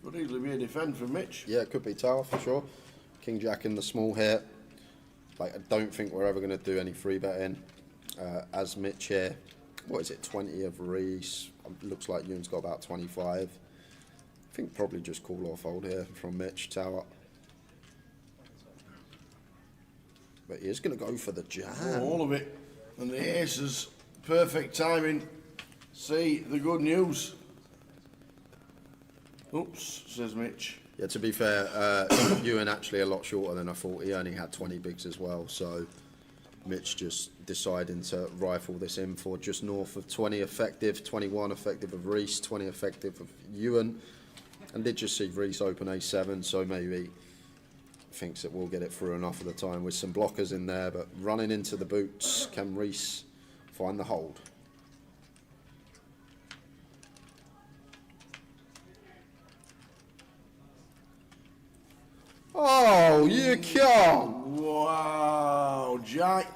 Could easily be a defend from Mitch. Yeah, it could be tower for sure. King Jack in the small here. Like, I don't think we're ever going to do any free betting. As Mitch here, what is it, 20 of Reese. Looks like Ewan's got about 25. I think probably just call or fold here from Mitch, tower. But he is going to go for the jam. Oh, all of it. And the aces, perfect timing. See the good news. Oops, says Mitch. Yeah, to be fair, Ewan actually a lot shorter than I thought. He only had 20 bigs as well, so Mitch just deciding to rifle this in for just north of 20 effective, 21 effective of Reese, 20 effective of Ewan, and did just see Reese open A7, so maybe thinks that we'll get it through enough of the time with some blockers in there, but running into the boots, can Reese find the hold? Oh, you can't! Wow, Jack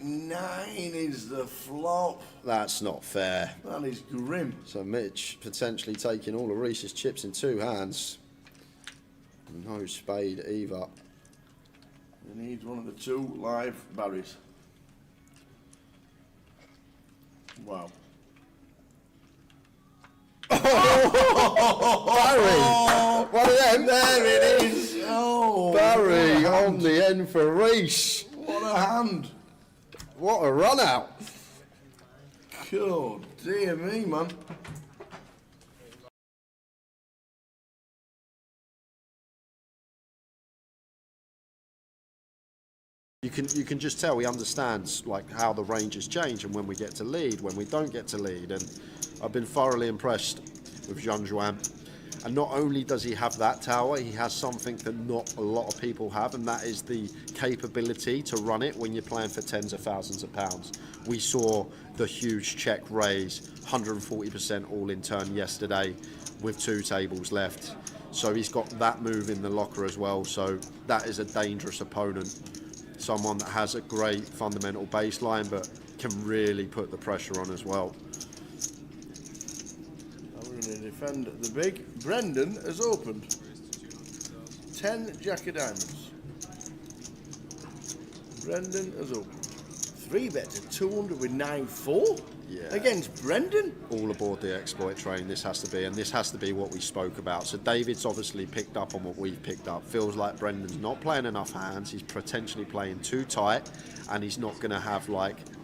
9 is the flop. That's not fair. That is grim. So Mitch potentially taking all of Reese's chips in two hands. No spade either. He needs one of the two live Barrys. Wow. Barry! One of them. There it is. Oh, Barry on the end for Reese. what a hand. What a run out. Oh, dear me, man. You can just tell he understands like how the ranges change and when we get to lead, when we don't get to lead, and I've been thoroughly impressed with Jean Juan. And not only does he have that tower, he has something that not a lot of people have, and that is the capability to run it when you're playing for tens of thousands of pounds. We saw the huge check raise, 140% all in turn yesterday with 2 tables left. So he's got that move in the locker as well, so that is a dangerous opponent. Someone that has a great fundamental baseline but can really put the pressure on as well. Now we're going to defend the big. Brendan has opened 10 Jack of Diamonds. Brendan has opened 3-bet to 200 with 9-4 against Brendan. All aboard the exploit train, this has to be, and this has to be what we spoke about. So David's obviously picked up on what we've picked up. Feels like Brendan's not playing enough hands, he's potentially playing too tight, and he's not going to have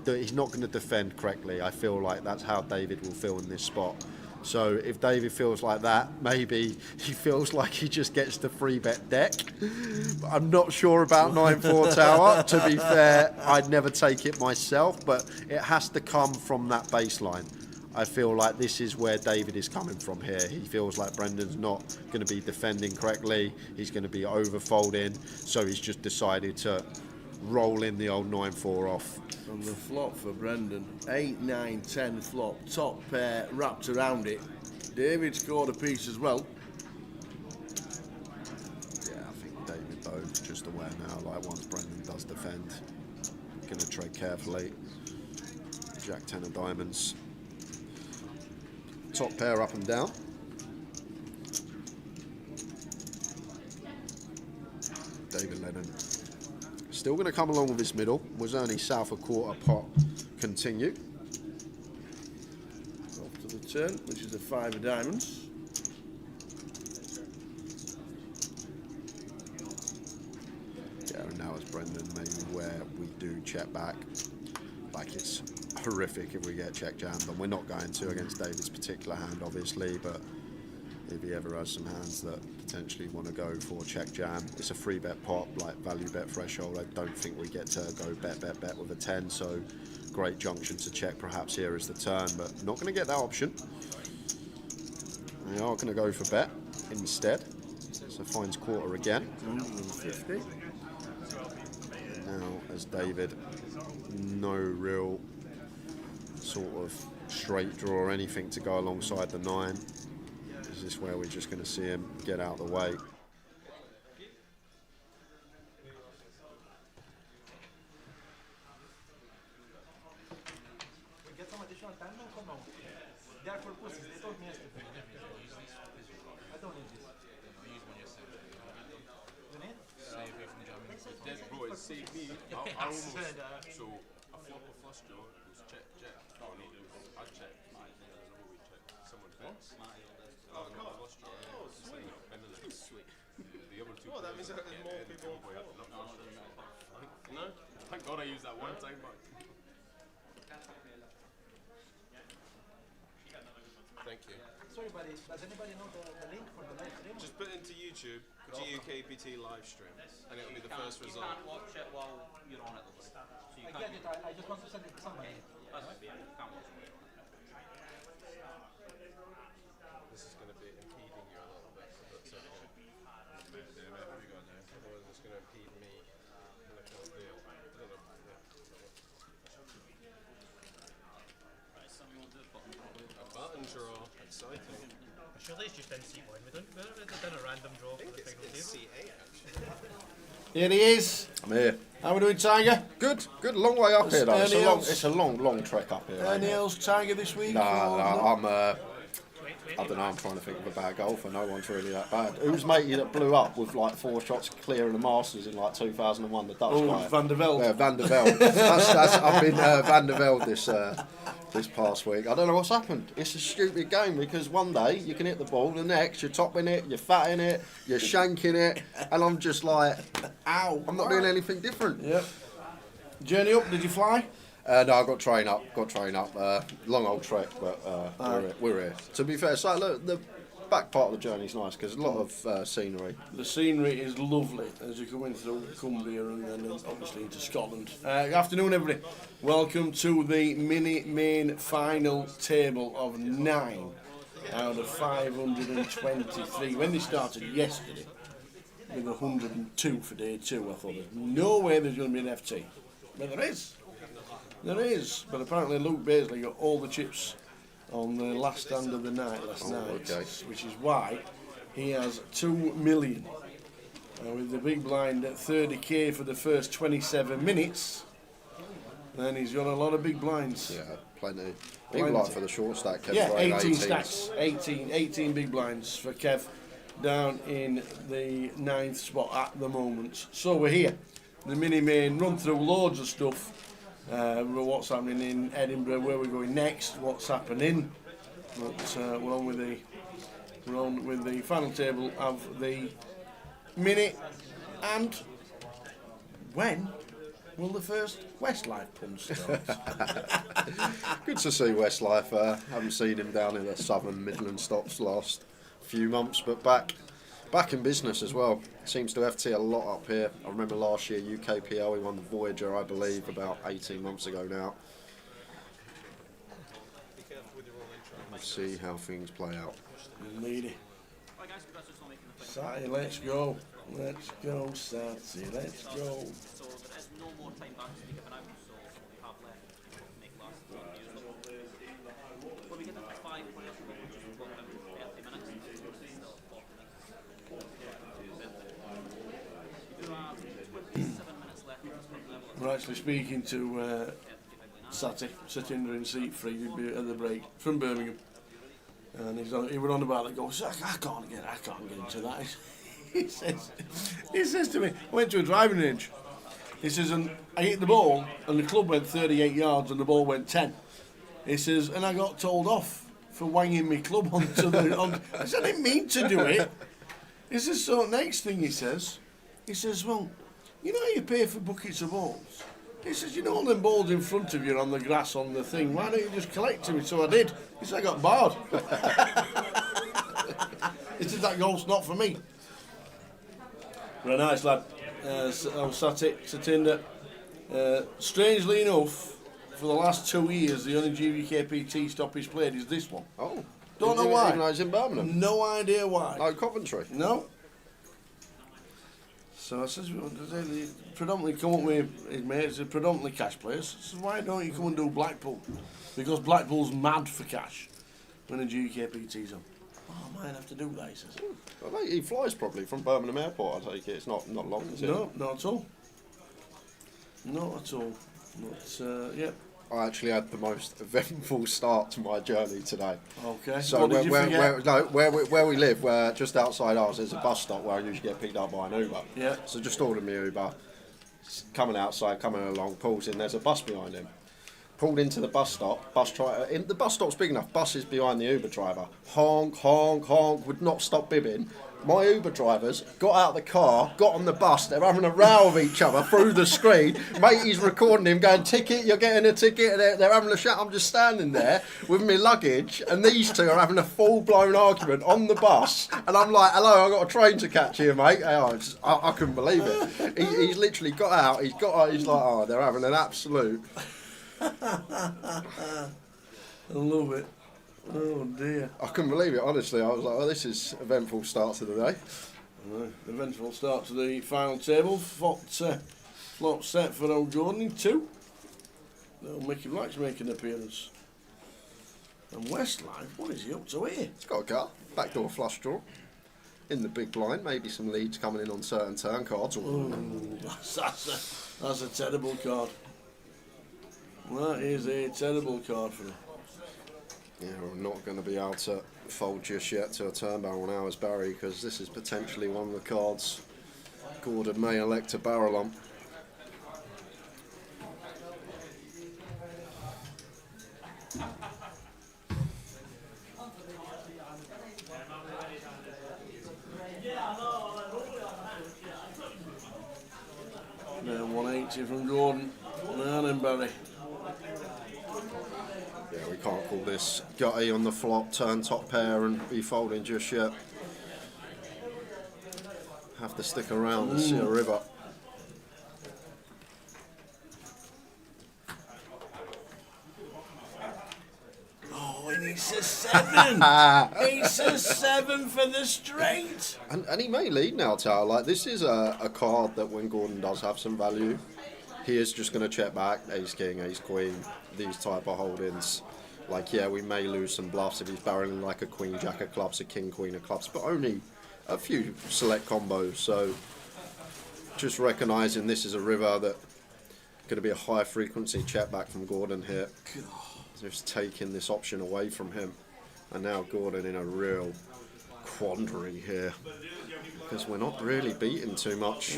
he's not going to defend correctly. I feel like that's how David will feel in this spot. So if David feels like that, maybe he feels like he just gets the 3-bet deck. I'm not sure about 9-4 tower. To be fair, I'd never take it myself, but it has to come from that baseline. I feel like this is where David is coming from here. He feels like Brendan's not going to be defending correctly. He's going to be overfolding, so he's just decided to roll in the old 9-4 off. From the flop for Brendan, 8, 9, 10 flop, top pair wrapped around it. David scored a piece as well. Yeah, I think David though is just aware now, like once Brendan does defend, going to trade carefully. Jack 10 of diamonds. Top pair up and down. David Lennon. Still going to come along with his middle. Was only south of quarter pot. Continue. Off to the turn, which is a 5 of diamonds. Yeah, and now as Brendan, maybe where we do check back. Like it's horrific if we get check jammed, and we're not going to against David's particular hand, obviously, but if he ever has some hands that potentially want to go for check jam, it's a 3-bet pot, like value bet threshold. I don't think we get to go bet with a 10, so great junction to check perhaps here is the turn, but not going to get that option. We are going to go for bet instead, so finds quarter again. 150. Now as David, no real sort of straight draw or anything to go alongside the 9. Is this where we're just going to see him get out of the way? They are for pussies. They told me yesterday. I don't need this. You need? Bro, it saved me. I almost. So, I flop a flush draw, it was check, check. Oh, no, it was I check. There's another way check. Someone bets. Not a flush draw. Oh, sweet. And then sweet. The other two. Oh, that means there's more people. No? Thank God I used that one time, but. Thank you. Sorry, buddy. Does anybody know the link for the live stream? Just put into YouTube GUKPT live stream, and it'll be the first result. You can't watch it while you're on it, though. So you I get it. I just want to send it to somebody. That's fair. You can't watch it while you're on it. This is going to be impeding you a little bit, but that's okay. Otherwise, it's going to impede me. And I can't do it. I don't know. Right, so we'll do a button probably. A button draw. Exciting. Surely it's just in C1. We don't done a random draw for the final It's table. C8 actually. Here he is. I'm here. How we doing, Tiger? Good, good. Long way up here though. Any It's a long trek up here. Any mate. else, Tiger, this week? No, Or I'm. I don't know. I'm trying to think of a bad golfer. No one's really that bad. Who's matey that blew up with like 4 shots clear in the Masters in like 2001? The Dutch guy. Van der Velde. Yeah, Van der Velde. I've been Van der Velde this past week. I don't know what's happened. It's a stupid game because one day you can hit the ball, the next you're topping it, you're fatting it, you're shanking it, and I'm just like, ow! I'm not doing anything different. Yep. Journey up, did you fly? No, I got train up. Long old trek, but we're here. To be fair, so look, the back part of the journey's nice because a lot of scenery. The scenery is lovely as you come in through Cumbria and then obviously into Scotland. Good afternoon, everybody. Welcome to the mini main final table of 9 out of 523. When they started yesterday with 102 for day 2, I thought there's no way there's going to be an FT. But there is. There is. But apparently Luke Beasley got all the chips on the last stand of the night last night, okay. which is why he has 2 million. With the big blind at 30k for the first 27 minutes, then he's got a lot of big blinds. Yeah, plenty. Even like for the short stack, Kev. Yeah, throwing 18 18s. stacks, 18 big blinds for Kev down in the 9th spot at the moment. So we're here, the mini main, run through loads of stuff. What's happening in Edinburgh, where we're going next, what's happening. But we're on with the final table of the mini, and when will the first Westlife puns start? Good to see Westlife. Haven't seen him down in the Southern Midland stops last few months, but back in business as well. Seems to FT a lot up here. I remember last year UKPL, he won the Voyager, I believe, about 18 months ago now. Let's see how things play out. Lady. Right, guys, congrats on making the Satty, let's go. Let's go, Satty, let's go. So there is no more time back to be given out, so we have left to make last year. Well, we get into 5 players, which is about 30 minutes. Still 40 minutes. We do have 27 minutes left of this current level. We're actually speaking to Satty, Satinder in seat 3, he'd be at the break, from Birmingham. And he went on about it, goes, I can't get into that. He says to me, I went to a driving range. He says, and I hit the ball, and the club went 38 yards, and the ball went 10. He says, and I got told off for wanging my club onto the... I said, I didn't mean to do it. He says, so next thing he says, well, you know how you pay for buckets of balls? He says, you know all them balls in front of you on the grass on the thing, why don't you just collect them? So I did. He said, I got barred. He said, that goal's not for me. But a nice lad. Satinder. Strangely enough, for the last 2 years, the only GUKPT stop he's played is this one. Oh, Don't know even why. Even though he's in Birmingham. No idea why. No, Coventry. No. So I says, they predominantly come up with his mates, they're predominantly cash players. I says, why don't you come and do Blackpool? Because Blackpool's mad for cash when the GUKPT's on. Oh, I might have to do that, he says. I think he flies probably from Birmingham Airport, I take it. It's not long, is it? No, not at all. Not at all. But, yeah, I actually had the most eventful start to my journey today. Okay. So What did you forget? where we live, where just outside ours, there's a bus stop where I usually get picked up by an Uber. Yeah. So just ordered me Uber. Coming outside, coming along, pulls in. There's a bus behind him. Pulled into the bus stop. The bus stop's big enough. Bus is behind the Uber driver. Honk, honk, honk. Would not stop bibbing. My Uber drivers got out of the car, got on the bus. They're having a row with each other through the screen. Mate, he's recording him, going, "Ticket, you're getting a ticket." They're having a chat. I'm just standing there with my luggage, and these two are having a full-blown argument on the bus. And I'm like, "Hello, I've got a train to catch here, mate." I couldn't believe it. He's literally got out. He's like, "Oh, they're having an absolute." I love it. Oh dear. I couldn't believe it, honestly. I was like, "Oh, this is eventful start to the day." Eventual start to the final table. Flop set for old Gordon in 2. Little Mickey Black's making an appearance. And Westlife, what is he up to here? He's got a car, backdoor flush draw. In the big blind, maybe some leads coming in on certain turn cards. That's a terrible card. That is a terrible card for him. Yeah, we're not going to be able to fold just yet to a turn barrel now as Barry, because this is potentially one of the cards Gordon may elect to barrel on. Now 180 from Gordon. Now then, Barry. Yeah, we can't call this gutty on the flop, turn top pair and be folding just yet. Have to stick around and see a river. Oh, and it's a 7. It's a 7 for the straight. And he may lead now, Tower. Like, this is a card that when Gordon does have some value, he is just going to check back, ace king, ace queen, these type of holdings. Like, yeah, we may lose some bluffs if he's barreling like a queen jack of clubs, a king queen of clubs, but only a few select combos. So just recognising this is a river that going to be a high frequency check back from Gordon here. Just taking this option away from him. And now Gordon in a real quandary here, because we're not really beating too much.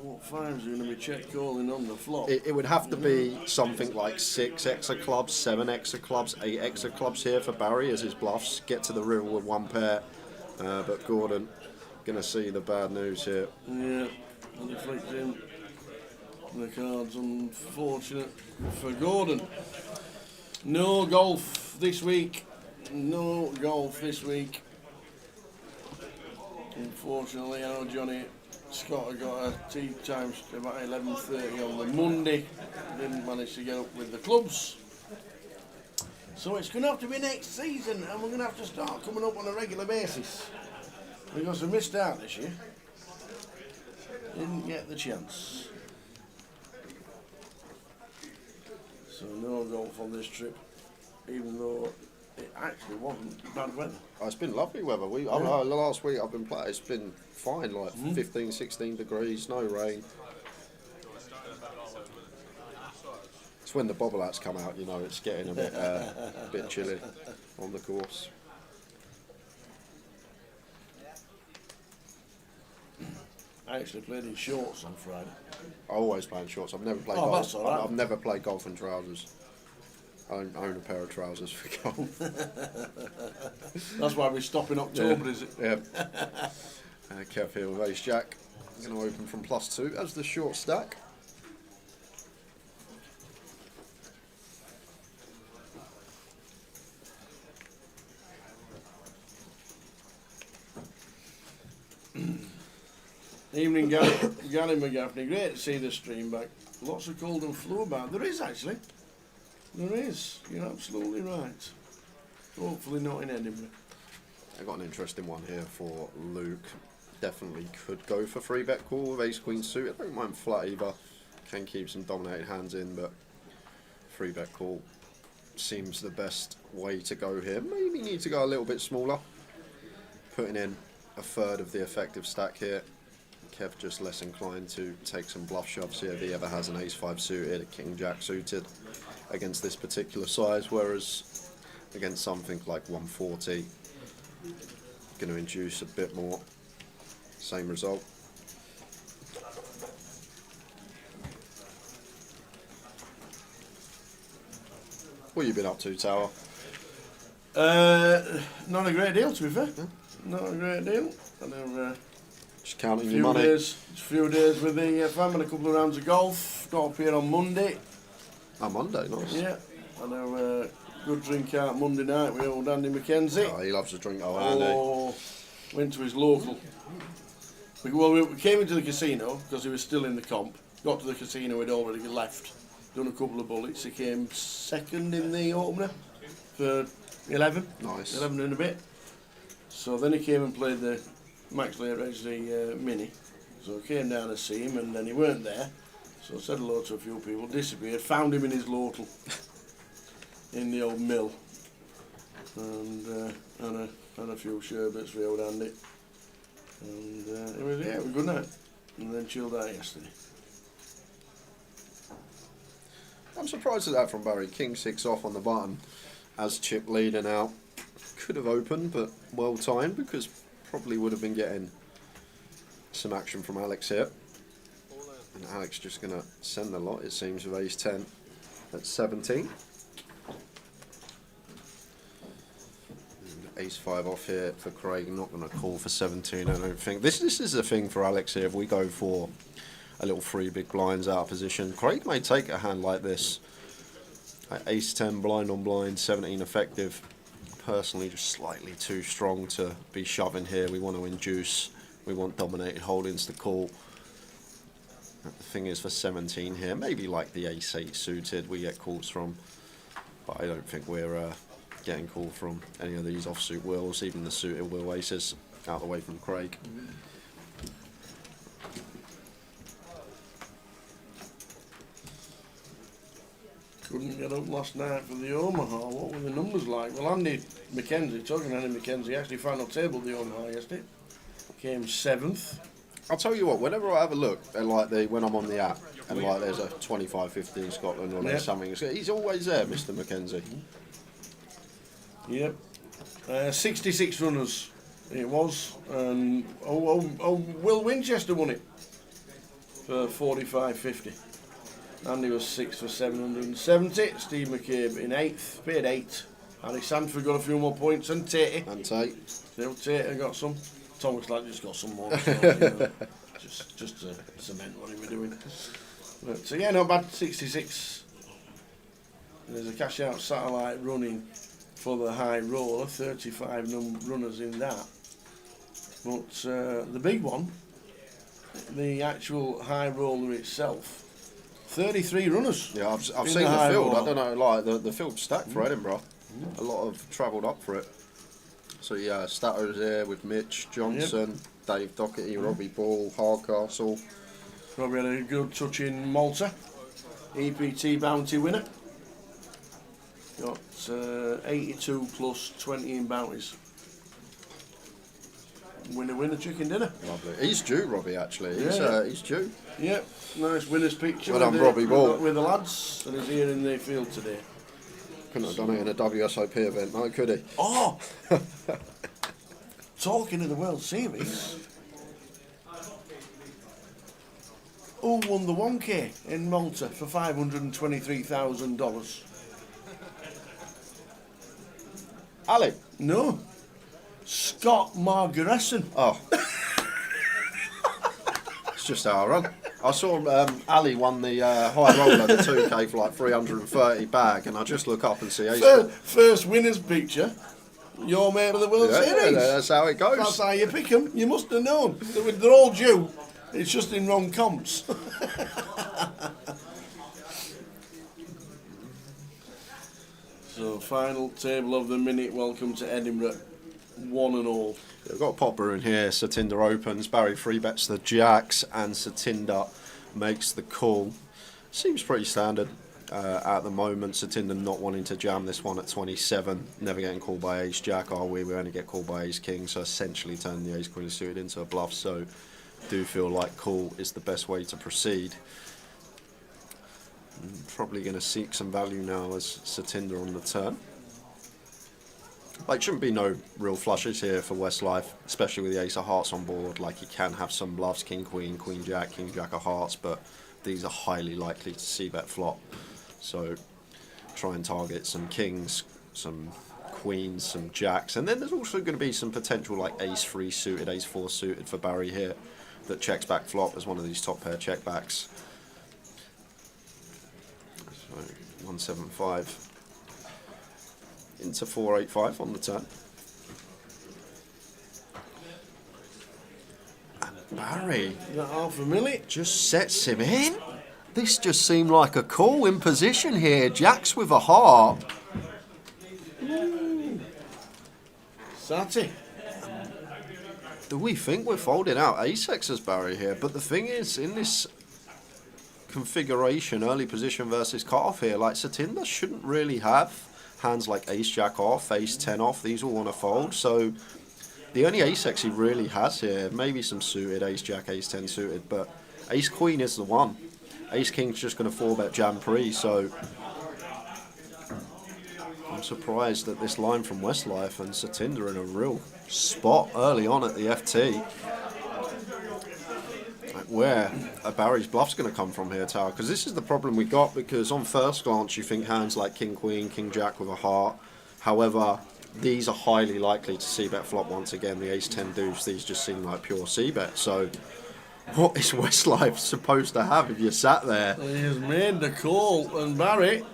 What five's going to be check calling on the flop? It would have to be something like 6x of clubs, 7x of clubs, 8x of clubs here for Barry as his bluffs get to the river with one pair. But Gordon going to see the bad news here. Yeah, reflecting the cards, unfortunate for Gordon. No golf this week. No golf this week. Unfortunately, I know Johnny Scott had got a tea time about 11:30 on the Monday. Didn't manage to get up with the clubs. So it's going to have to be next season, and we're going to have to start coming up on a regular basis. Because we missed out this year. Didn't get the chance. So no golf on this trip, even though it actually wasn't bad weather. Oh, it's been lovely weather. I know, last week I've been playing, it's been fine, like 15, 16 degrees, no rain. It's when the bobble hats come out, you know, it's getting a bit chilly on the course. I actually played in shorts on Friday. I always play in shorts. I've never played Oh, golf. that's all right. I've never played golf in trousers. I own a pair of trousers for golf. That's why we stop in October, Yeah. is it? Yeah. Kev here with ace jack. I'm going to open from +2 as the short stack. Evening, Gary McGaffney. Great to see the stream back. Lots of cold and flu about. There is actually. There is. You're absolutely right. Hopefully not in Edinburgh. I got an interesting one here for Luke. Definitely could go for 3-bet call with ace queen suit. I don't mind flat either. Can keep some dominated hands in, but 3-bet call seems the best way to go here. Maybe need to go a little bit smaller. Putting in a third of the effective stack here. Kev just less inclined to take some bluff shoves here if he ever has an ace-5 suited, a king-jack suited against this particular size, whereas against something like 140, going to induce a bit more. Same result. What have you been up to, Tower? Not a great deal, to be fair. Not a great deal. I know, Just counting your few money. days, just a few days with the fam and a couple of rounds of golf. Got up here on Monday. Oh, Monday, nice. Yeah, I know. Good drink out Monday night with old Andy McKenzie. Oh, he loves to drink. Oh, Andy. Oh, went to his local. We came into the casino because he was still in the comp. Got to the casino, he'd already left. Done a couple of bullets. He came second in the opener for 11. Nice. 11 and a bit. So then he came and played the Max Lair Mini. So I came down to see him, and then he weren't there. So I said hello to a few people, disappeared, found him in his local, in the old mill. And had a few sherbets for old Andy. And it was a good night. And then chilled out yesterday. I'm surprised at that from Barry. King 6 off on the button as Chip leading out. Could have opened, but well timed because probably would have been getting some action from Alex here. And Alex just going to send the lot, it seems, with ace 10 at 17. And ace 5 off here for Craig. Not going to call for 17, I don't think. This is the thing for Alex here. If we go for a little 3 big blinds out of position, Craig may take a hand like this. Ace 10 blind on blind, 17 effective. Personally, just slightly too strong to be shoving here. We want to induce. We want dominated holdings to call. The thing is, for 17 here, maybe like the ace 8 suited we get calls from, but I don't think we're getting called from any of these offsuit wheels, even the suited wheel aces out the way from Craig. Couldn't get up last night for the Omaha. What were the numbers like? Well, Andy McKenzie, talking to Andy McKenzie, actually final tabled the Omaha yesterday. Came 7th. I'll tell you what, whenever I have a look at like when I'm on the app and like there's a 25-50 in Scotland or there's something, he's always there, Mr. McKenzie. Yep. 66 runners it was. And Will Winchester won it for 45.50. Andy was 6th for 770. Steve McCabe in 8th, paid 8. Harry Sanford got a few more points, and Tatey. And Tate. Still Tatey got some. Thomas Ladd just got some more. So, you know, just to cement what he was doing. But, so yeah, not bad. 66. There's a cash out satellite running for the high roller. 35 runners in that. But the big one, the actual high roller itself. 33 runners. Yeah, I've seen the field. I don't know, like the field's stacked for Edinburgh. A lot have travelled up for it. So yeah, Stato's here with Mitch Johnson, Dave Doherty, Robbie Ball, Hardcastle. Robbie had a good touch in Malta. EPT bounty winner. Got 82 plus 20 in bounties. Winner chicken dinner. Lovely. He's due, Robbie, actually. He's due. Yep, nice winner's picture Well done, Robbie Ball. with the lads, and he's here in the field today. Couldn't have done it in a WSOP event, no, could he? Oh! Talking of the World Series, who won the 1K in Malta for $523,000? Ali. No. Scott Margaretson. Oh. It's just how I run. I saw Ali won the high roller, the 2K for like 330 bag, and I just look up and see First winner's picture. Your mate of the World Series. That's how it goes. That's how you pick them. You must have known. They're all due. It's just in wrong comps. So, final table of the minute. Welcome to Edinburgh. One and all. We've got a popper in here. Satinder opens. Barry free bets the jacks, and Satinder makes the call. Seems pretty standard at the moment. Satinder not wanting to jam this one at 27. Never getting called by ace jack, are we? We only get called by ace king, so essentially turn the ace queen suited into a bluff. So do feel like call is the best way to proceed. Probably going to seek some value now as Satinder on the turn. Like, shouldn't be no real flushes here for Westlife, especially with the ace of hearts on board. Like, he can have some bluffs, king, queen, queen, jack of hearts, but these are highly likely to c-bet flop. So try and target some kings, some queens, some jacks, and then there's also going to be some potential like ace 3 suited, ace 4 suited for Barry here that checks back flop as one of these top pair checkbacks. So 175 into 485 on the turn. And Barry Is that half a milli? just sets him in. This just seemed like a call in position here. Jacks with a heart. Sati. Do we think we're folding out ace-x as Barry here? But the thing is, in this configuration, early position versus cut-off here, like Satinder shouldn't really have hands like ace-jack off, ace-10 off. These all want to fold. So the only ace-x he really has here, maybe some suited, ace-jack, ace-10 suited, but ace-queen is the one. Ace-king's just going to 4-bet jam pre, so I'm surprised that this line from Westlife and Satinder in a real spot early on at the FT. Like, where are Barry's bluffs going to come from here, Tower? Because this is the problem we got, because on first glance you think hands like king, queen, king, jack with a heart. However, these are highly likely to c-bet flop once again. The ace-10 deuce, these just seem like pure c-bet. So what is Westlife supposed to have if you sat there? He has made the call, and Barry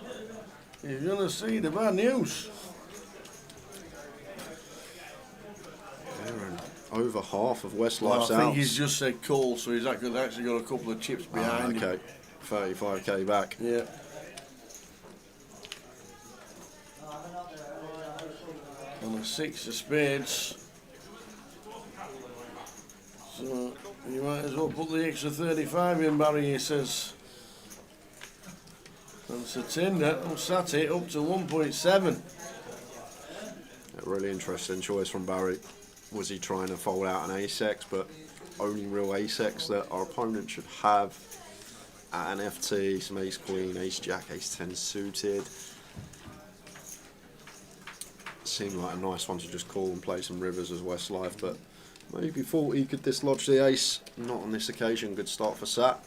is going to see the bad news. Aaron, over half of Westlife's Well, I outs. think he's just said call, so he's actually got a couple of chips behind him. Okay, 35k back. Yeah. And a 6 of spades. So you might as well put the extra 35 in, Barry, he says. And Satinder sat it up to 1.7. A really interesting choice from Barry. Was he trying to fold out an ace-x, but only real ace-x that our opponent should have at an FT, some ace-queen, ace-jack, ace-10 suited. Seemed like a nice one to just call and play some rivers as Westlife, but maybe thought he could dislodge the ace. Not on this occasion. Good start for Sat.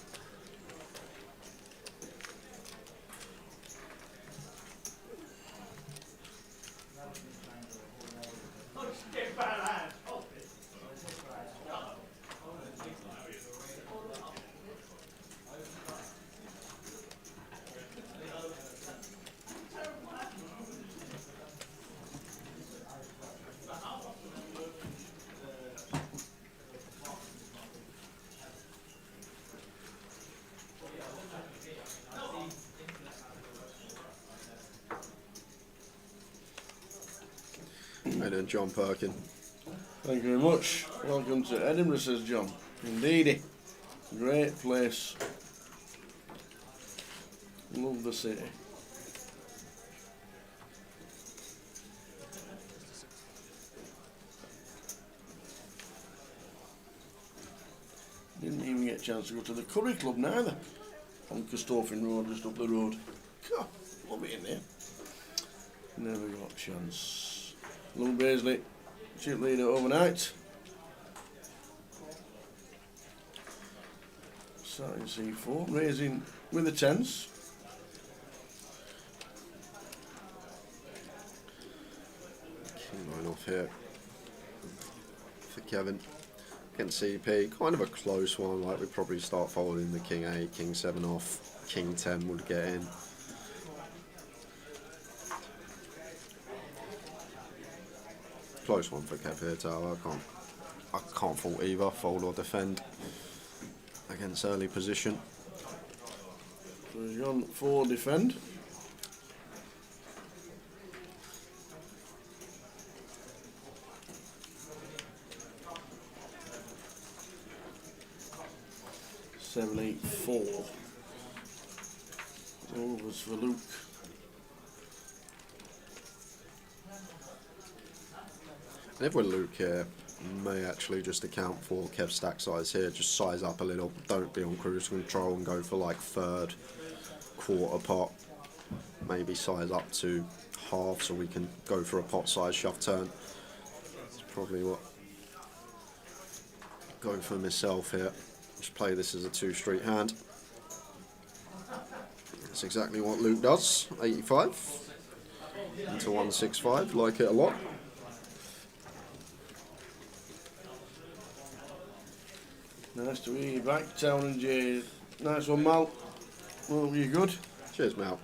And then John Perkin. Thank you very much. Welcome to Edinburgh, says John. Indeedy. Great place. Love the city. Didn't even get a chance to go to the Curry Club neither. On Custophin Road, just up the road. God, love it in there. Never got a chance. Lou Baisley, chip leader overnight. Starting C4, raising with the tens. King line off here for Kevin. Against CP, kind of a close one. Like, we'd probably start folding the king 8, king 7 off, king 10 would get in. Close one for Kev here, Tower. I can't fault either, fold or defend against early position. So he's gone 4 defend. Seven, 8, 4. Overs for Luke. And if we're Luke here, May actually just account for Kev's stack size here. Just size up a little. Don't be on cruise control and go for like third, quarter pot. Maybe size up to half so we can go for a pot size shove turn. That's probably what. Going for myself here. Just play this as a 2-street hand. That's exactly what Luke does. 85 into 165. Like it a lot. Nice to hear you back, Town and Jade. Nice one, Mal. Well, you good? Cheers, Mal.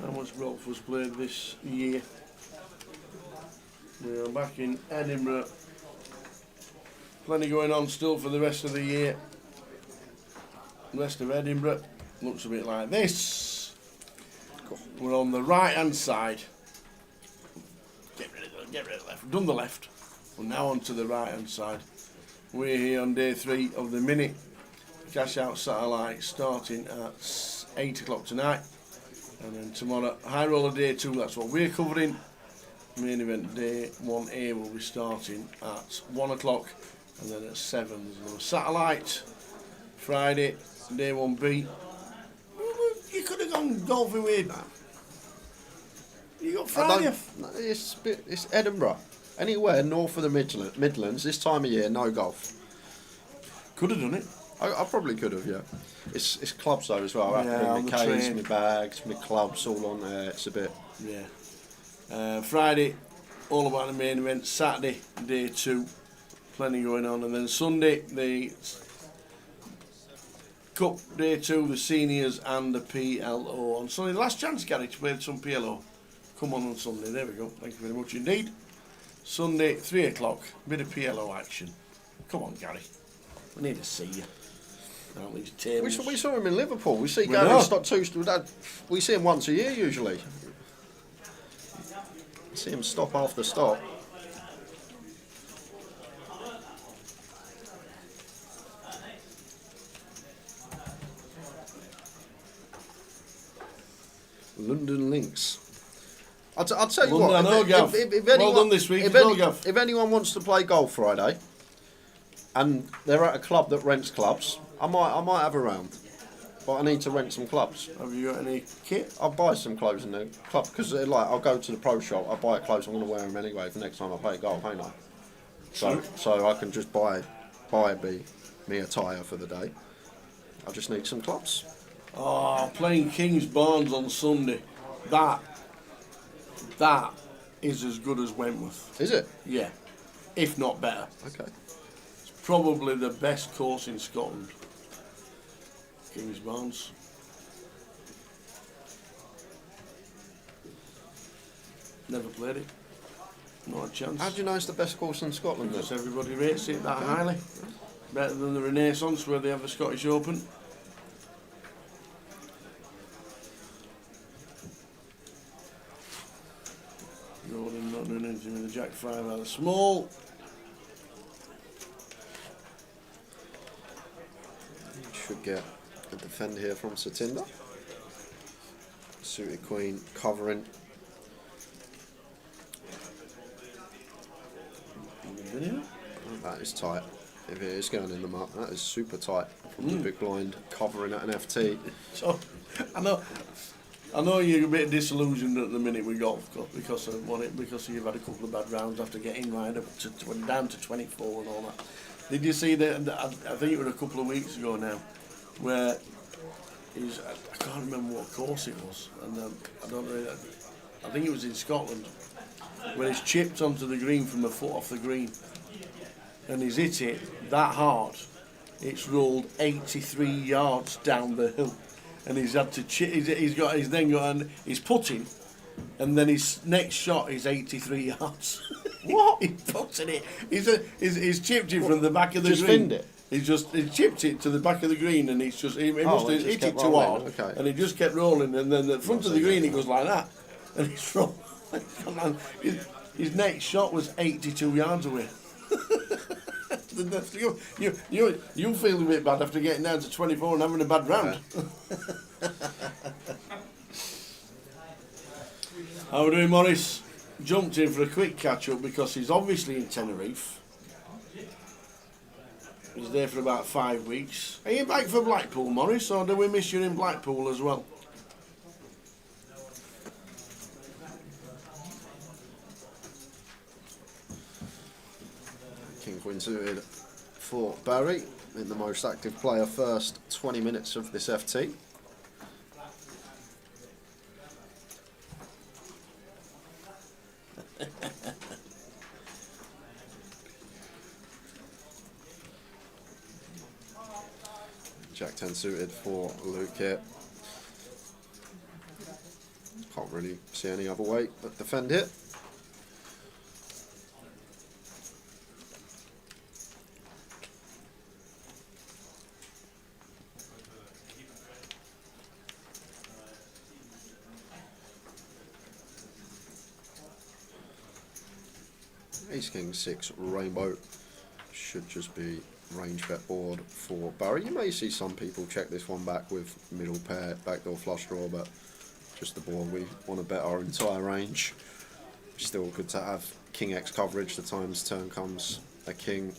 How much golf was played this year? We are back in Edinburgh. Plenty going on still for the rest of the year. The rest of Edinburgh looks a bit like this. We're on the right hand side. Get rid of the left. We've done the left. We're now on to the right hand side. We're here on day 3 of the mini cash out satellite starting at 8 o'clock tonight, and then tomorrow high roller day 2, that's what we're covering. Main event day 1A will be starting at 1 o'clock, and then at 7 there's another satellite. Friday day 1B. You could have gone golfing with that. You got Friday. It's Edinburgh. Anywhere north of the Midlands, this time of year, no golf. Could have done it. I probably could have, yeah. It's clubs though as well. I Yeah, have to on bring the my case, train. my bags, my clubs all on there. It's a bit. Yeah. Friday, all about the main event. Saturday, day 2, plenty going on, and then Sunday, the Cup day 2, the seniors and the PLO on Sunday. Last chance, Gary, to play some PLO. Come on Sunday. There we go. Thank you very much indeed. Sunday, 3 o'clock, bit of PLO action. Come on, Gary. We need to see you. Aren't these tables? We saw him in Liverpool. We see We Gary know. stop we see him once a year usually. See him stop after stop. London Links. I'll tell you London, what. I know, Gav. Well done this week as well, Gav. If anyone wants to play golf Friday, and they're at a club that rents clubs, I might have a round. But I need to rent some clubs. Have you got any kit? I'll buy some clothes in the club because like I'll go to the pro shop. I'll buy clothes. I'm going to wear them anyway for next time I play golf, ain't I? So I can just buy me attire for the day. I just need some clubs. Oh, playing King's Barnes on Sunday. That is as good as Wentworth. Is it? Yeah, if not better. Okay. It's probably the best course in Scotland. King's Barnes. Never played it. Not a chance. How do you know it's the best course in Scotland? Because everybody rates it that highly. Better than the Renaissance where they have the Scottish Open. Gordon not doing anything with the Jack 5 out of small. Should get a defend here from Satinder. Suited Queen covering. Video. That is tight. If it is going in the muck, that is super tight from the big blind covering at an FT. So, I know you're a bit disillusioned at the minute with golf because you've had a couple of bad rounds after getting right up to down to 24 and all that. Did you see that? I think it was a couple of weeks ago now, where I can't remember what course it was, and I don't know. I think it was in Scotland, where he's chipped onto the green from a foot off the green, and he's hit it that hard, it's rolled 83 yards down the hill, and he's had to he's putting, and then his next shot is 83 yards. What? He's putting it. He's chipped it from the back of the Just green. finned it? He chipped it to the back of the green, and he must have hit it too hard, okay. and he just kept rolling, and then the front of the green it goes like that, and he's rolling. His next shot was 82 yards away. You feel a bit bad after getting down to 24 and having a bad round. How are we doing, Morris? jumped in for a quick catch-up because he's obviously in Tenerife. He's there for about 5 weeks. Are you back for Blackpool, Morris, or do we miss you in Blackpool as well? King Queen suited for Barry in the most active player first 20 minutes of this FT. Jack 10 suited for Luke here. Can't really see any other way but defend it. Ace King 6 Rainbow should just be range bet board for Barry. You may see some people check this one back with middle pair, backdoor flush draw, but just the board we want to bet our entire range. Still good to have King X coverage the times turn comes a King.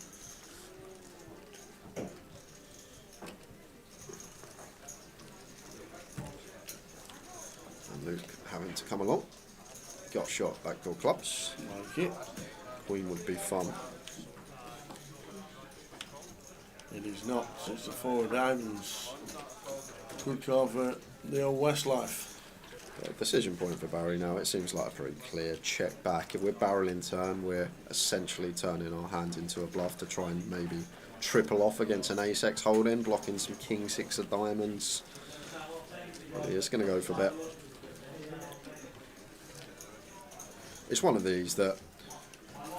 And Luke having to come along. Got shot backdoor clubs. Like it. Queen would be fun. It is not. It's the 4 of diamonds. Good call for the old Westlife. Decision point for Barry now. It seems like a pretty clear check back. If we're barreling turn, we're essentially turning our hand into a bluff to try and maybe triple off against an ace-x holding, blocking some king 6 of diamonds. But he's going to go for bet. It's one of these that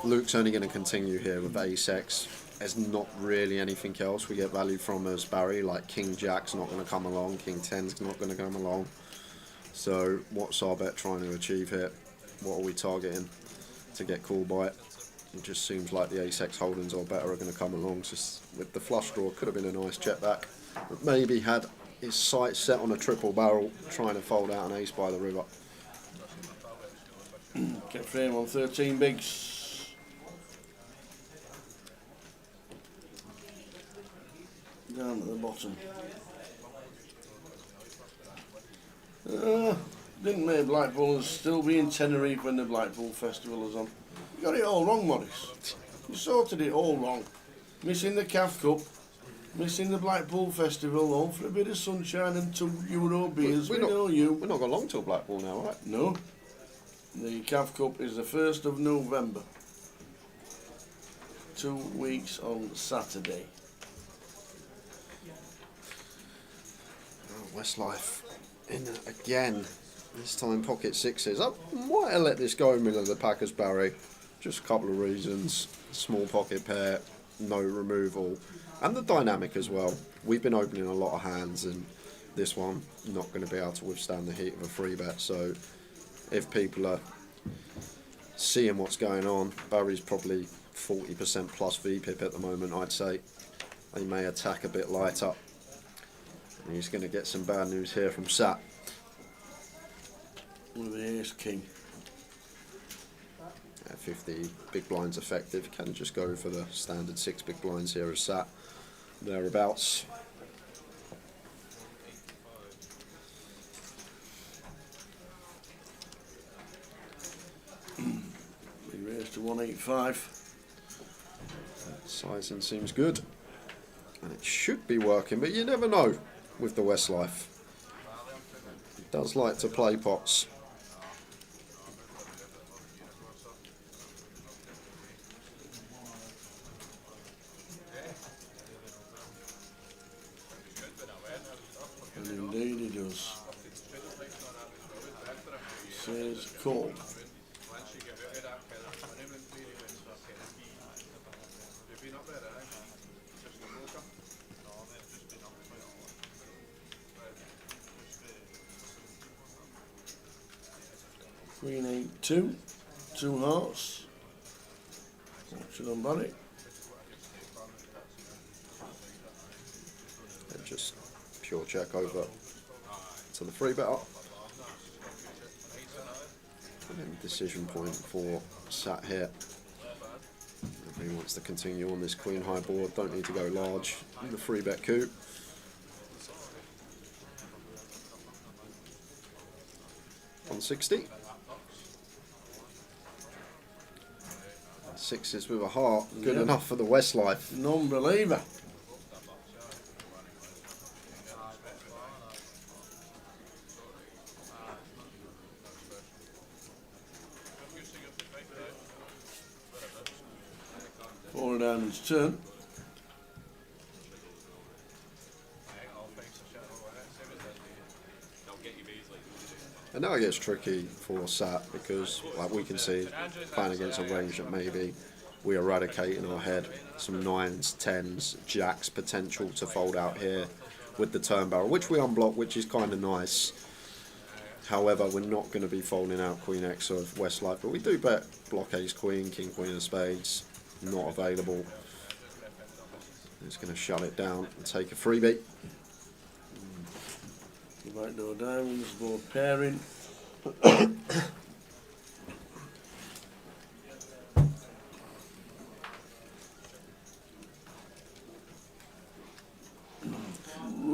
Luke's only going to continue here with ace-x. There's not really anything else we get value from as Barry, like king jack's not going to come along, king 10's not going to come along. So what's our bet trying to achieve here? What are we targeting to get called by it? It just seems like the ace-x holdings or better are going to come along. Just with the flush draw, could have been a nice check back. But maybe had his sights set on a triple barrel, trying to fold out an ace by the river. Get frame on 13 bigs. Down at the bottom. Didn't make Blackpool still be in Tenerife when the Blackpool Festival was on. You got it all wrong, Morris. You sorted it all wrong. Missing the CAF Cup, missing the Blackpool Festival, all for a bit of sunshine and 2 euro beers. We know you. We're not got long till Blackpool now, right? No. The CAF Cup is the 1st of November. 2 weeks on Saturday. Westlife in again. This time pocket sixes. I might have let this go middle of the pack as Barry. Just a couple of reasons. Small pocket pair, no removal, and the dynamic as well. We've been opening a lot of hands, and this one not going to be able to withstand the heat of a free bet. So if people are seeing what's going on, Barry's probably 40% plus VPIP at the moment. I'd say they may attack a bit lighter. And he's going to get some bad news here from Sat. With the ace king. At 50 big blinds effective. Can just go for the standard 6 big blinds here as Sat. Thereabouts. We raised to 185. Sizing seems good. And it should be working, but you never know with the Westlife. He does like to play pots. And indeed he does. Says call. Queen 8-2, 2 hearts. Watch it on Barry. And just pure check over to the free bet up. And then decision point for Sat here. If he wants to continue on this queen high board, don't need to go large in the 3-bet coup. $160. Sixes with a heart, good Yep. enough for the Westlife. Non-believer. Four of diamonds turn. And now it gets tricky for Sat because, like we can see, playing against a range that maybe we eradicate in our head. Some 9s, 10s, jacks potential to fold out here with the turn barrel, which we unblock, which is kind of nice. However, we're not going to be folding out Queen X of Westlife, but we do bet block Ace Queen, King Queen of Spades, not available. It's going to shut it down and take a freebie. Backdoor diamonds, board pairing.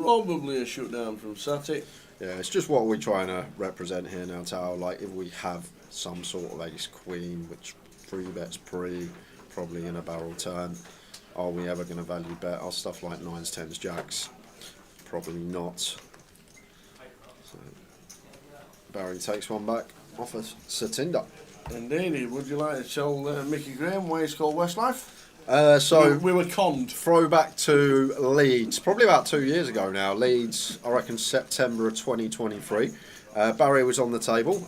Probably a shutdown from Sati. Yeah, it's just what we're trying to represent here now, Tao. Like, if we have some sort of Ace Queen, which 3-bets pre, probably in a barrel turn, are we ever going to value bet our stuff like 9s, 10s, jacks? Probably not. So, Barry takes one back off of Satinder. Indeed, would you like to tell Mickey Graham why it's called Westlife? So we were conned. Throwback to Leeds, probably about 2 years ago now. Leeds, I reckon September of 2023. Barry was on the table.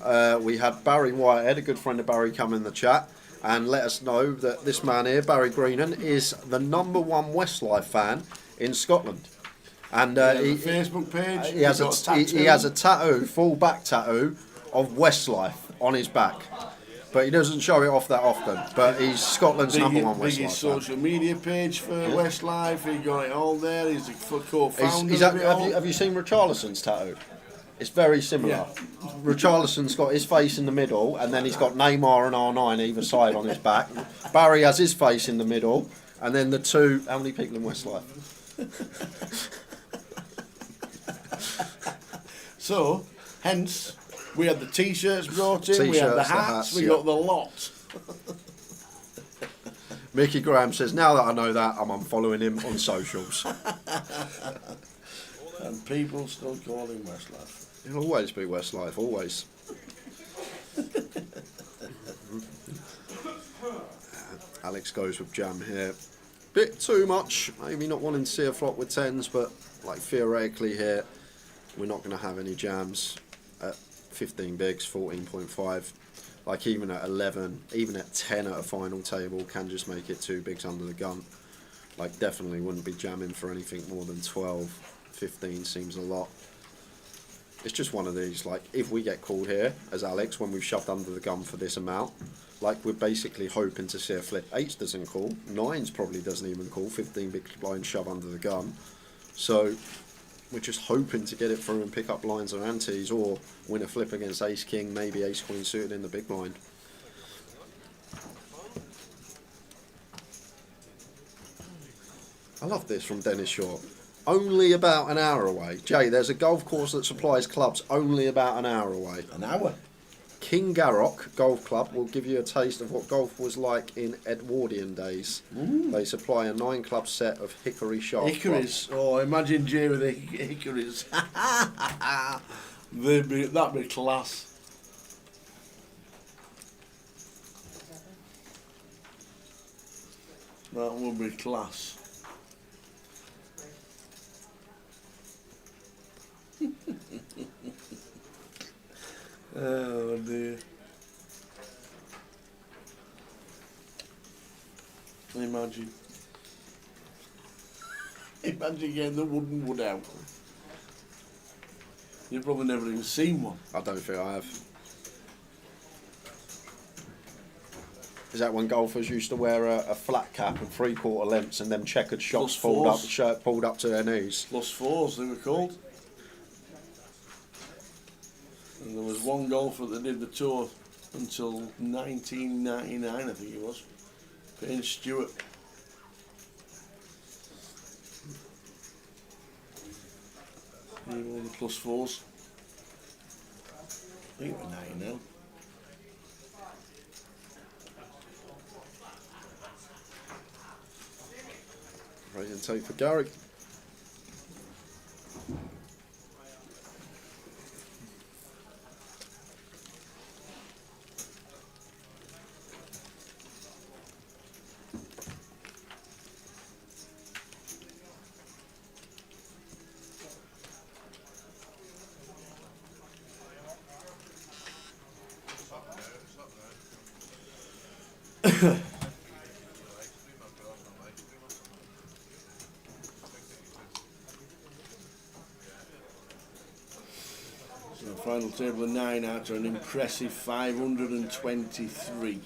We had Barry Whitehead, a good friend of Barry, come in the chat and let us know that this man here, Barry Greenan, is the #1 Westlife fan in Scotland. And He has a Facebook page. he has a tattoo, full back tattoo of Westlife on his back. But he doesn't show it off that often. But he's Scotland's #1 Westlife biggest fan. social media page for Westlife. He got it all there. He's the co-founder of it all. Have you seen Richarlison's tattoo? It's very similar. Yeah. Richarlison's got his face in the middle, and then he's got Neymar and R9 either side on his back. Barry has his face in the middle, and then the two. How many people in Westlife? So, hence, we had the T-shirts brought in, we had the T-shirts, the hats, hats, we yeah. got the lot. Mickey Graham says, now that I know that, I'm unfollowing him on socials. And people still call him Westlife. He'll always be Westlife, always. Alex goes with jam here. Bit too much, maybe not wanting to see a flop with 10s, but like theoretically here, we're not going to have any jams at 15 bigs, 14.5. Like even at 11, even at 10 at a final table, can just make it 2 bigs under the gun. Like definitely wouldn't be jamming for anything more than 12, 15 seems a lot. It's just one of these, like if we get called here as Alex when we've shoved under the gun for this amount, like we're basically hoping to see a flip. 8s doesn't call, 9s probably doesn't even call, 15 big blind shove under the gun. So we're just hoping to get it through and pick up lines or antes, or win a flip against Ace King, maybe Ace Queen suited in the big blind. I love this from Dennis Shaw. Only about an hour away. Jay, there's a golf course that supplies clubs only about an hour away. An hour. King Garrock Golf Club will give you a taste of what golf was like in Edwardian days. They supply a 9-club set of hickory shaft Hickories. clubs. Oh, imagine Jay with the hickories. That'd be class. That would be class. Oh dear. Imagine. Imagine getting the wooden wood out. You've probably never even seen one. I don't think I have. Is that when golfers used to wear a flat cap and 3/4 lengths and them checkered shots Plus pulled up, fours. shirt pulled up to their knees? +4s they were called. And there was one golfer that did the tour until 1999, I think it was. Payne Stewart. All the plus fours. I think we're 9 now. Right intake for Gary. So final table of 9 out an impressive 523.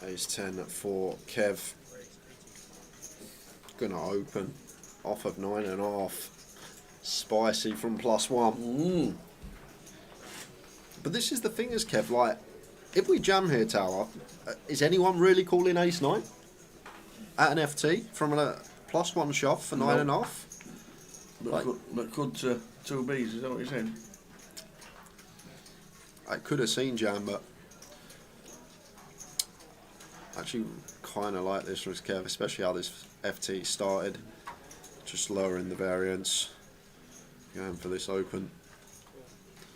Ace 10 for Kev. Gonna open off of 9.5. Spicy from +1. But this is the thing, is Kev, like, if we jam here, Tower, is anyone really calling Ace 9 at an FT from a +1 shove for 9.5? But could to 2Bs, is that what you're saying? I could have seen jam, but actually kind of like this with Kev, especially how this FT started, just lowering the variance, going for this open.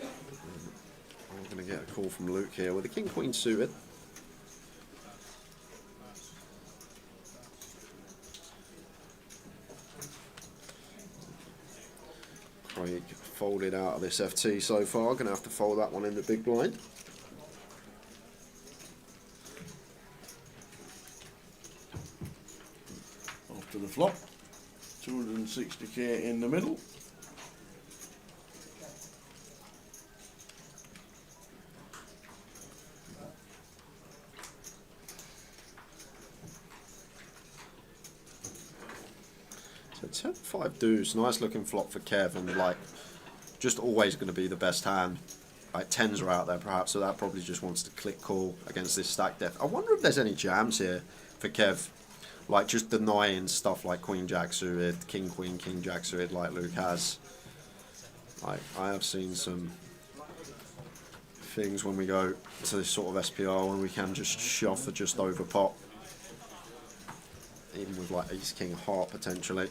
I'm going to get a call from Luke here with the King Queen suited. Craig folded out of this FT so far, going to have to fold that one in the big blind. To the flop, 260k in the middle. So 10-5 deuce, nice looking flop for Kev, and like just always going to be the best hand. Like 10s are out there perhaps, so that probably just wants to click call against this stack depth. I wonder if there's any jams here for Kev. Like just denying stuff like Queen Jack suited, King Queen, King Jack suited like Luke has. Like I have seen some things when we go to this sort of SPR when we can just shove for just over pot. Even with like Ace King Heart potentially.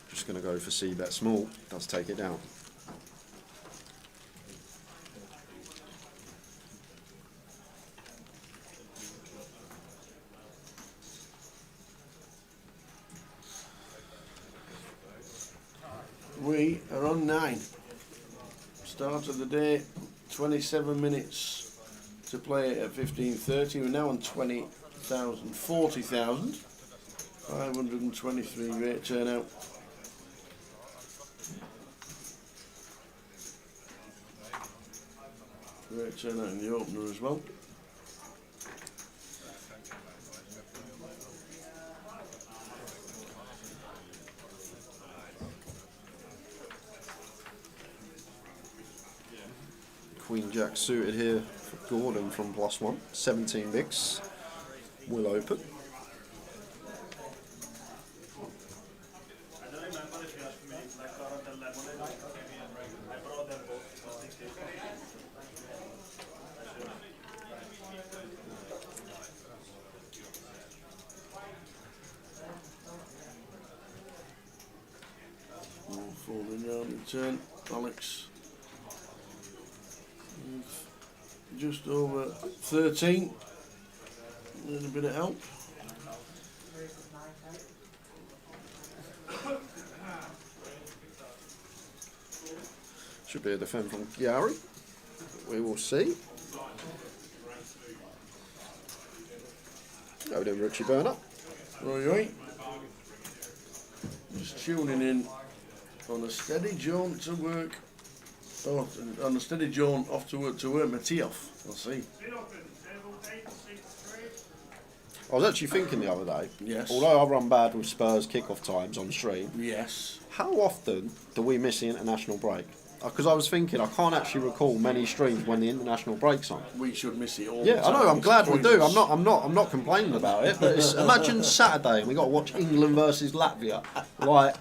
Just going to go for C-bet small, does take it down. We are on 9. Start of the day, 27 minutes to play at 15:30. We're now on 20,000, 40,000. 523, great turnout. Great turnout in the opener as well. Queen Jack suited here for Gordon from +1. 17 bigs. Will open. Folding round in turn, Alex. Just over 13. A little bit of help. Should be a defend from Gary. We will see. Go then Richie Burner. Right. Just tuning in on a steady jaunt to work. Oh, on a steady jaunt off to work my tea off. I'll see. I was actually thinking the other day, Yes. although I run bad with Spurs kick-off times on stream, Yes. how often do we miss the international break? Because I was thinking, I can't actually recall many streams when the international break's on. We should miss it all the Yeah, time. I know. I'm It's glad we do. pointless. I'm not complaining about it. But imagine Saturday and we got to watch England versus Latvia. Like,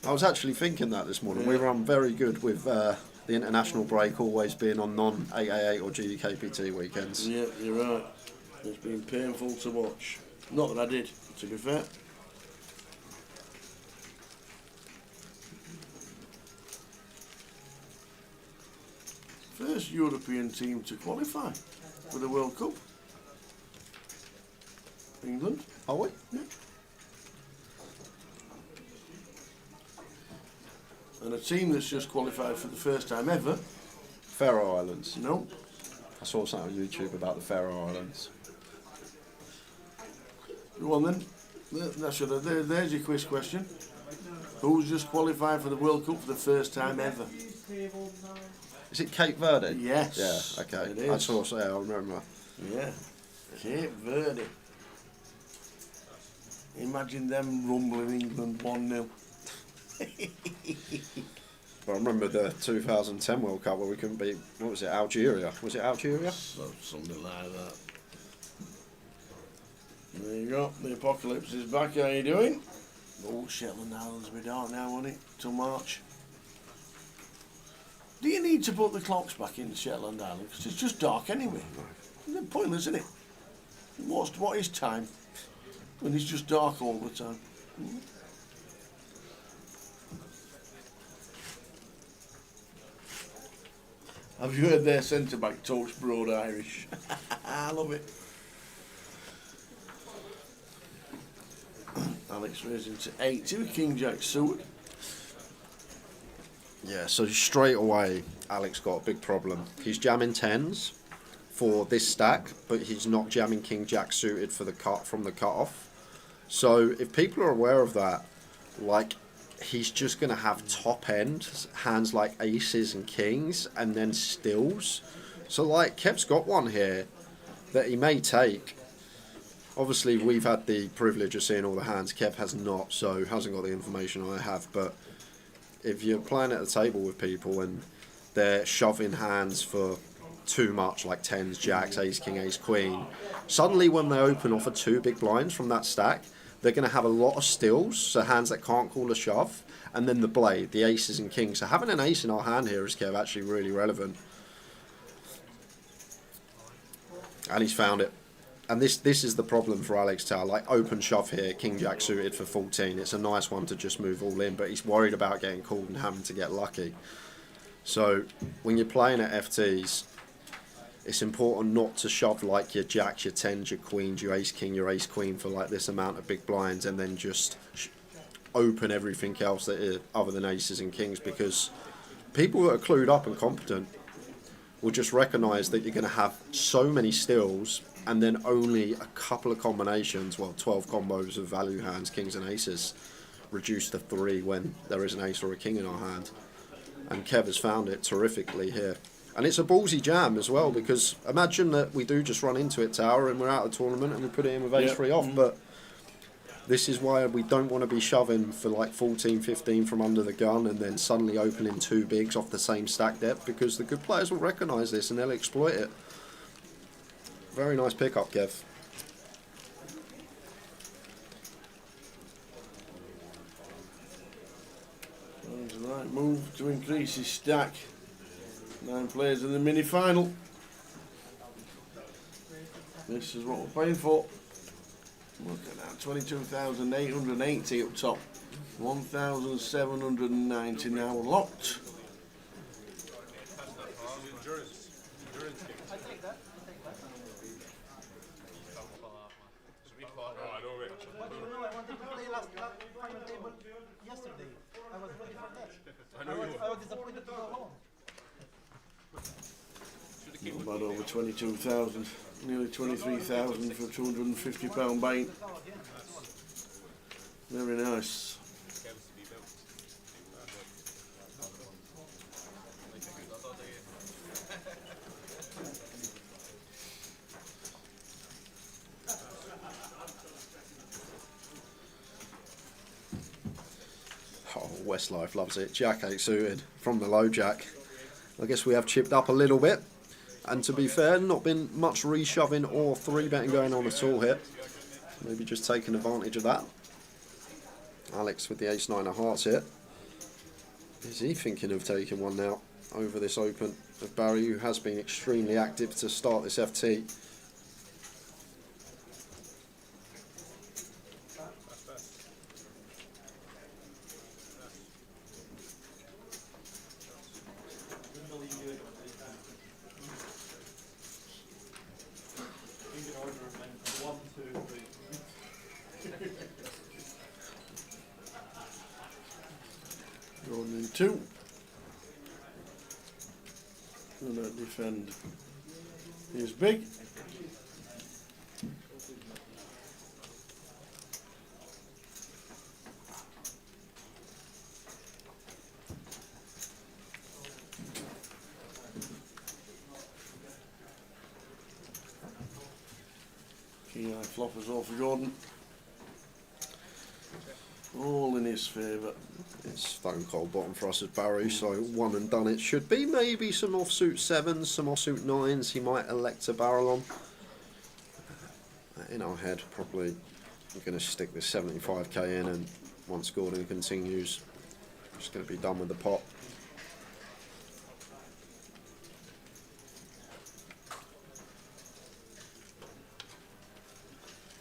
I was actually thinking that this morning. We run very good with the international break always being on non-888 or GUKPT weekends. Yeah, you're right. It's been painful to watch. Not that I did, to be fair. First European team to qualify for the World Cup. England. Are we? And a team that's just qualified for the first time ever. Faroe Islands. No. I saw something on YouTube about the Faroe Islands. Go on then. There's your quiz question. Who's just qualified for the World Cup for the first time ever? Is it Cape Verde? Yes. Yeah, okay. It is. I saw, yeah, I remember. Yeah. Cape Verde. Imagine them rumbling England 1-0. But I remember the 2010 World Cup where we couldn't beat, what was it, Algeria? Was it Algeria? Something like that. There you go. The apocalypse is back. How you doing? Oh, Shetland Islands will be dark now, won't it? Till March. Do you need to put the clocks back in Shetland Islands? Because it's just dark anyway. It's pointless, isn't it? What is time when it's just dark all the time? Have you heard their centre back talks broad Irish? I love it. Alex raising to 80 with King Jack suited. Yeah, so straight away, Alex got a big problem. He's jamming 10s for this stack, but he's not jamming King Jack suited for the cut from the cut-off. So if people are aware of that, like, he's just going to have top end hands like aces and kings and then stills. So like Kev's got one here that he may take. Obviously we've had the privilege of seeing all the hands. Kev has not, so hasn't got the information I have. But if you're playing at the table with people and they're shoving hands for too much, like 10s, jacks, ace, king, ace, queen, suddenly when they open off of 2 big blinds from that stack, they're going to have a lot of stills, so hands that can't call a shove, and then the blade, the aces and kings. So having an ace in our hand here is Kev actually really relevant. And he's found it. And this is the problem for Alex Tower. Like open shove here, king jack suited for 14. It's a nice one to just move all in, but he's worried about getting called and having to get lucky. So when you're playing at FTs, it's important not to shove like your jacks, your 10s, your queens, your ace king, your ace queen for like this amount of big blinds, and then just open everything else that is other than aces and kings, because people that are clued up and competent will just recognise that you're going to have so many stills and then only a couple of combinations, well 12 combos of value hands, kings and aces, reduced to 3 when there is an ace or a king in our hand. And Kev has found it terrifically here. And it's a ballsy jam as well, because imagine that we do just run into it, Tower, and we're out of the tournament and we put it in with ace-3 off, but this is why we don't want to be shoving for like 14, 15 from under the gun and then suddenly opening 2 bigs off the same stack depth, because the good players will recognise this and they'll exploit it. Very nice pickup, Kev. That's the right move to increase his stack. 9 players in the mini-final. This is what we're playing for. Look at that, 22,880 up top. 1,790 now locked. But you know, I wanted to play last final table yesterday. I was ready for that. I was disappointed to go home. About over 22,000, nearly 23,000 for £250 buying. Very nice. Deserves to be built. Oh, Westlife loves it. Jack 8 suited from the low jack. I guess we have chipped up a little bit. And to be fair, not been much reshoving or 3-betting going on at all here. Maybe just taking advantage of that. Alex with the ace-9 of hearts here. Is he thinking of taking one now over this open of Barry, who has been extremely active to start this FT? Gordon in 2. Gonna defend his big. King high floppers all for Gordon. All in his favour. It's stone cold bottom for us as Barry, so one and done it should be. Maybe some offsuit 7s, some offsuit 9s he might elect to barrel on. In our head, probably going to stick this 75k in, and once Gordon continues, just going to be done with the pot.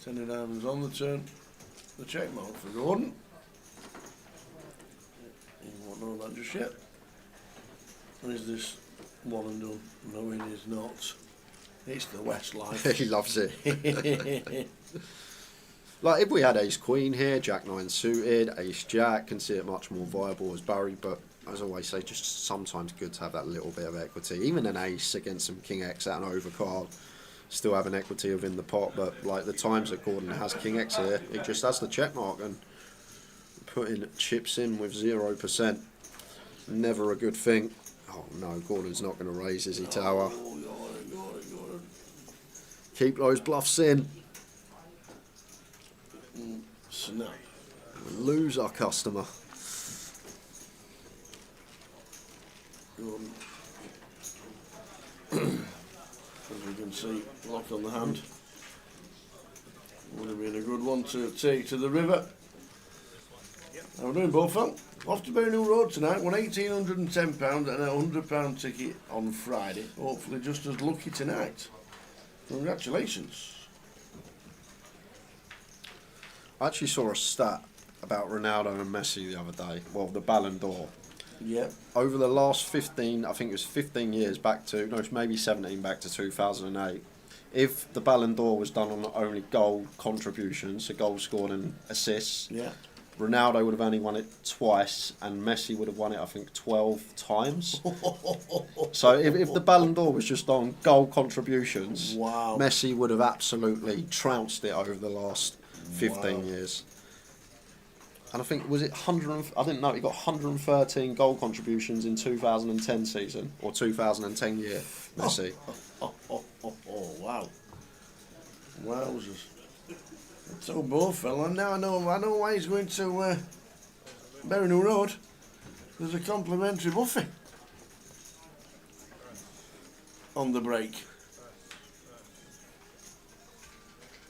Ten of diamonds on the turn. The check mark for Gordon. He won't know that just yet. And is this one and done? No, it is not. It's the Westlife. He loves it. Like, if we had ace queen here, jack 9 suited, ace jack, can see it much more viable as Barry, but as I always say, just sometimes good to have that little bit of equity. Even an ace against some king x at an overcard, still have an equity within the pot, but like the times that Gordon has king x here, it just has the check mark, and putting chips in with 0%, never a good thing. Oh no, Gordon's not going to raise, is he, tower? Gordon. Keep those bluffs in. Snap. Lose our customer. Gordon. As we can see, lock on the hand. Would have been a good one to take to the river. How are we doing, Bullfell? Off to New Road tonight. Won £1,810 and a £100 ticket on Friday. Hopefully just as lucky tonight. Congratulations. I actually saw a stat about Ronaldo and Messi the other day. Well, the Ballon d'Or. Yep. Over the last 15, I think it was 15 years back to, no, it's maybe 17 back to 2008. If the Ballon d'Or was done on only goal contributions, so goals scored and assists, Yeah. Ronaldo would have only won it twice, and Messi would have won it, I think, 12 times. So if the Ballon d'Or was just on goal contributions, Wow. Messi would have absolutely trounced it over the last 15 Wow. years. And I think, was it 100? I didn't know, he got 113 goal contributions in 2010 season, or 2010 year, Messi. Oh, wow. Wowzers. So Bullfell, and now I know why he's going to New Road. There's a complimentary buffet on the break.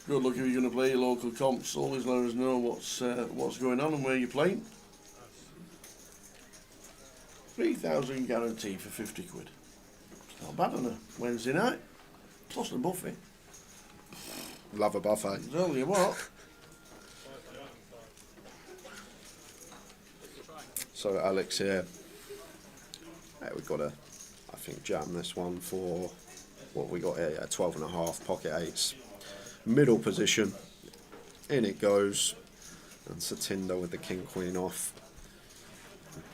Good luck if you're going to play your local comps. Always let us know what's going on and where you're playing. 3,000 guarantee for 50 quid. It's not bad on a Wednesday night. Plus the buffet. Love a buffet. Tell you what. So Alex here. Yeah, we've got to, I think, jam this one for what we got here. Yeah, 12.5 pocket eights. Middle position. In it goes. And Satinder with the king queen off.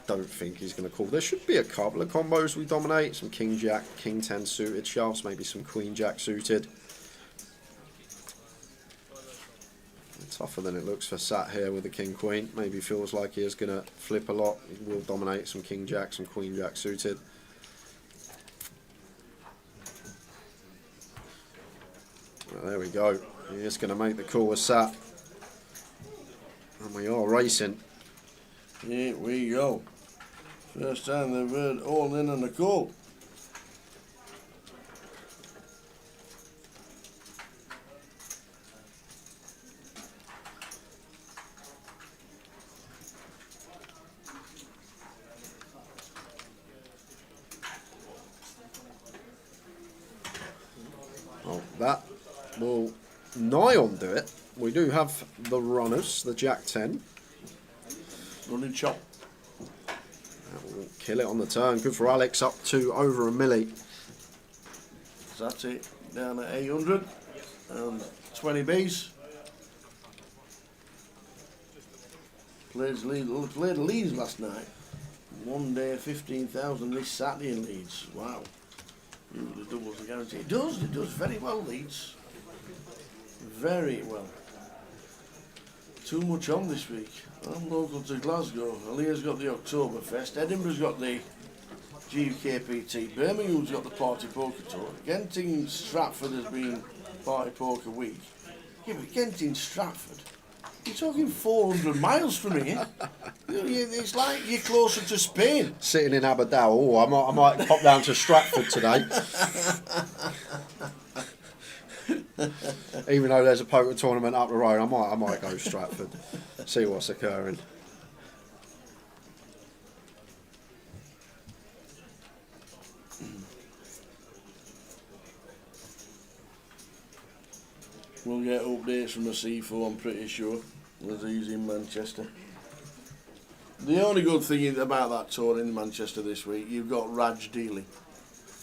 Don't think he's going to call. There should be a couple of combos we dominate. Some king jack, king 10 suited shoves, maybe some queen jack suited. Tougher than it looks for Sat here with the King Queen. Maybe feels like he is going to flip a lot. He will dominate some King Jack, some Queen Jack suited. Well, there we go. He is going to make the call with Sat. And we are racing. Here we go. First time they've heard all in on the call. Well, that will nigh on do it. We do have the runners, the Jack 10. Running chop. That will kill it on the turn. Good for Alex, up to over a milli. That's it. Down at 800 and 20 Bs. Played Leeds last night. One day 15,000 this Saturday in Leeds. Wow. Usually doubles the guarantee. It does very well, Leeds. Very well. Too much on this week. I'm local to Glasgow. Aaliyah's got the Oktoberfest. Edinburgh's got the GUKPT. Birmingham's got the Party Poker Tour. Genting Stratford has been Party Poker Week. Yeah, but Genting Stratford, you're talking 400 miles from here. It's like you're closer to Spain. Sitting in Aberdeen. Oh, I might pop down to Stratford today. Even though there's a poker tournament up the road, I might go Stratford. See what's occurring. We'll get updates from the C4, I'm pretty sure, as he's in Manchester. The only good thing about that tour in Manchester this week, you've got Raj dealing.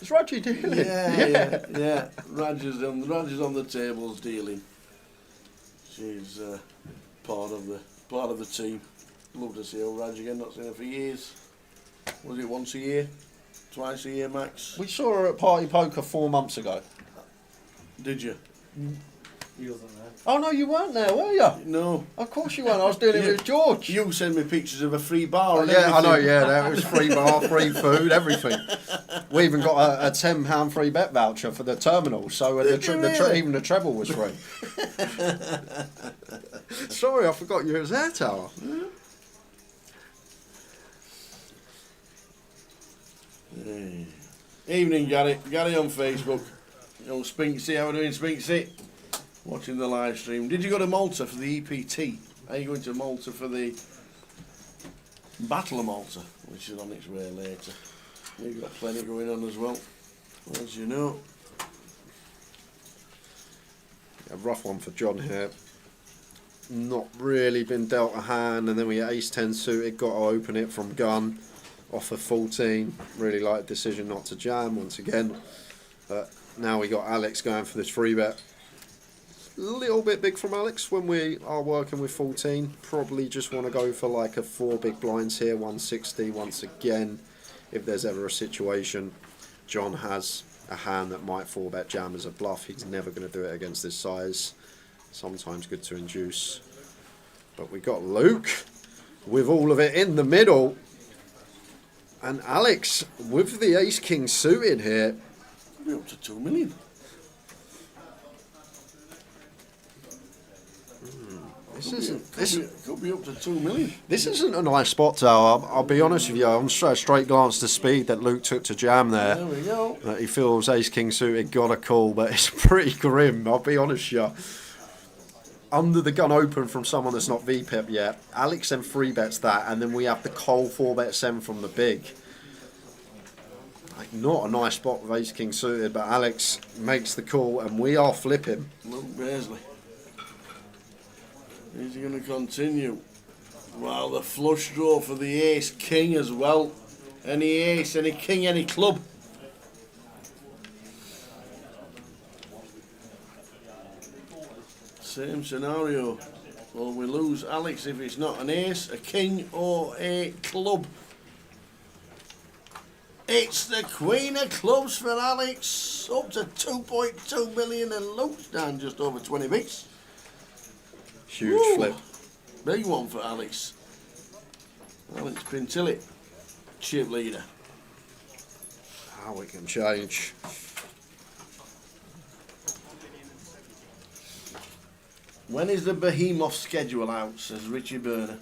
Is Raji dealing? Yeah. Raj is on the tables dealing. She's part of the team. Love to see old Raj again. Not seen her for years. Was it once a year? Twice a year max? We saw her at Party Poker 4 months ago. Did you? He wasn't there. Oh no, you weren't there, were you? No. Of course you weren't. I was doing it with George. You sent me pictures of a free bar. And Yeah, I everything. know. Yeah, there was free bar, free food, everything. We even got a £10 free bet voucher for the terminal, so even the treble was free. Sorry, I forgot you was there, Tower. Hey. Evening, Gary. Gary on Facebook. You know, Spinksy, how are we doing, Spinksy? Watching the live stream. Did you go to Malta for the EPT? Are you going to Malta for the Battle of Malta, which is on its way later? We've got plenty going on as well, as you know. A rough one for John here. Not really been dealt a hand, and then we get ace-10 suited, got to open it from gun, off of 14. Really like the decision not to jam once again. But now we got Alex going for this free bet. A little bit big from Alex when we are working with 14. Probably just want to go for like a 4 big blinds here, 160 once again. If there's ever a situation, John has a hand that might 4-bet jam as a bluff. He's never going to do it against this size. Sometimes good to induce. But we got Luke with all of it in the middle. And Alex with the ace-king suited here. We're up to 2 million. Could be up to 2 million. This isn't a nice spot, though. I'll be honest with you. I'm straight glance to speed that Luke took to jam there. There we go. That he feels ace-king suited got a call, but it's pretty grim. I'll be honest with you. Under the gun open from someone that's not VPIP yet. Alex then 3-bets that, and then we have the cold 4-bet send from the big. Like, not a nice spot with ace-king suited, but Alex makes the call, and we are flipping. Luke Beasley. Is he going to continue? Well, the flush draw for the ace-king as well. Any ace, any king, any club. Same scenario. Well, we lose Alex if it's not an ace, a king, or a club. It's the Queen of Clubs for Alex. Up to 2.2 million, and Luke's down just over 20 bigs. Huge Woo! flip. Big one for Alex. Alex Pintilli, chip leader. How it can change. When is the Behemoth schedule out, says Richie Burner.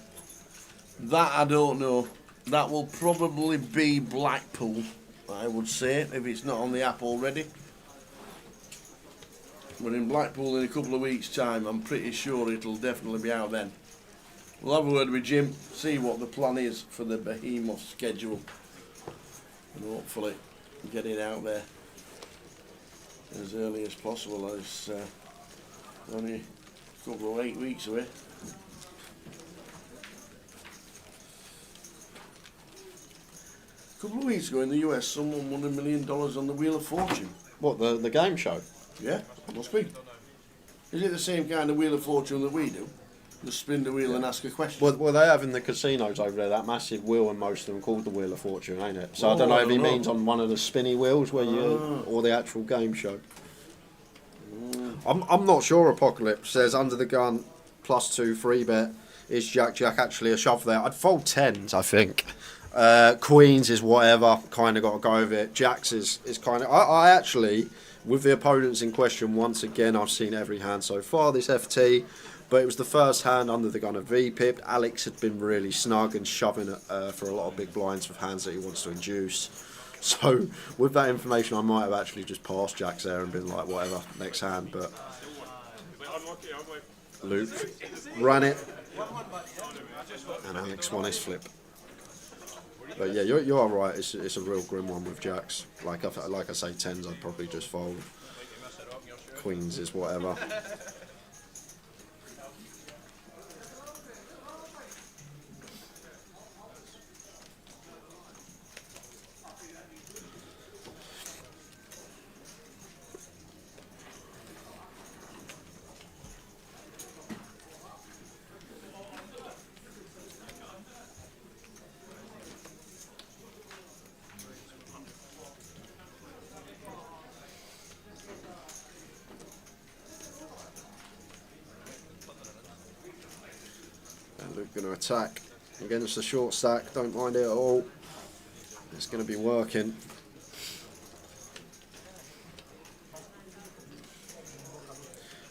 That I don't know. That will probably be Blackpool, I would say, if it's not on the app already. We're in Blackpool in a couple of weeks' time. I'm pretty sure it'll definitely be out then. We'll have a word with Jim, see what the plan is for the Behemoth schedule, and hopefully get it out there as early as possible. It's only a couple of 8 weeks away. A couple of weeks ago in the US, someone won $1 million on the Wheel of Fortune. What, the game show? Yeah, must be. Is it the same kind of Wheel of Fortune that we do? Just spin the wheel and ask a question? Well, they have in the casinos over there that massive wheel, and most of them called the Wheel of Fortune, ain't it? So I don't know if he means on one of the spinny wheels where or the actual game show. I'm not sure. Apocalypse says under the gun +2 free bet. Is Jack actually a shove there? I'd fold tens, I think. Queens is whatever. Kind of got to go with it. Jacks is kind of. I actually, with the opponents in question, once again I've seen every hand so far this FT. But it was the first hand under the gun of V-pipped. Alex had been really snug and shoving for a lot of big blinds with hands that he wants to induce. So with that information, I might have actually just passed Jacks there and been like, whatever, next hand. But Luke ran it, and Alex won his flip. But yeah, you are right. It's a real grim one with Jacks. Like I say, tens I'd probably just fold. Queens is whatever. Luke going to attack against the short stack, don't mind it at all. It's going to be working.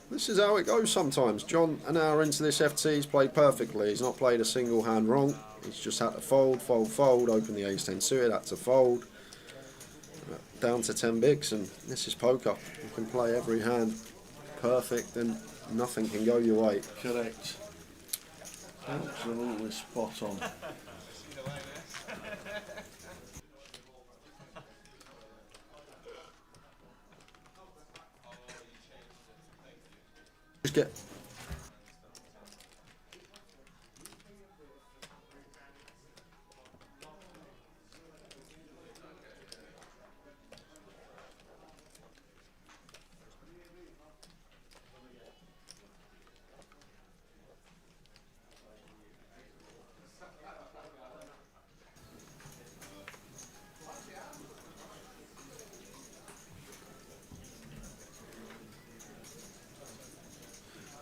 This is how it goes sometimes. John, an hour into this FT, he's played perfectly. He's not played a single hand wrong. He's just had to fold, open the ace-10 suited, had to fold. Down to 10 bigs, and this is poker. You can play every hand perfect and nothing can go your way. Correct. Absolutely spot on. Just get.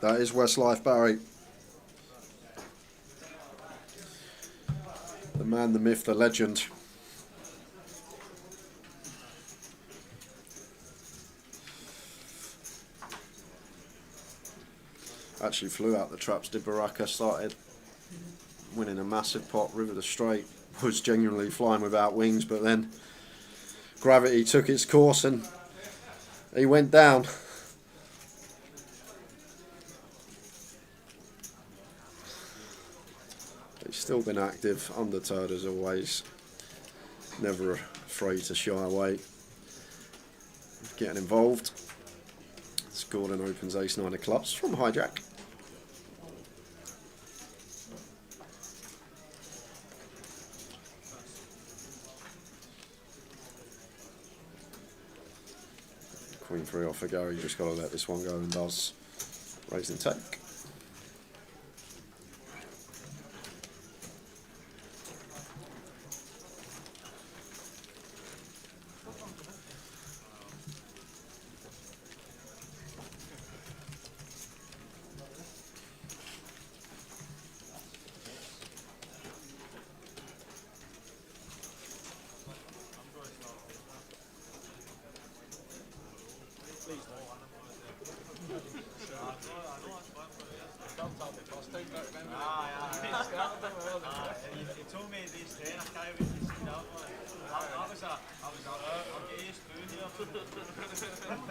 That is Westlife Barry. The man, the myth, the legend. Actually flew out the traps, did Baraka, started winning a massive pot, River the Straight, was genuinely flying without wings, but then gravity took its course and he went down. He's still been active, undeterred as always, never afraid to shy away, getting involved. Gordon opens ace-9 of clubs from hijack. Queen 3 off a go, you just got to let this one go and does. Raise and take.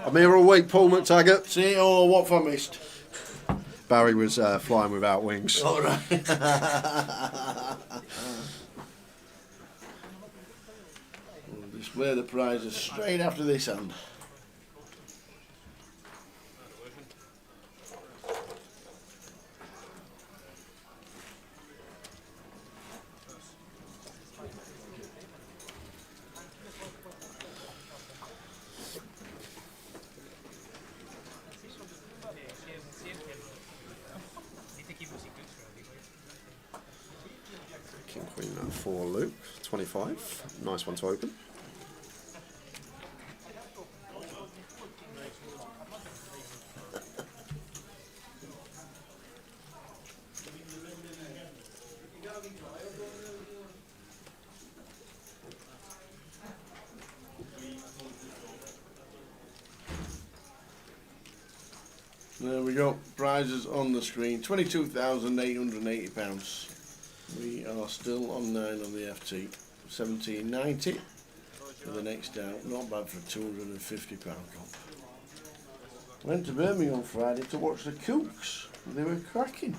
I'm here all week, Paul McTaggart. See, oh, what have I missed? Barry was flying without wings. All right. We'll display the prizes straight after this hand. King Queen for Luke, 25. Nice one to open. There we go, prizes on the screen, £22,880. We are still on 9 on the FT, 1790 for the next out, not bad for a £250 comp. Went to Birmingham on Friday to watch the Kooks, they were cracking.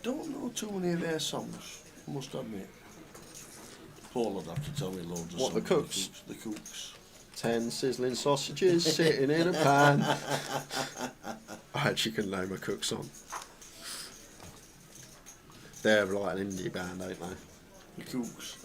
Don't know too many of their songs, I must admit. Paul would have to tell me loads of What, songs. the Kooks? The Kooks. 10 sizzling sausages sitting in a pan. I actually can name a Cook song. They're like an indie band, ain't they? The Kooks.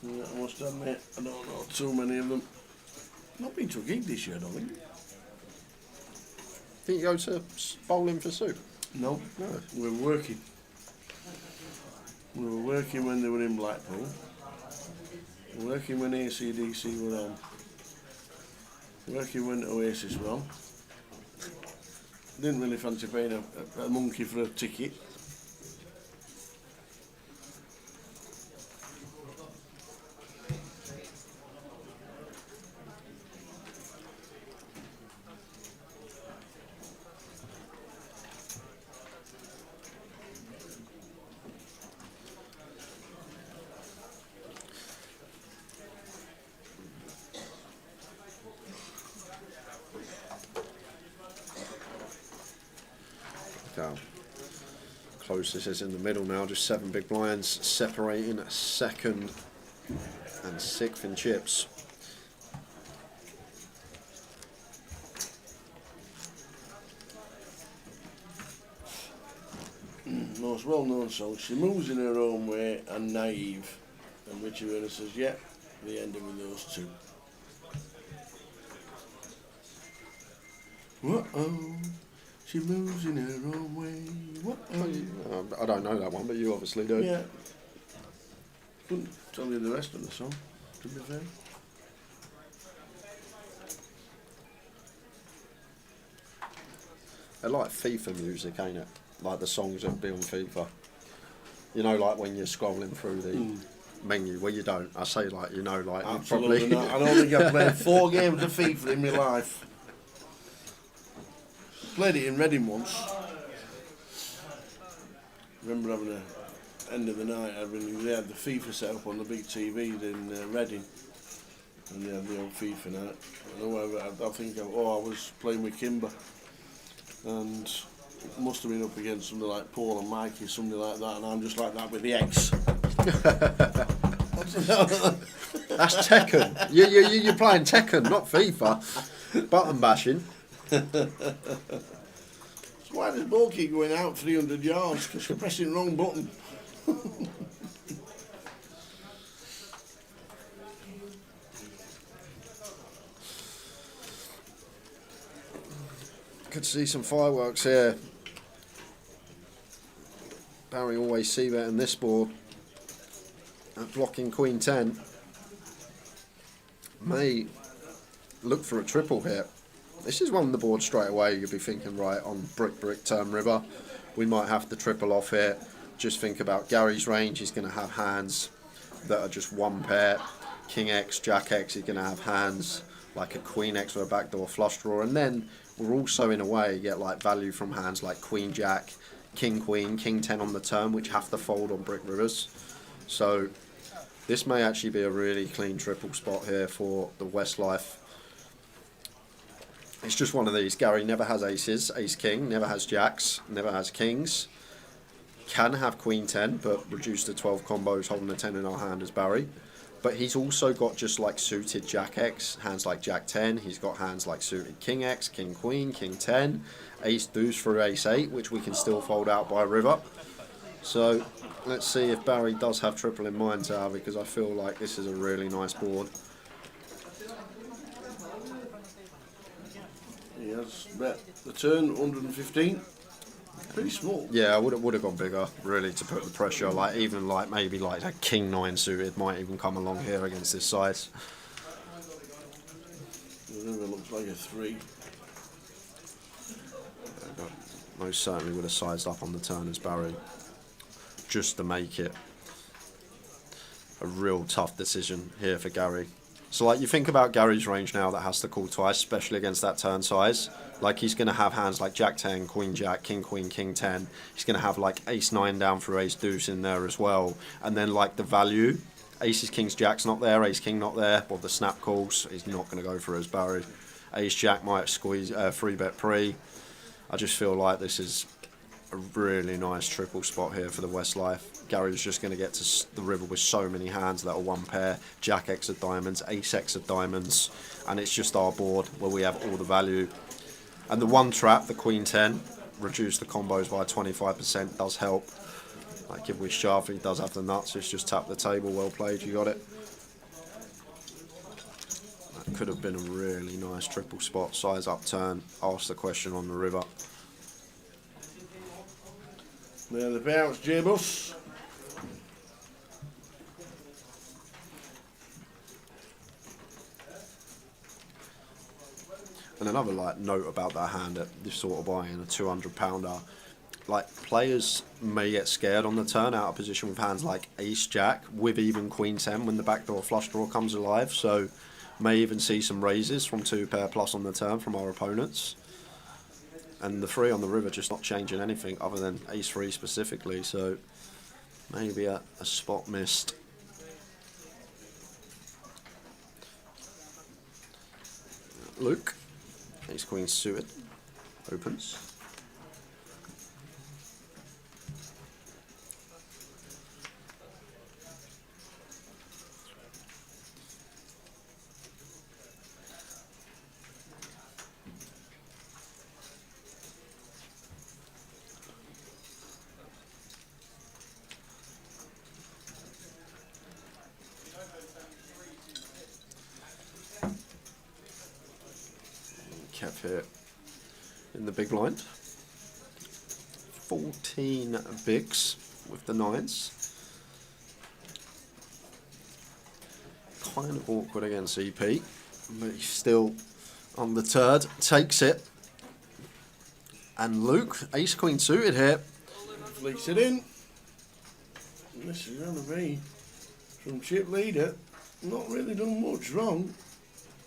Yeah, I must admit, I don't know too many of them. Not been to a gig this year, I don't think. Think you go to Bowling for Soup? No, No. we were working. We were working when they were in Blackpool. Working when AC/DC were on. Working when Oasis were on. Didn't really fancy paying a monkey for a ticket. How close this is in the middle now, just 7 big blinds separating 2nd and 6th in chips. Most well-known song, She Moves in Her Own Way and Naive. And Richie Werner says, yeah, the ending with those two. Whoa-oh, she moves in her own way. Whoa-oh. I don't know that one, but you obviously do. Yeah. Couldn't tell you the rest of the song, to be fair. I like FIFA music, ain't it? Like the songs that be on FIFA. You know, like when you're scrolling through the menu. Well, you don't. I say like, you know, like Absolutely you probably. not. I don't think I've played 4 games of FIFA in my life. Played it in Reading once. Remember having a end of the night, they had the FIFA set up on the big TVs in Reading, and they had the old FIFA night. And I think I was playing with Kimber, and it must have been up against something like Paul and Mikey, something like that, and I'm just like that with the X. That's Tekken. You're playing Tekken, not FIFA. Button bashing. So why does ball keep going out 300 yards? Because you're pressing the wrong button. Good to see some fireworks here. Barry always see that in this board. Blocking Queen 10. May look for a triple here. This is one on the board straight away. You'll be thinking, right, on brick, turn river. We might have to triple off here. Just think about Gary's range. He's going to have hands that are just one pair. King X, Jack X, he's going to have hands like a Queen X or a backdoor flush draw. And then we're also, in a way, get like value from hands like Queen Jack, King Queen, King 10 on the turn, which have to fold on brick rivers. So this may actually be a really clean triple spot here for the Westlife. It's just one of these. Gary never has aces, ace king, never has jacks, never has kings. Can have Queen 10, but reduce to 12 combos, holding a 10 in our hand as Barry. But he's also got just like suited Jack X, hands like Jack 10. He's got hands like suited King X, King Queen, King 10, Ace Deuce through Ace 8, which we can still fold out by river. So let's see if Barry does have triple in mind, Tower, because I feel like this is a really nice board. He has bet the turn 115. Pretty small. Yeah, I would have gone bigger, really, to put the pressure. Like even like maybe like a King 9 suited might even come along here against this size. The river looks like a 3. Most certainly would have sized up on the turn as Barry, just to make it a real tough decision here for Gary. So like you think about Gary's range now that has to call twice, especially against that turn size. Like he's going to have hands like Jack 10, Queen Jack, King Queen, King 10. He's going to have like Ace 9 down through Ace Deuce in there as well. And then like the value, Aces, Kings, Jacks not there, Ace King not there. Well, the snap calls, he's not going to go for as Barry. Ace Jack might squeeze 3-bet pre. I just feel like this is a really nice triple spot here for the Westlife. Gary's just going to get to the river with so many hands that are one pair. Jack X of diamonds, Ace X of diamonds, and it's just our board where we have all the value. And the one trap, the Queen 10, reduce the combos by 25% does help. Like if we shove, he does have the nuts, it's just tap the table, well played, you got it. That could have been a really nice triple spot, size up turn, ask the question on the river. There the bounce, J-Bus. And another like note about that hand at this sort of buying a 200-pounder, like players may get scared on the turn out of position with hands like Ace Jack with even Queen 10 when the backdoor flush draw comes alive. So may even see some raises from 2 pair plus on the turn from our opponents. And the 3 on the river just not changing anything other than Ace 3 specifically. So maybe a spot missed. Luke. Ace Queen suited, opens. Kev here in the big blind. 14 bigs with the 9s. Kind of awkward against EP, but he's still undeterred, takes it. And Luke, Ace Queen suited here. Fleets it in. And this is going to be from chip leader. Not really done much wrong.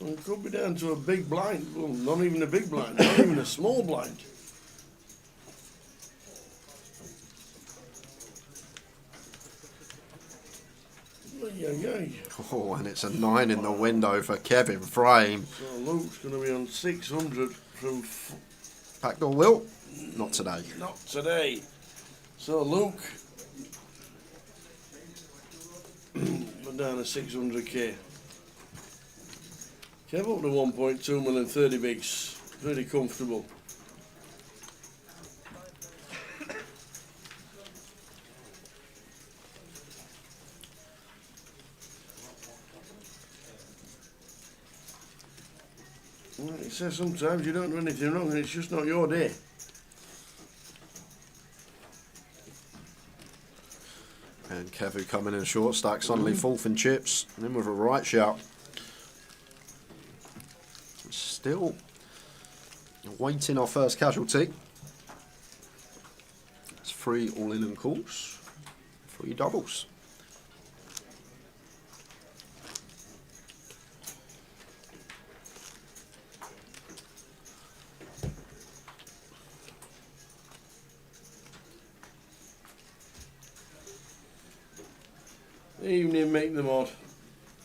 And it could be down to a big blind. Well, not even a big blind, not even a small blind. Oh, and it's a 9 in the window for Kevin Frame. So Luke's going to be on 600 from... Backdoor Will? Not today. Not today. So Luke... but down to 600k. Kev up to 1.2 million, 30 bigs. Pretty comfortable. Well, it says sometimes you don't do anything wrong and it's just not your day. And Kevu coming in short stack, suddenly 4th in chips, and then with a right shout. Still waiting our first casualty. It's 3 all-in and calls, 3 doubles. Evening, make them odd.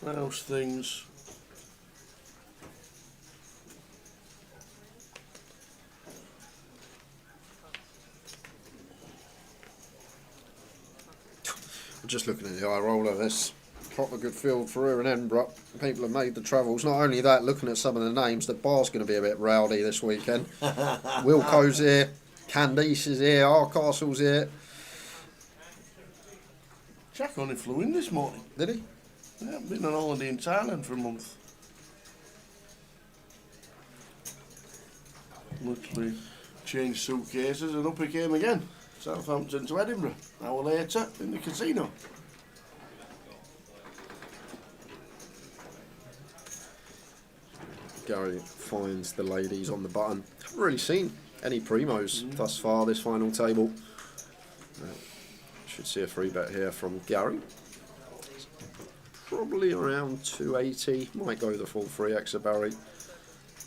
House things. Just looking at the eye roller, there's proper good field for her in Edinburgh. People have made the travels. Not only that, looking at some of the names, the bar's going to be a bit rowdy this weekend. Wilco's here, Candice is here, Arkcastle's here. Jack only flew in this morning. Did he? Yeah, been on holiday in Thailand for a month. Literally changed suitcases and up he came again. Southampton to Edinburgh. An hour later in the casino. Gary finds the ladies on the button. Haven't really seen any primos thus far this final table. Should see a free bet here from Gary. Probably around 280. Might go the full 3x of Barry.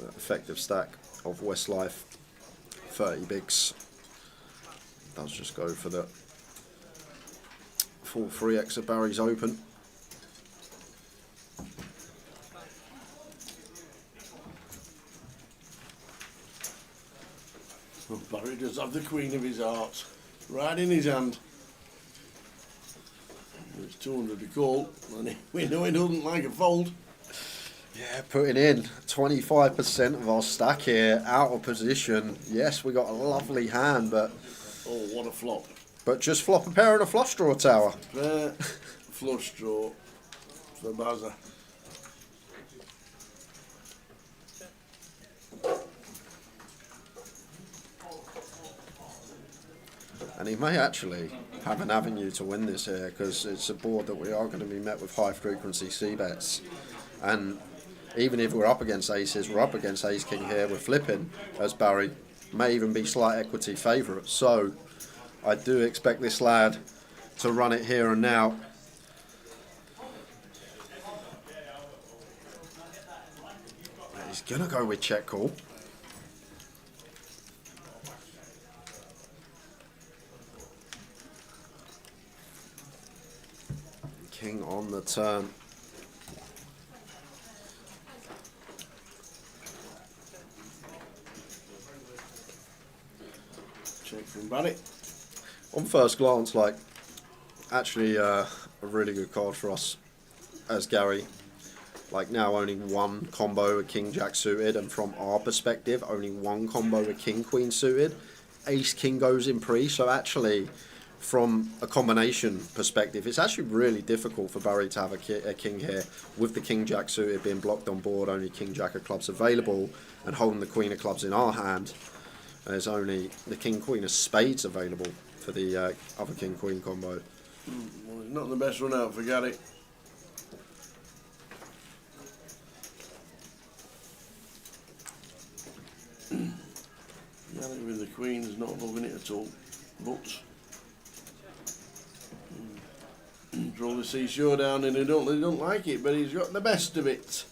Effective stack of Westlife. 30 bigs. Does just go for the full 3x of Barry's open. Well, Barry does have the Queen of his hearts right in his hand. It's 200 to call, and we know he doesn't like a fold. Yeah, putting in 25% of our stack here, out of position. Yes, we got a lovely hand, but Oh, what a flop. just flop a pair and a flush draw tower. Fair flush draw for Bazza. And he may actually have an avenue to win this here, because it's a board that we are going to be met with high frequency C-bets. And even if we're up against aces, we're up against ace king here, we're flipping as Barry, may even be slight equity favourite. So I do expect this lad to run it here and now. He's going to go with check call. King on the turn. Check from Barry. On first glance, like, actually a really good card for us as Gary. Like, now only one combo a king jack suited, and from our perspective only one combo a king queen suited. Ace king goes in pre, so actually from a combination perspective it's actually really difficult for Barry to have a king here, with the king jack suited being blocked on board, only king jack of clubs available, and holding the queen of clubs in our hand. There's only the king queen of spades available for the other king queen combo. Well, it's not the best run out for Gary. Gary with the queen is not loving it at all. But draw the C showdown, and they don't like it, but he's got the best of it.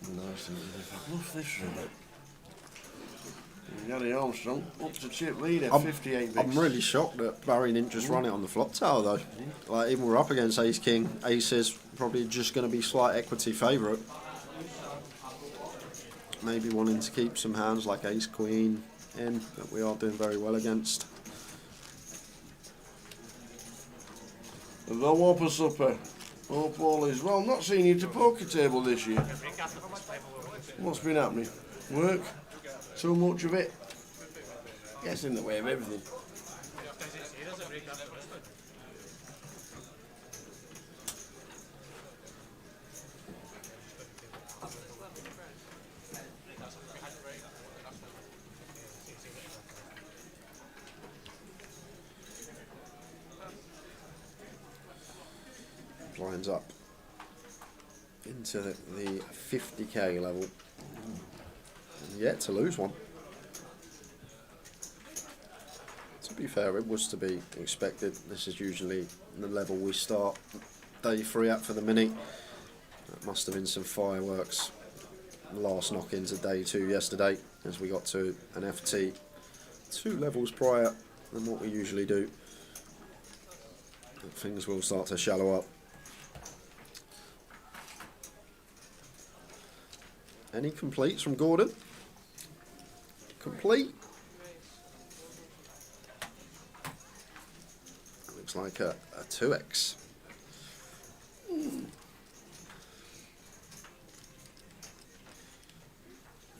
Nice, if I bluff this right. Gary Armstrong up to chip lead at 58 bigs. I'm really shocked that Barry didn't just run it on the flop tower though. Like, even we're up against ace king, aces probably just going to be slight equity favourite. Maybe wanting to keep some hands like ace queen in that we are doing very well against. The Whopper Supper. Hope all is well. Not seen you to poker table this year. What's been happening? Work? Too much of it? Gets in the way of everything. Blinds up into the 50k level. And yet to lose one. To be fair, it was to be expected. This is usually the level we start day 3 at for the mini. That must have been some fireworks. Last knock-ins of day 2 yesterday, as we got to an FT 2 levels prior than what we usually do. Things will start to shallow up. Any completes from Gordon? Complete. Looks like a 2x.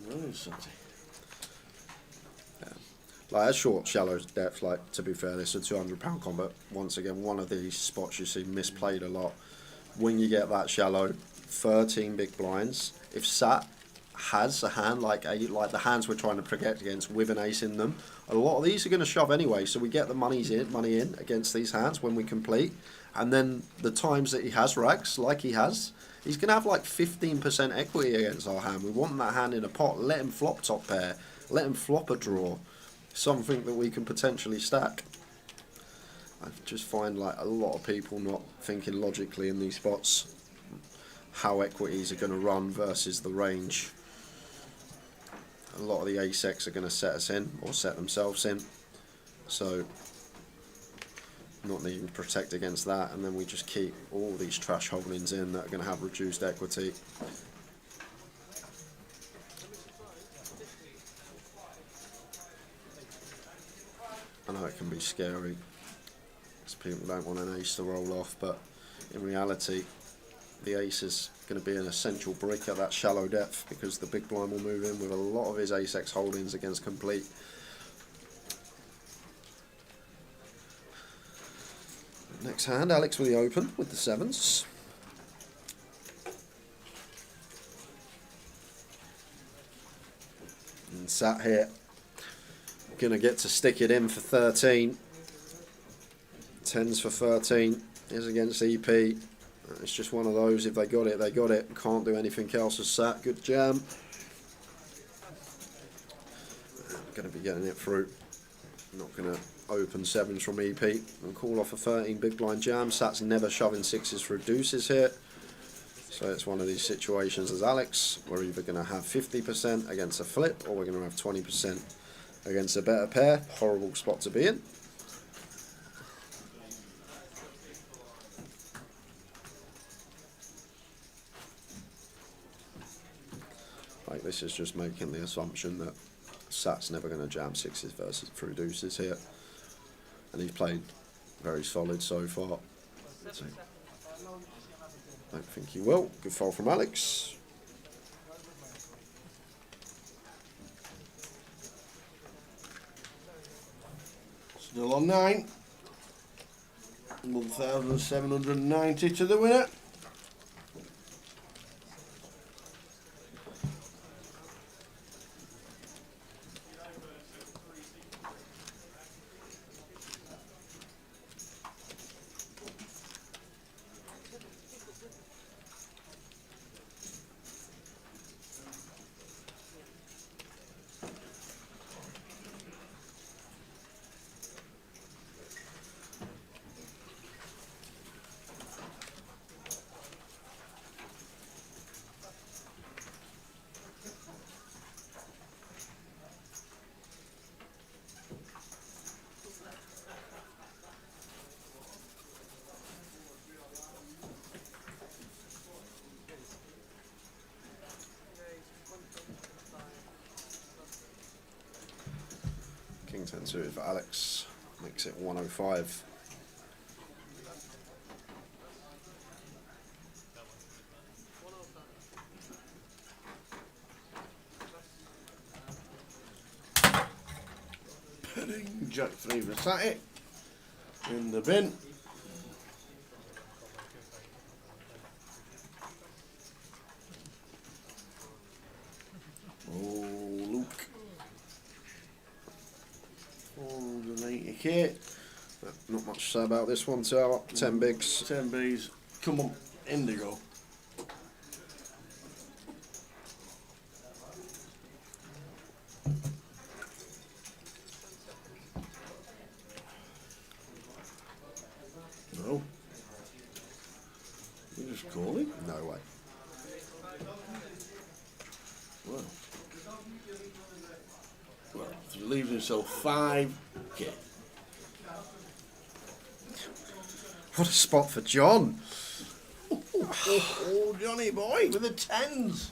Nice, Sati. Like a short, shallow depth, like, to be fair, this is a £200 combat. Once again, one of these spots you see misplayed a lot. When you get that shallow, 13 big blinds. If Sat has a hand like the hands we're trying to protect against with an ace in them, a lot of these are going to shove anyway, so we get the money in against these hands when we complete. And then the times that he has rags, like he has, he's going to have like 15% equity against our hand. We want that hand in a pot. Let him flop top pair. Let him flop a draw. Something that we can potentially stack. I just find like a lot of people not thinking logically in these spots. How equities are going to run versus the range. A lot of the ace-X are going to set us in or set themselves in. So not needing to protect against that, and then we just keep all these trash holdings in that are going to have reduced equity. I know it can be scary because people don't want an ace to roll off, but in reality the ace is going to be an essential brick at that shallow depth because the big blind will move in with a lot of his ace-X holdings against complete. Next hand, Alex with the open with the sevens. And Sat here, gonna get to stick it in for 13. 10s for 13 is against EP. It's just one of those, if they got it, they got it. Can't do anything else as Sat. Good jam. Gonna be getting it through. Not gonna open sevens from EP and call off a 13 big blind jam. Sat's never shoving sixes through deuces here. So it's one of these situations as Alex. We're either gonna have 50% against a flip or we're gonna have 20% against a better pair. Horrible spot to be in. Like, this is just making the assumption that Sat's never going to jam sixes versus through deuces here, and he's played very solid so far. So, don't think he will. Good foul from Alex. Still on 9. 1,790 to the winner. King 10 suited for Alex. Makes it 105. Pudding, Jack 3 for Sati. In the bin. Oh, Luke. 480k. Not much to say about this one, so 10 bigs. 10 Bs. Come on, Indigo. No. You're just calling? No way. Well. Well, so he leaves himself 5k. What a spot for John. Oh, Johnny boy with the tens.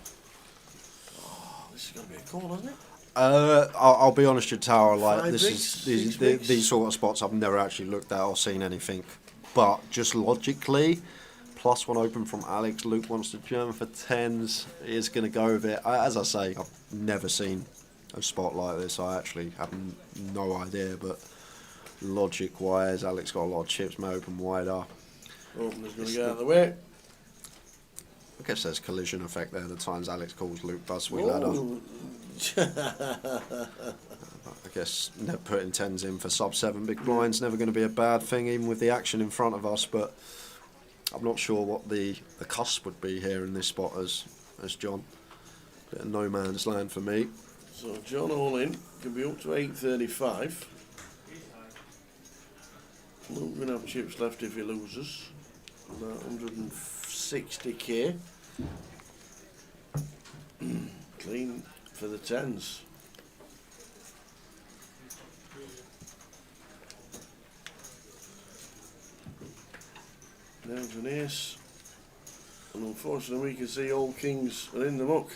Oh, this is going to be a call, isn't it? I'll be honest, with Tower. Like Five this bigs, is these, six bigs. these sort of spots I've never actually looked at or seen anything. But just logically, +1 open from Alex. Luke wants to German for tens. He is going to go with it. As I say, I've never seen a spot like this. I actually have no idea. But logic-wise, Alex got a lot of chips. May open wider. Opener's going to get out of the way. I guess there's collision effect there. The times Alex calls, Luke does. We ladder. Oh. I guess putting tens in for sub-7 big blind's never going to be a bad thing, even with the action in front of us. But I'm not sure what the cusp would be here in this spot as John. Bit of no man's land for me. So John all in can be up to 835. Luke going to have chips left if he loses. About 160k. Clean for the tens. Down to an ace. And unfortunately we can see all kings are in the muck.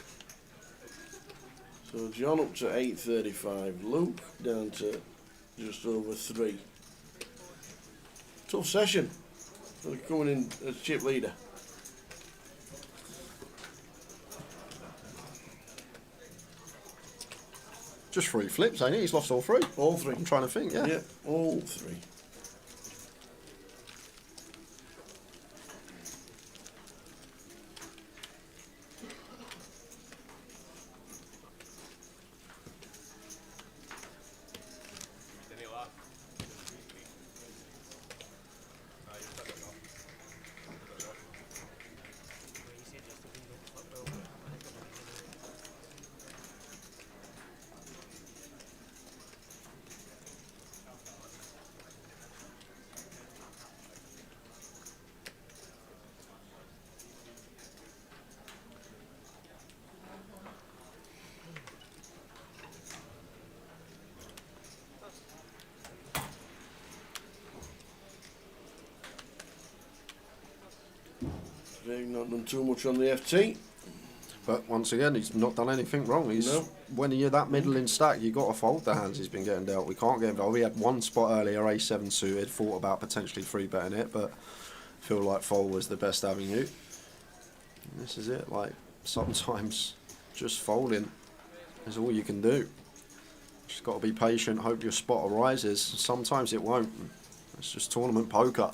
So John up to 835. Luke down to just over 3. Tough session. So coming in as chip leader. Just 3 flips, ain't he? He's lost all 3. All 3. I'm trying to think, yeah. Yeah, all 3. They've not done too much on the FT. But once again, he's not done anything wrong. He's No. When you're that middling stack, you got to fold the hands he's been getting dealt. We can't get involved. We had one spot earlier, A7 suited, thought about potentially 3-betting it, but feel like fold was the best avenue. And this is it. Like sometimes, just folding is all you can do. Just got to be patient. Hope your spot arises. Sometimes it won't. It's just tournament poker.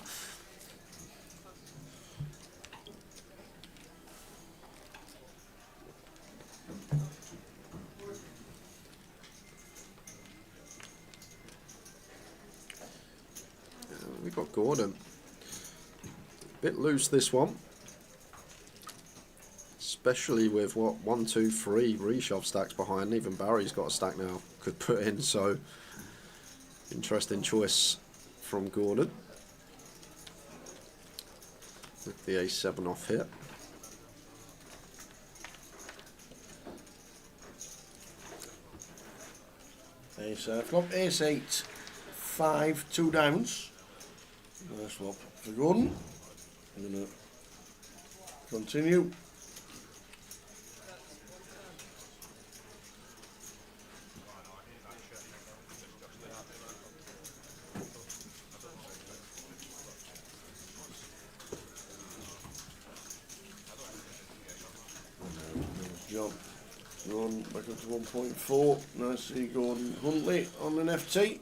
We've got Gordon. Bit loose this one. Especially with what 1, 2, 3 reshove stacks behind. Even Barry's got a stack now. Could put in, so interesting choice from Gordon. With the A7 off here. Ace flop, ace 8, 5, 2 diamonds. Nice flop for Gordon. I'm going to continue. John. Run back up to 1.4. Nice to see Gordon Huntley on an FT.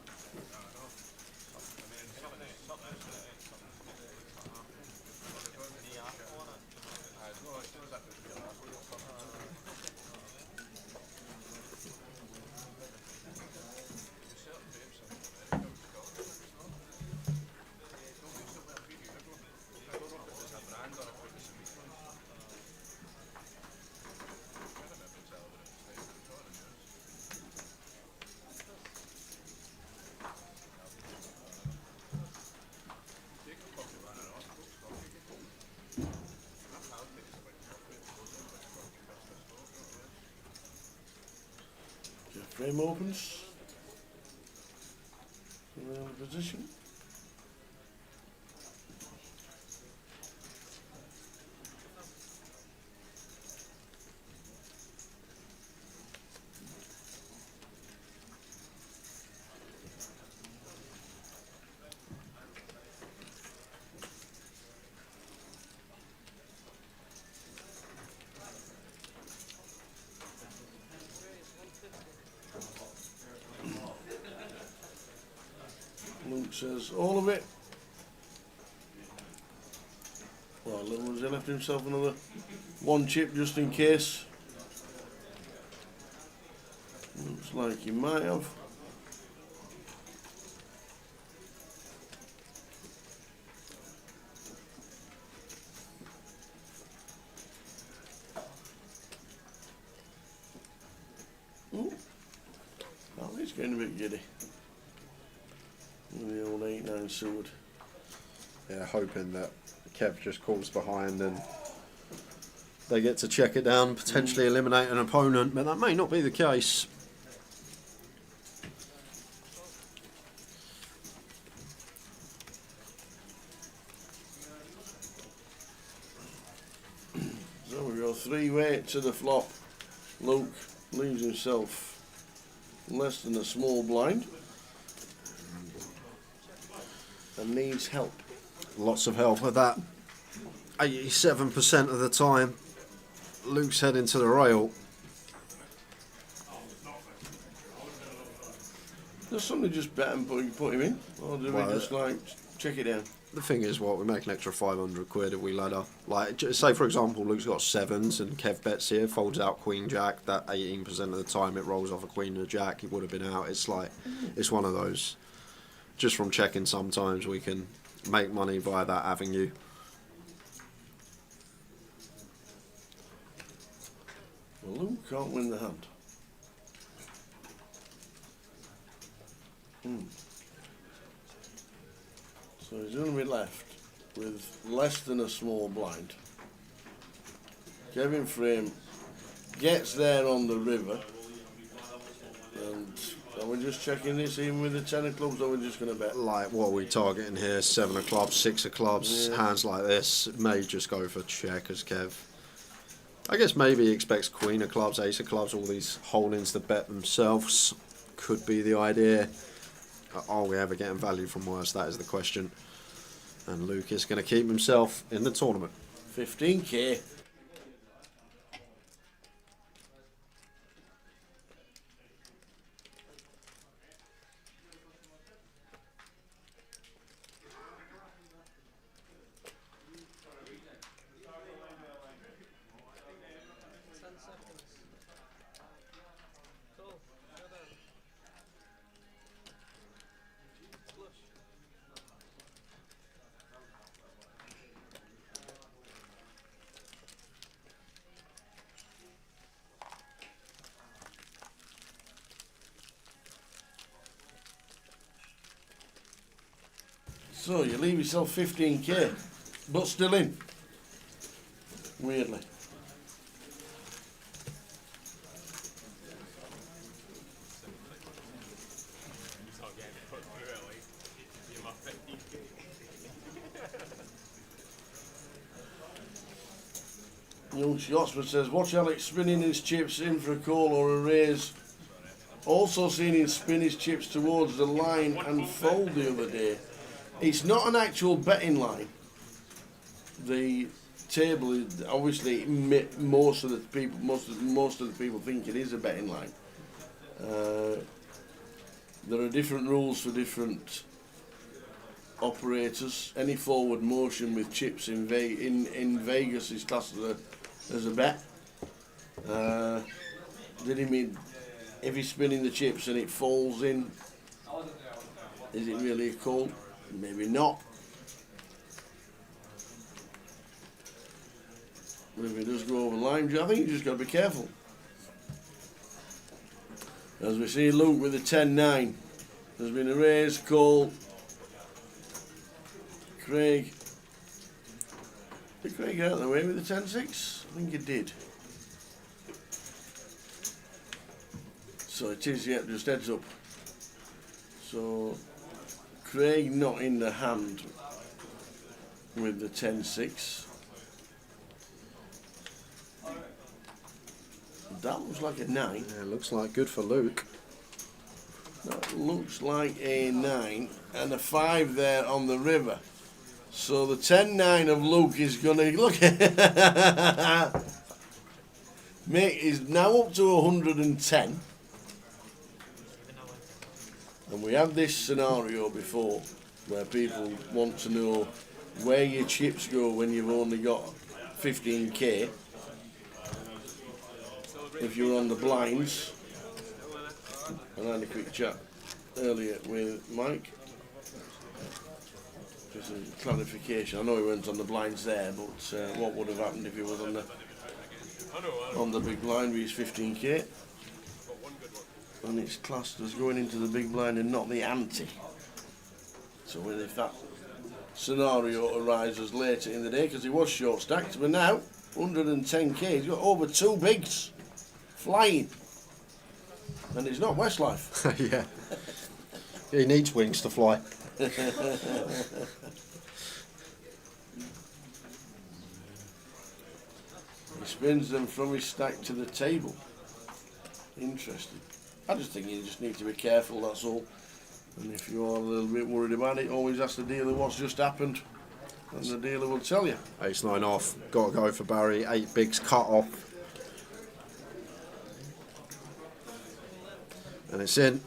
Frame opens. Around the position. Luke says all of it. Well, Luke has left himself another one chip just in case. Looks like he might have. Ooh. Oh, he's getting a bit giddy. With the old 8-9 sword. Yeah, hoping that Kev just calls behind and they get to check it down, potentially eliminate an opponent, but that may not be the case. So we go 3-way to the flop. Luke leaves himself less than a small blind and needs help. Lots of help with that. 87% of the time, Luke's heading to the rail. Does somebody just bet and put him in? Or do Well, we just like check it down? The thing is, what, we make an extra 500 quid if we ladder. Like, say for example, Luke's got sevens and Kev bets here, folds out Queen Jack. That 18% of the time it rolls off a Queen and a Jack, he would have been out. It's like, it's one of those. Just from checking, sometimes we can make money via that avenue. Well, Luke can't win the hand. So he's going to be left with less than a small blind. Kevin Frame gets there on the river. And are we just checking this in with the 10 of clubs, or are we just going to bet? Like, what are we targeting here? 7 of clubs, 6 of clubs, Yeah. hands like this. May just go for checkers, Kev. I guess maybe he expects Queen of clubs, Ace of clubs, all these holdings to bet themselves. Could be the idea. Are we ever getting value from worse? That is the question. And Luke is going to keep himself in the tournament. 15k. So you leave yourself 15k, but still in. Weirdly. Start getting put through it, like, you're my 50k. Young Scotsman says, watch Alex spinning his chips in for a call or a raise. Also seen him spin his chips towards the line and fold the other day. It's not an actual betting line. The table is obviously most of the people think it is a betting line. There are different rules for different operators. Any forward motion with chips in Vegas is classed as a bet. Did he mean if he's spinning the chips and it falls in? Is it really a call? Maybe not. But if it does go over the line, I think you just got to be careful. As we see Luke with a 10-9. There's been a raise, call. Craig. Did Craig get out of the way with the 10-6? I think he did. So it is, yeah, just heads up. So Craig not in the hand with the 10-6. That looks like a 9. Yeah, looks like good for Luke. That looks like a 9 and a 5 there on the river. So the 10-9 of Luke is going to look. Mick is now up to 110. And we had this scenario before where people want to know where your chips go when you've only got 15k. If you're on the blinds, and I had a quick chat earlier with Mike, just a clarification. I know he weren't on the blinds there, but what would have happened if he was on the big blind with his 15k? And it's classed as going into the big blind and not the ante. So if that scenario arises later in the day, because he was short stacked, but now 110k, he's got over 2 bigs flying, and it's not Westlife. Yeah. He needs wings to fly. He spins them from his stack to the table. Interesting. I just think you just need to be careful, that's all. And if you are a little bit worried about it, always ask the dealer what's just happened, and the dealer will tell you. Ace-9 off, got to go for Barry, 8 bigs cut off. And it's in.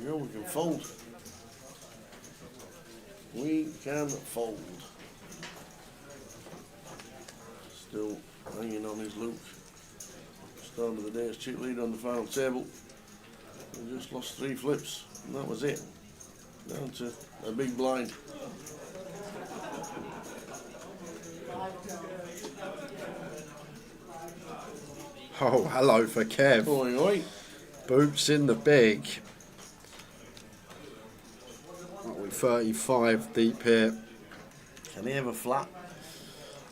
We can fold. We can fold. Still hanging on his loop. Start of the day's chip lead on the final table. We just lost 3 flips, and that was it. Down to a big blind. Oh, hello for Kev. Oi, oi. Boots in the big. 35 deep here. Can he have a flat?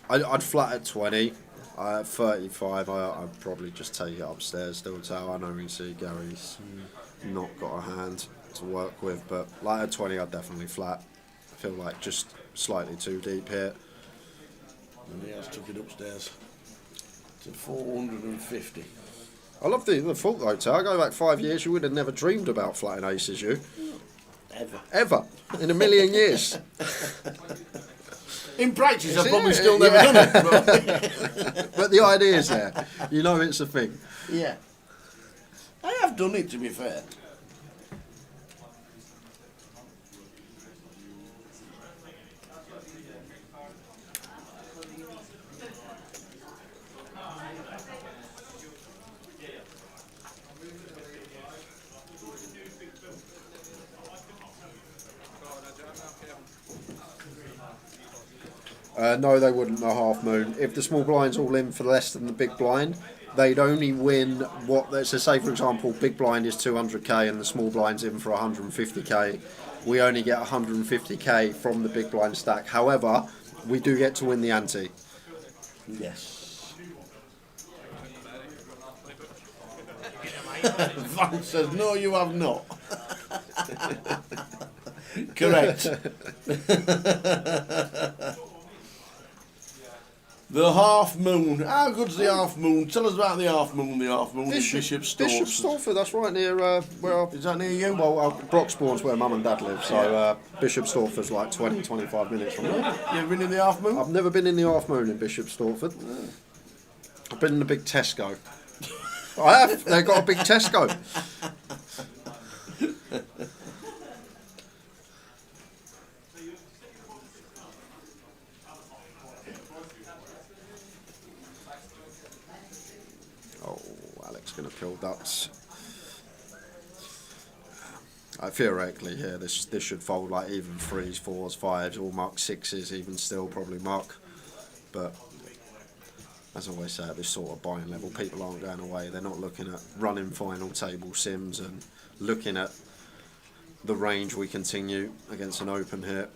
I'd flat at 20. At 35, I'd probably just take it upstairs still tell. I know we see Gary's not got a hand to work with, but like at 20, I'd definitely flat. I feel like just slightly too deep here. And he has took it upstairs to 450. I love the fault though, Tal. I go back 5 years, you would have never dreamed about flatting aces, you. Ever. In a million years. In practice, I've probably still never done it. But the idea's there. You know it's a thing. Yeah. I have done it, to be fair. No, they wouldn't, the half moon. If the small blind's all in for less than the big blind, they'd only win what. So say for example, big blind is 200k and the small blind's in for 150k. We only get 150k from the big blind stack. However, we do get to win the ante. Yes. Van says, no, you have not. Correct. The half moon. How good's the half moon? Tell us about the half moon. The half moon in Bishop Stortford. Bishop Stortford, that's right near where. Is that near you? Well, Broxbourne's where Mum and Dad live, so Bishop Stortford's like 20-25 minutes from there. You ever been in the half moon? I've never been in the half moon in Bishop Stortford. I've been in the big Tesco. I have. They've got a big Tesco. Deck's going to pill ducks. Theoretically here, this should fold like even 3s, 4s, 5s, or mark 6s, even still probably mark. But as I always say, at this sort of buying level, people aren't going away. They're not looking at running final table sims and looking at the range we continue against an open here.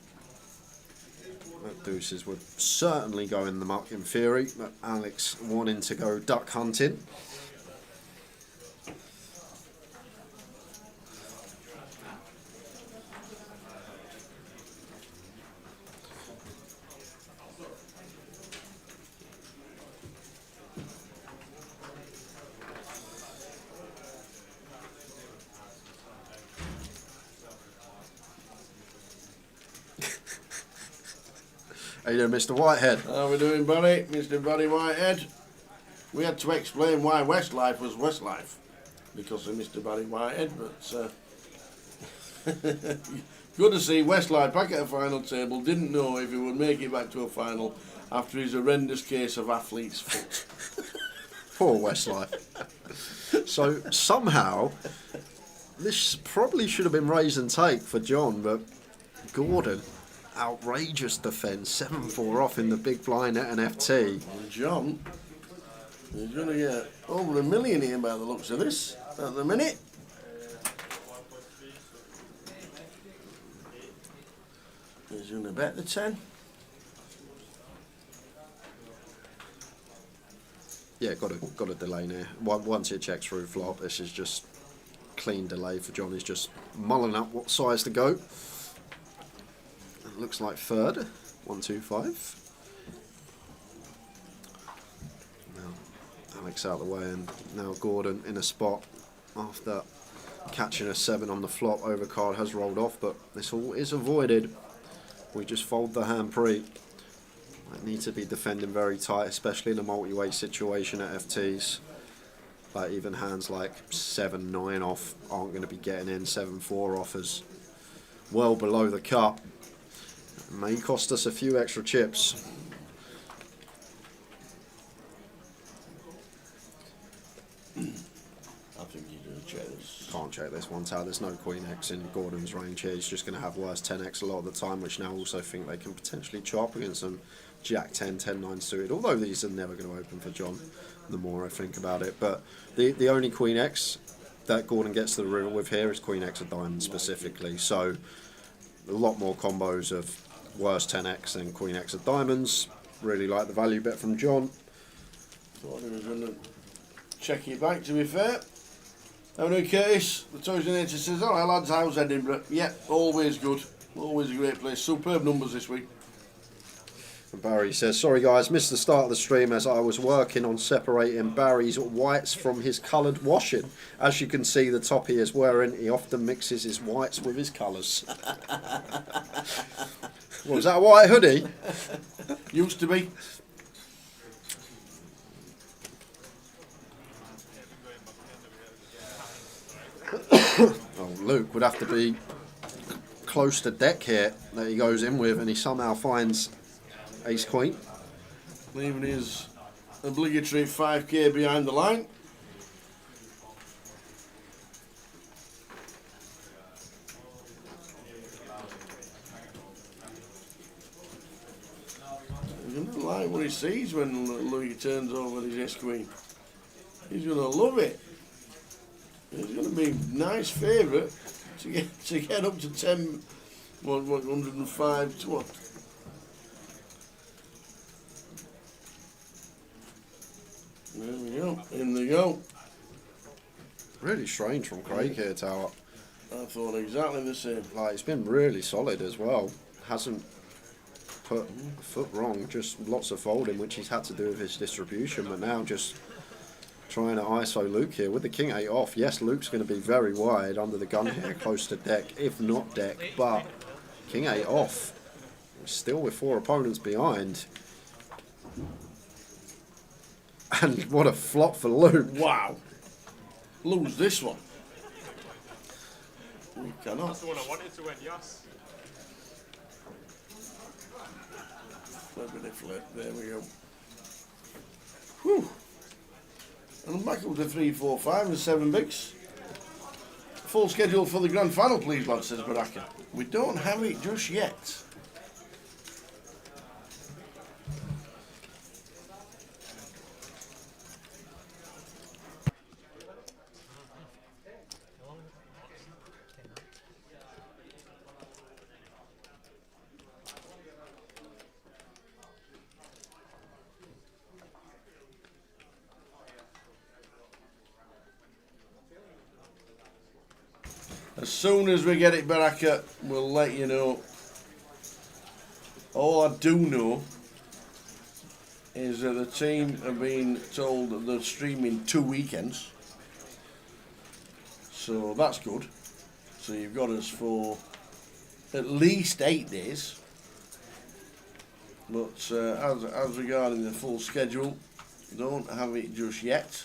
But deuces would certainly go in the muck in theory, but Alex wanting to go duck hunting. How you doing, Mr. Whitehead? How we doing, Barry? Mr. Barry Whitehead. We had to explain why Westlife was Westlife because of Mr. Barry Whitehead, but good to see Westlife back at a final table. Didn't know if he would make it back to a final after his horrendous case of athlete's foot. Poor Westlife. So somehow, this probably should have been raise and take for John, but Gordon, outrageous defence, 7-4 off in the big blind at an FT. And John is going to get over $1 million here by the looks of this at the minute. He's going to bet the 10. Yeah, got a delay there. Once it checks through flop, this is just clean delay for John. He's just mulling up what size to go. It looks like third, 1, 2, 5. Now Alex out of the way, and now Gordon in a spot after catching a 7 on the flop. Overcard has rolled off, but this all is avoided. We just fold the hand pre. I need to be defending very tight, especially in a multi-way situation at FTs. Like even hands like 7, 9 off aren't going to be getting in. 7, 4 offers well below the cut. It may cost us a few extra chips. I think you do check this. Can't check this one out. There's no Queen X in Gordon's range here. He's just going to have worse 10X a lot of the time, which now also think they can potentially chop against some Jack 10, 10, 9 suited. Although these are never going to open for John, the more I think about it. But the only Queen X that Gordon gets to the river with here is Queen X of Diamonds specifically. So a lot more combos of worse 10X than Queen X of Diamonds. Really like the value bet from John. Thought he was going to check it back, to be fair. How do Curtis? The Toys and Nature says, alright lads, how's Edinburgh? Yep, always good. Always a great place. Superb numbers this week. And Barry says, sorry guys, missed the start of the stream as I was working on separating Barry's whites from his coloured washing. As you can see, the top he is wearing, he often mixes his whites with his colours. What was that, a white hoodie? Used to be. Oh, Luke would have to be close to deck here that he goes in with, and he somehow finds ace queen. Leaving his obligatory 5k behind the line. He's going to like what he sees when Louis turns over his ace queen. He's going to love it. He's going to be a nice favourite to get up to 10, what 105 to what? There we go. In they go. Really strange from Craig here, Tower. I thought exactly the same. Like, it's been really solid as well. Hasn't put a foot wrong. Just lots of folding, which he's had to do with his distribution. But now just trying to ISO Luke here with the King 8 off. Yes, Luke's going to be very wide under the gun here, close to deck, if not deck. But King 8 off. Still with 4 opponents behind. And what a flop for Luke. Wow. Lose this one. We cannot. That's the one I wanted to win, yes. Flippity flip. There we go. Whew. And I'm back up to 3, 4, 5 and 7 bigs. Full schedule for the grand final, please, lad, says Baraka. We don't have it just yet. As soon as we get it, Baraka, we'll let you know. All I do know is that the team have been told that they're streaming 2 weekends. So that's good. So you've got us for at least 8 days. But as regarding the full schedule, don't have it just yet.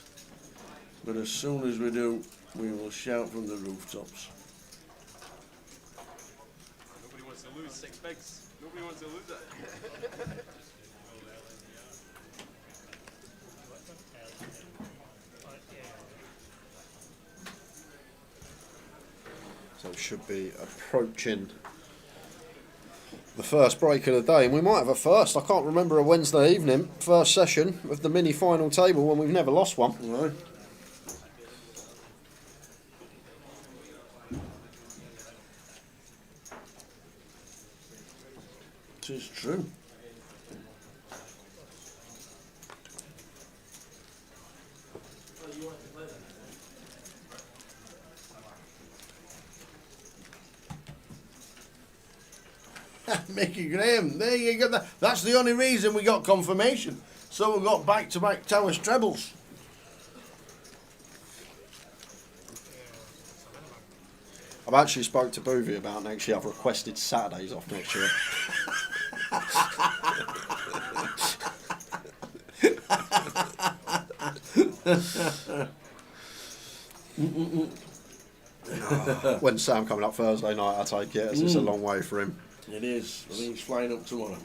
But as soon as we do, we will shout from the rooftops. Nobody wants to lose 6 bigs. Nobody wants to lose it. So it should be approaching the first break of the day, and we might have a first. I can't remember a Wednesday evening first session of the mini final table when we've never lost one. Right. It is true. Mickey Graham, there you go. That's the only reason we got confirmation. So we've got back-to-back Towers trebles. I've actually spoke to Boovie about next year. I've requested Saturdays off next year. When's Sam coming up Thursday night? I take it as it's a long way for him. It is. I think he's flying up tomorrow.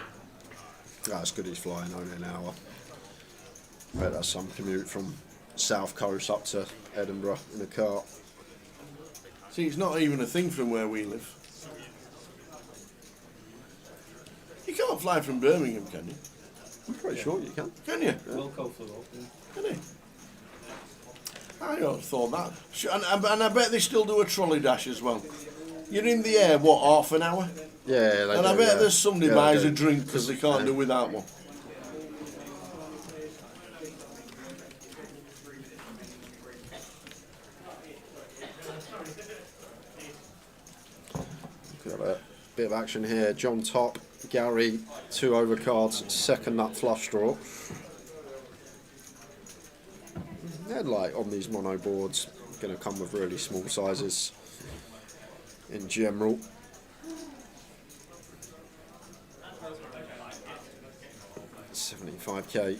That's good. He's flying only an hour. Bet that's some commute from South Coast up to Edinburgh in a car. See, it's not even a thing from where we live. You can't fly from Birmingham, can you? I'm pretty sure you can. Can you? We'll go for that. Can you? I always thought that. And I bet they still do a trolley dash as well. You're in the air, what, half an hour? Yeah, they And do, I bet yeah. there's somebody Yeah, buys they a do. drink because they can't do without one. Got a bit of action here. John top, Gary, 2 overcards, second nut flush draw. They're like on these mono boards, going to come with really small sizes in general. $75k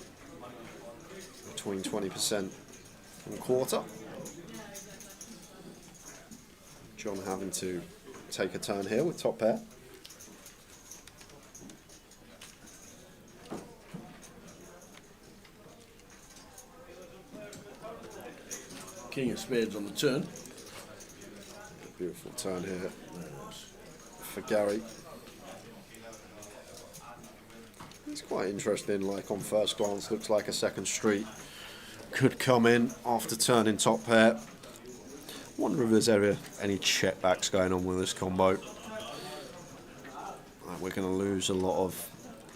between 20% and quarter. John having to take a turn here with top pair. King of spades on the turn. Beautiful turn here for Gary. It's quite interesting, like on first glance, looks like a second street could come in after turning top pair. Wonder if there's ever any check backs going on with this combo. Like, we're going to lose a lot of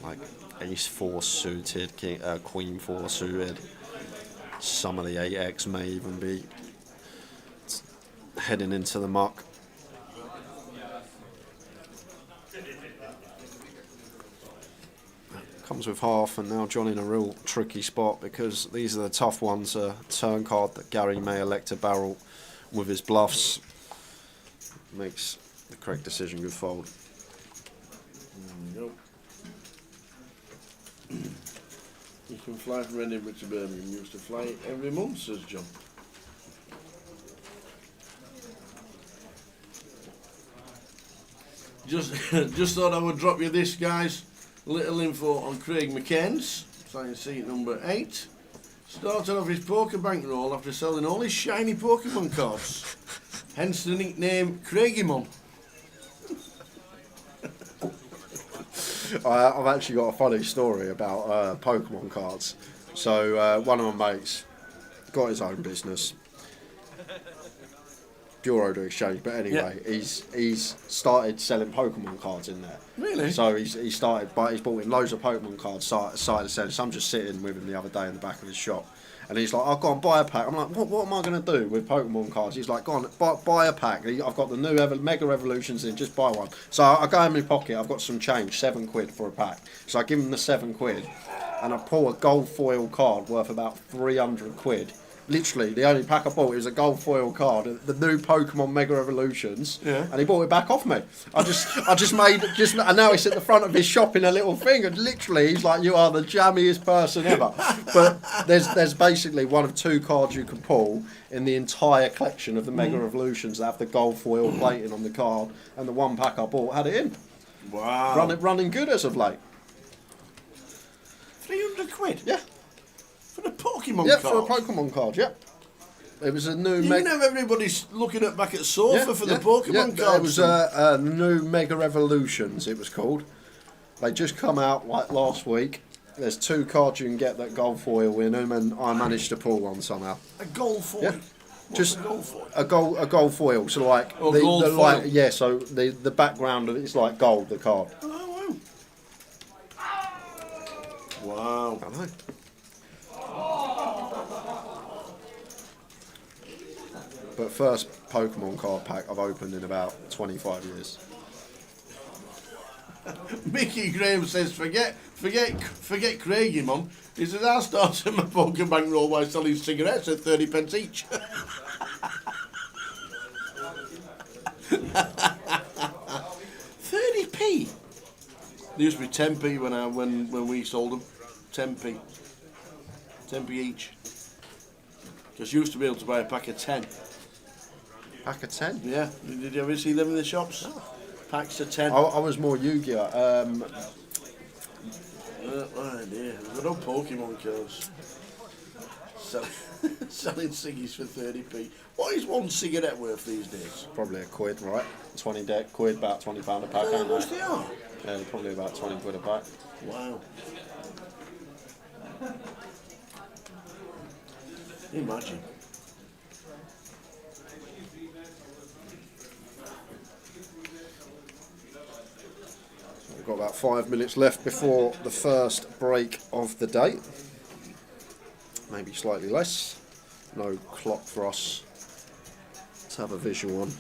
like ace 4 suited, queen 4 suited. Some of the 8x may even be heading into the muck. Comes with half, and now John in a real tricky spot because these are the tough ones. A turn card that Gary may elect to barrel with his bluffs. Makes the correct decision, good fold. Nope. You can fly from Edinburgh to Birmingham. You used to fly every month, says John. Just thought I would drop you this, guys. Little info on Craig McCain's, flying seat number 8. Started off his poker bankroll after selling all his shiny Pokemon cards. Hence the nickname Craigymon. I've actually got a funny story about Pokemon cards. So one of my mates got his own business, Bureau de Exchange. But anyway, he's started selling Pokemon cards in there. Really? So he's started, but he's bought in loads of Pokemon cards. Started selling. So I'm just sitting with him the other day in the back of his shop. And he's like, I'll go and buy a pack. I'm like, what am I going to do with Pokemon cards? He's like, go on, buy a pack. I've got the new Mega Evolutions in, just buy one. So I go in my pocket, I've got some change, £7 for a pack. So I give him the £7 and I pull a gold foil card worth about £300. Literally, the only pack I bought was a gold foil card, the new Pokemon Mega Evolutions, and he bought it back off me. And now it's at the front of his shop in a little thing, and literally he's like, you are the jammiest person ever. But there's basically one of 2 cards you can pull in the entire collection of the Mega Evolutions that have the gold foil plating on the card, and the one pack I bought had it in. Wow. Running good as of late. £300? Yeah. For a Pokemon Yeah, card? for a Pokemon card, yeah. It was a new You know everybody's looking at back at sofa for the Pokemon cards. It was the new Mega Evolutions, it was called. They just come out like last week. There's 2 cards you can get that gold foil in them, and I managed to pull one somehow. A gold foil? Yeah. What's Just a gold foil? a gold foil. So like gold foil. like, yeah. So the background of it's like gold. The card. Oh, wow. Wow. I know. But first Pokemon card pack I've opened in about 25 years. Mickey Graham says, forget Craigymon. He says, I started my poker bankroll by selling cigarettes at 30p each. £30p? They used to be 10p when we sold them. 10p. 10p each. Just used to be able to buy a pack of 10. Pack of 10? Yeah. Did you ever see them in the shops? Packs of 10. I was more Yu-Gi-Oh. Oh dear. I've got no Pokemon cards. Selling ciggies for 30p. What is one cigarette worth these days? Probably £1, right? 20 quid, about £20 a pack, How ain't much they? they are? Yeah, probably about 20 quid a pack. Wow. Imagine. We've got about 5 minutes left before the first break of the day. Maybe slightly less. No clock for us to have a visual on.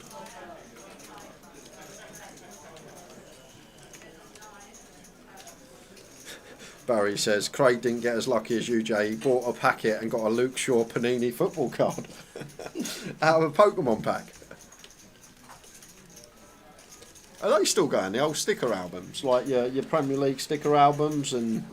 Barry says, Craig didn't get as lucky as you, Jay. He bought a packet and got a Luke Shaw Panini football card out of a Pokemon pack. Are they still going, the old sticker albums? Like your Premier League sticker albums and...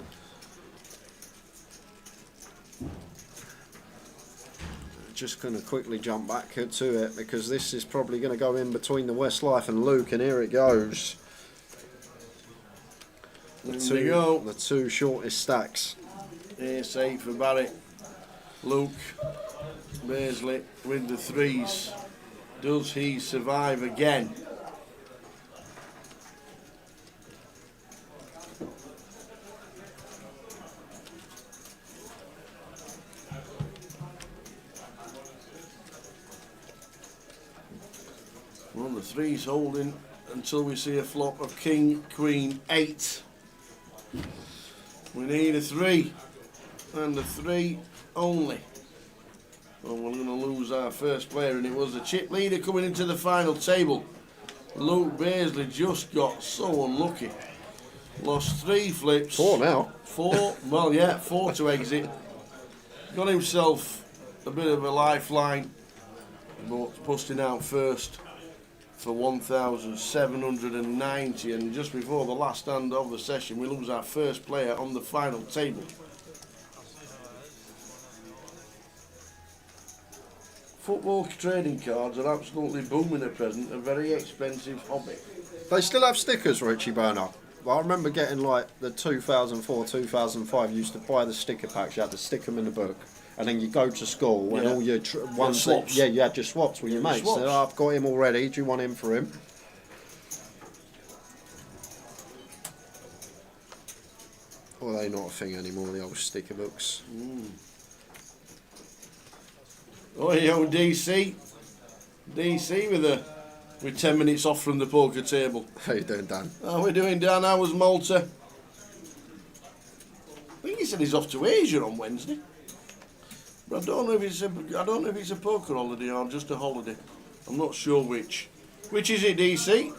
Just going to quickly jump back to it because this is probably going to go in between the Westlife and Luke, and here it goes. The two shortest stacks. Ace 8 for Barry. Luke Beasley with the 3s. Does he survive again? Well, the 3's holding until we see a flop of King, Queen, 8. We need a 3, and a 3 only. Well, we're going to lose our first player, and it was the chip leader coming into the final table. Luke Beasley just got so unlucky. Lost 3 flips. 4 now. 4, well, yeah, 4 to exit. Got himself a bit of a lifeline, but posting out first for 1,790, and just before the last hand of the session we lose our first player on the final table. Football trading cards are absolutely booming at present, a very expensive hobby. They still have stickers, Richie Burner. Well, I remember getting like the 2004, 2005, you used to buy the sticker packs, you had to stick them in the book. and then you go to school and Yeah. all your ones swaps. you had your swaps with your your mates. swaps. So, I've got him already. Do you want him for him? Or are they not a thing anymore? The old sticker books. Oh, yo, DC with 10 minutes off from the poker table. How you doing, Dan? How we doing, Dan? How was Malta? I think he said he's off to Asia on Wednesday. But I don't know if it's a poker holiday or just a holiday. I'm not sure which. Which is it, DC?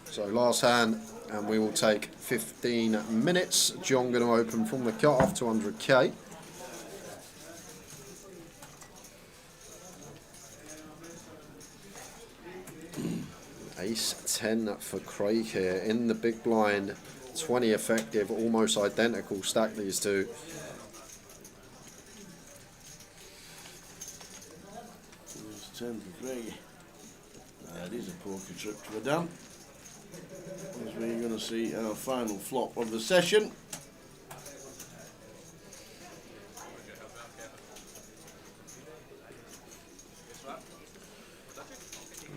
So last hand, and we will take 15 minutes. John going to open from the cut-off, 200k. Ace 10 for Craig here in the big blind. 20 effective, almost identical stack these two. It's 10 for Craig. It is a poker trip to the Dan. As we're going to see our final flop of the session.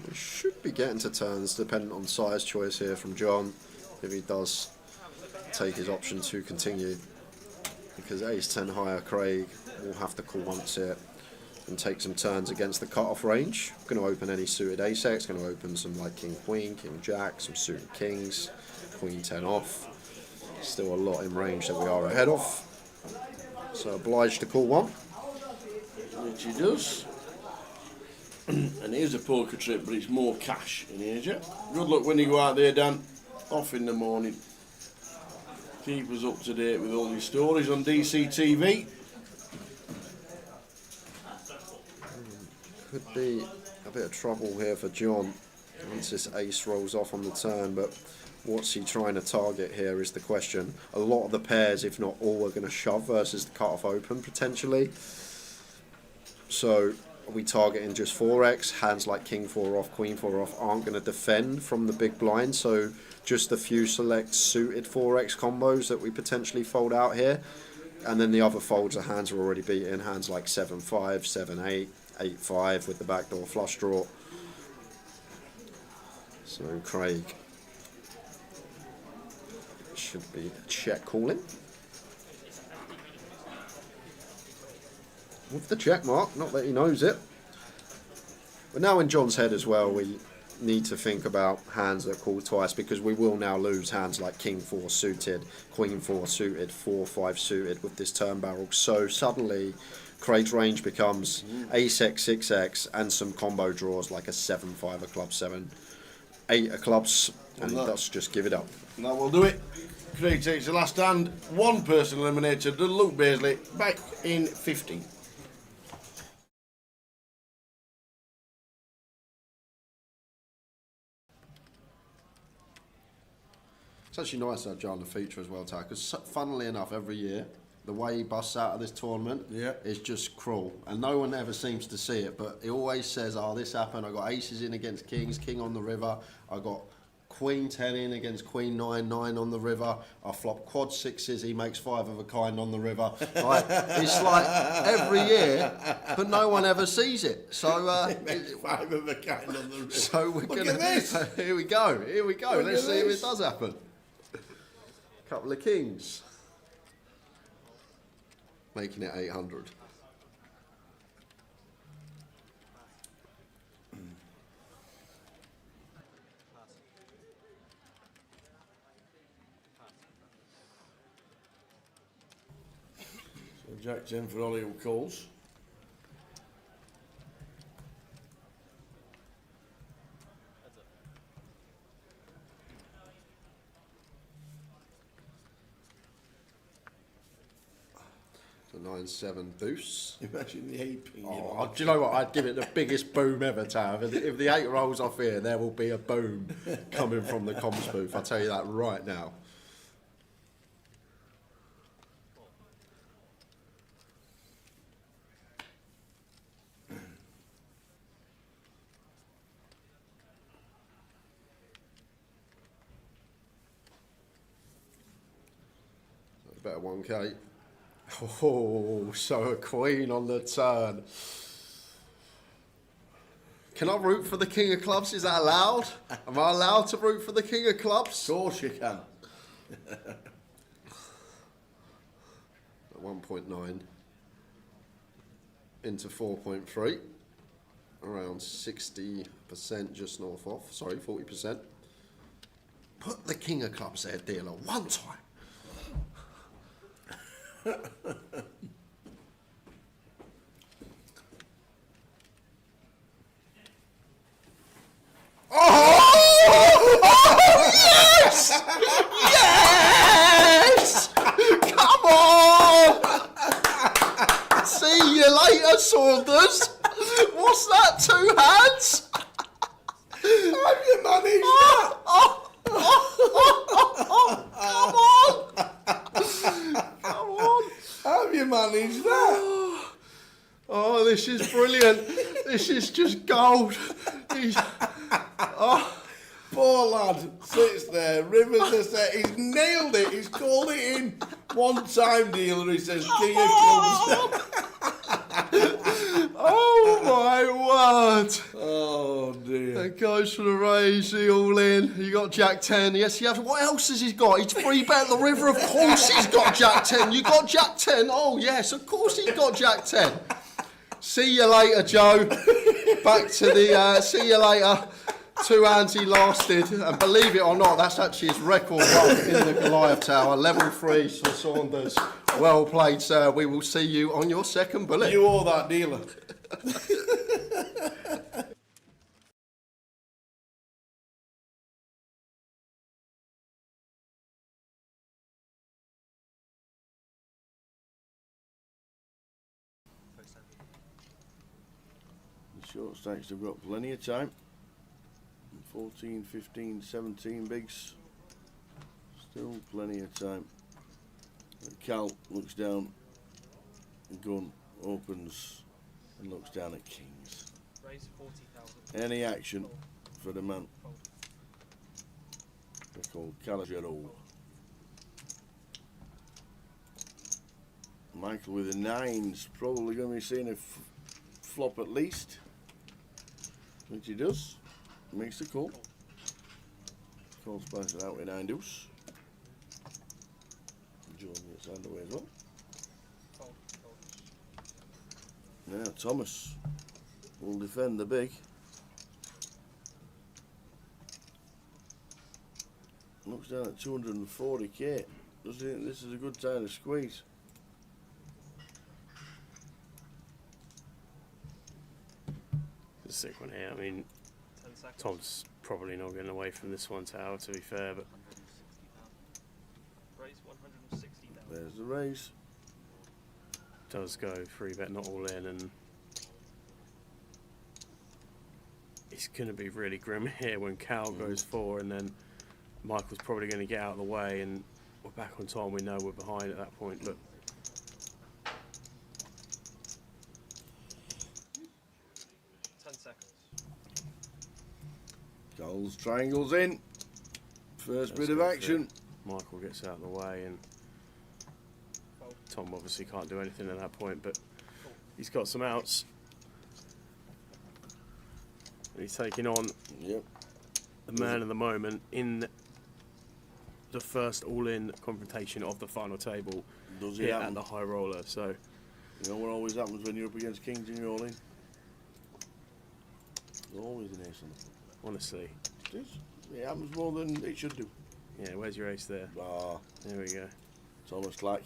We should be getting to turns, depending on size choice here from John, if he does take his option to continue. Because Ace 10 higher, Craig will have to call once here and take some turns against the cut-off range. Going to open any suited ace-x, going to open some like King Queen, King Jack, some suited kings, Queen 10 off. Still a lot in range that we are ahead of. So obliged to call one. Which he does. And it is a poker trip, but it's more cash in Asia. Good luck when you go out there, Dan. Off in the morning. Keep us up to date with all your stories on DC TV. Could be a bit of trouble here for John once this ace rolls off on the turn, but what's he trying to target here is the question. A lot of the pairs, if not all, are going to shove versus the cut-off open potentially. So are we targeting just 4x? Hands like King 4 off, Queen 4 off aren't going to defend from the big blind, so just a few select suited 4x combos that we potentially fold out here. And then the other folds of hands are already beaten. Hands like 7-5, 7-8, 8-5 with the backdoor flush draw. So Craig should be check calling. With the check mark, not that he knows it. But now in John's head as well, we need to think about hands that call twice, because we will now lose hands like King 4 suited, Queen 4 suited, 4-5 suited with this turn barrel. So suddenly Craig's range becomes ace-x, 6x and some combo draws like a 7-5 of clubs, 7-8 of clubs, and he does just give it up. And that will do it. Craig takes the last hand. One person eliminated, Luke Beasley, back in 15. It's actually nice to have John the feature as well, Ty, because funnily enough, every year, the way he busts out of this tournament is just cruel. And no one ever seems to see it, but he always says, oh, this happened, I got aces in against kings, king on the river, I got Queen 10 in against Queen 9, 9 on the river, I flop quad sixes, he makes 5 of a kind on the river. Like, it's like every year, but no one ever sees it. So 5 of a kind on the river. So we're Look gonna. at this. Here we go. Look Let's at see if this. it does happen. Couple of kings, making it 800. So Jack 10 for Ollie who calls. So 9-7 boosts. Imagine the 8 ping. Oh, do you know what? I'd give it the biggest boom ever, Tav. If the 8 rolls off here, there will be a boom coming from the comms booth. I'll tell you that right now. better one, Kate. Oh, so a queen on the turn. Can I root for the king of clubs? Is that allowed? Am I allowed to root for the king of clubs? Of course you can. At 1.9 into 4.3. Around 60%, just north of. Sorry, 40%. Put the king of clubs there, dealer, one time. Oh, yes! Yes! Come on! See you later, Saunders. What's that, 2 hands? Have you managed that? Come on! Have you managed that? Oh, this is brilliant. This is just gold. Poor lad sits there, rivers are set. He's nailed it. He's called it in. One time, dealer, he says, King of Clubs. Oh my word! Oh dear. It goes for the raise, the all in. You got Jack 10. Yes, you have. What else has he got? He's free bet the river. Of course he's got Jack 10. You got Jack 10. Oh yes, of course he's got Jack 10. See you later, Joe. Back to the. See you later. 2 hands he lasted, and believe it or not, that's actually his record run in the Goliath Tower. Level 3 for Saunders. Well played, sir. We will see you on your second bullet. You owe that dealer. The short stacks have got plenty of time. 14, 15, 17 bigs. Still plenty of time. Cal looks down, gun opens and looks down at kings. Raise 40,000. Any action for the man. They're called Calagero. Michael with the 9's probably going to be seeing a flop at least, which he does. Makes the call. Call spices out with 9 deuce. John gets underway as well. Now Thomas will defend the big. Looks down at 240k. Does he think this is a good time to squeeze? It's a sick one here. I mean, 10 seconds. Tom's probably not getting away from this one tower, to be fair, but Raise 160,000. There's the raise. does go 3-bet not all in, and it's going to be really grim here when Cal goes 4, and then Michael's probably going to get out of the way, and we're back on Tom. We know we're behind at that point. Look. 10 seconds. Cal's triangles in. First bit of action. Michael gets out of the way, and Tom obviously can't do anything at that point, but he's got some outs. And he's taking on Yep. the man of the moment in the first all-in confrontation of the final table Does it here happen? at the high roller. So You know what always happens when you're up against kings and you're all in? There's always an ace on the front. honestly, It is. It happens more than it should do. yeah, where's your ace there? Ah, There we go. Thomas Clack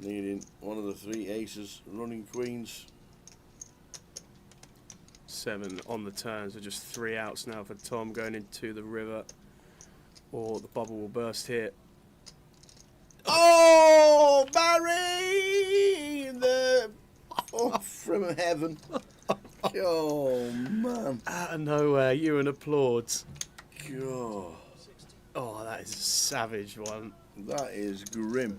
needing one of the 3 aces, running queens. 7 on the turn, so just 3 outs now for Tom going into the river, or the bubble will burst here. Oh, Barry! The from heaven. Oh, man. Out of nowhere, Ewan applauds. God, Oh, that is a savage one. that is grim.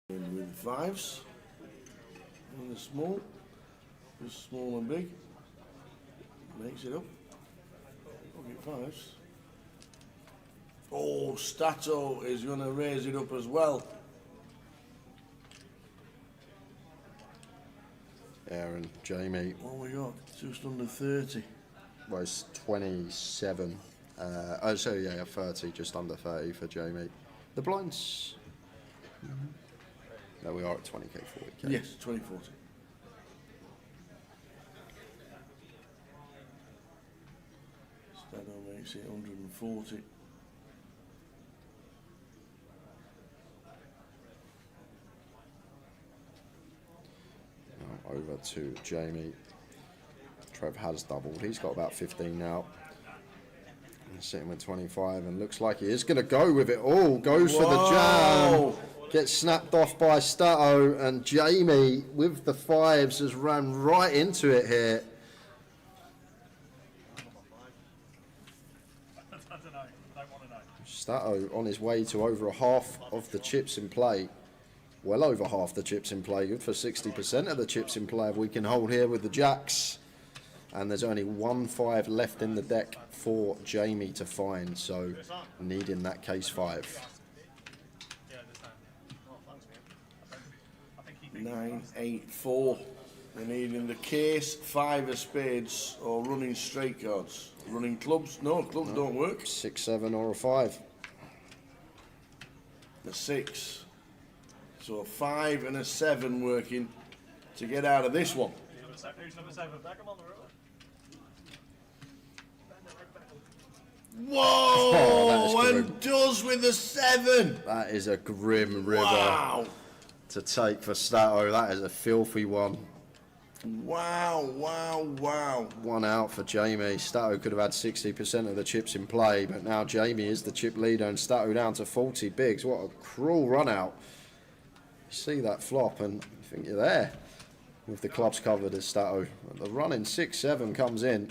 In with 5s. In the small. Just small and big. Makes it up. Pocket fives. Oh, Stato is going to raise it up as well. Aaron, Jamie. What we got? Just under 30. Well, it's 27. 30, just under 30 for Jamie. The blinds. There we are at 20k, 40k. Yes, 2040. Stato makes it 140. Now over to Jamie. Trev has doubled. He's got about 15 now. He's sitting with 25 and looks like he is going to go with it all. Goes for the jam. Gets snapped off by Stato, and Jamie with the fives has ran right into it here. Stato on his way to over half of the chips in play. Well over half the chips in play. Good for 60% of the chips in play if we can hold here with the jacks. And there's only 1-5 left in the deck for Jamie to find, so needing that case 5. 9, 8, 4. We're needing the case, 5 of spades, or running straight cards. Running clubs? No, clubs don't work. 6, 7 or a 5. The 6. So a 5 and a 7 working to get out of this one. Who's number 7? Back him on the river. Whoa! Oh, that is and does with the 7. That is a grim river Wow! to take for Stato. That is a filthy one. Wow! Wow! Wow! One out for Jamie. Stato could have had 60% of the chips in play, but now Jamie is the chip leader and Stato down to 40 bigs. What a cruel run out. You see that flop and you think you're there with the clubs covered as Stato. The run in 6-7 comes in.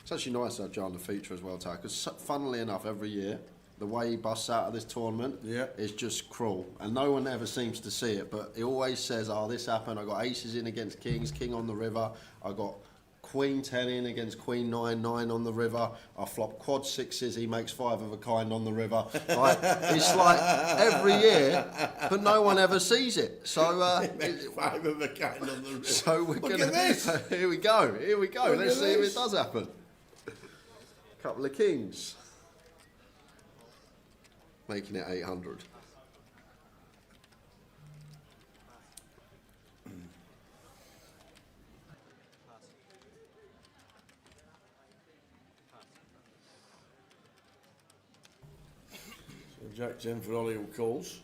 It's actually nice to have John the feature as well, Ty, because funnily enough, every year, the way he busts out of this tournament is just cruel. And no one ever seems to see it, but he always says, oh, this happened, I got aces in against kings, king on the river, I got queen 10 in against queen 9, 9 on the river, I flop quad 6s, he makes 5 of a kind on the river. Like, it's like every year, but no one ever sees it. So, 5 of a kind on the river. So we're Look gonna. at this. Here we go. Look Let's at see if this. it does happen. Couple of kings, making it 800. So Jack 10 for Ollie who calls.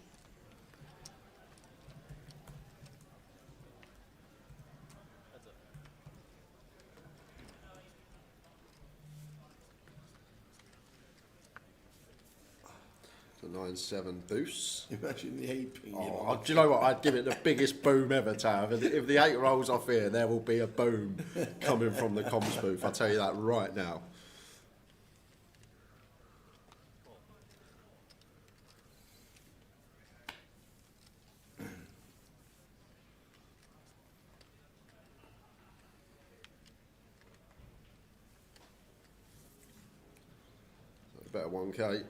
The 9-7 boosts. Imagine the 8 ping. Oh, do you know what? I'd give it the biggest boom ever, Tav. If the 8 rolls off here, there will be a boom coming from the comms booth. I'll tell you that right now. Better 1k.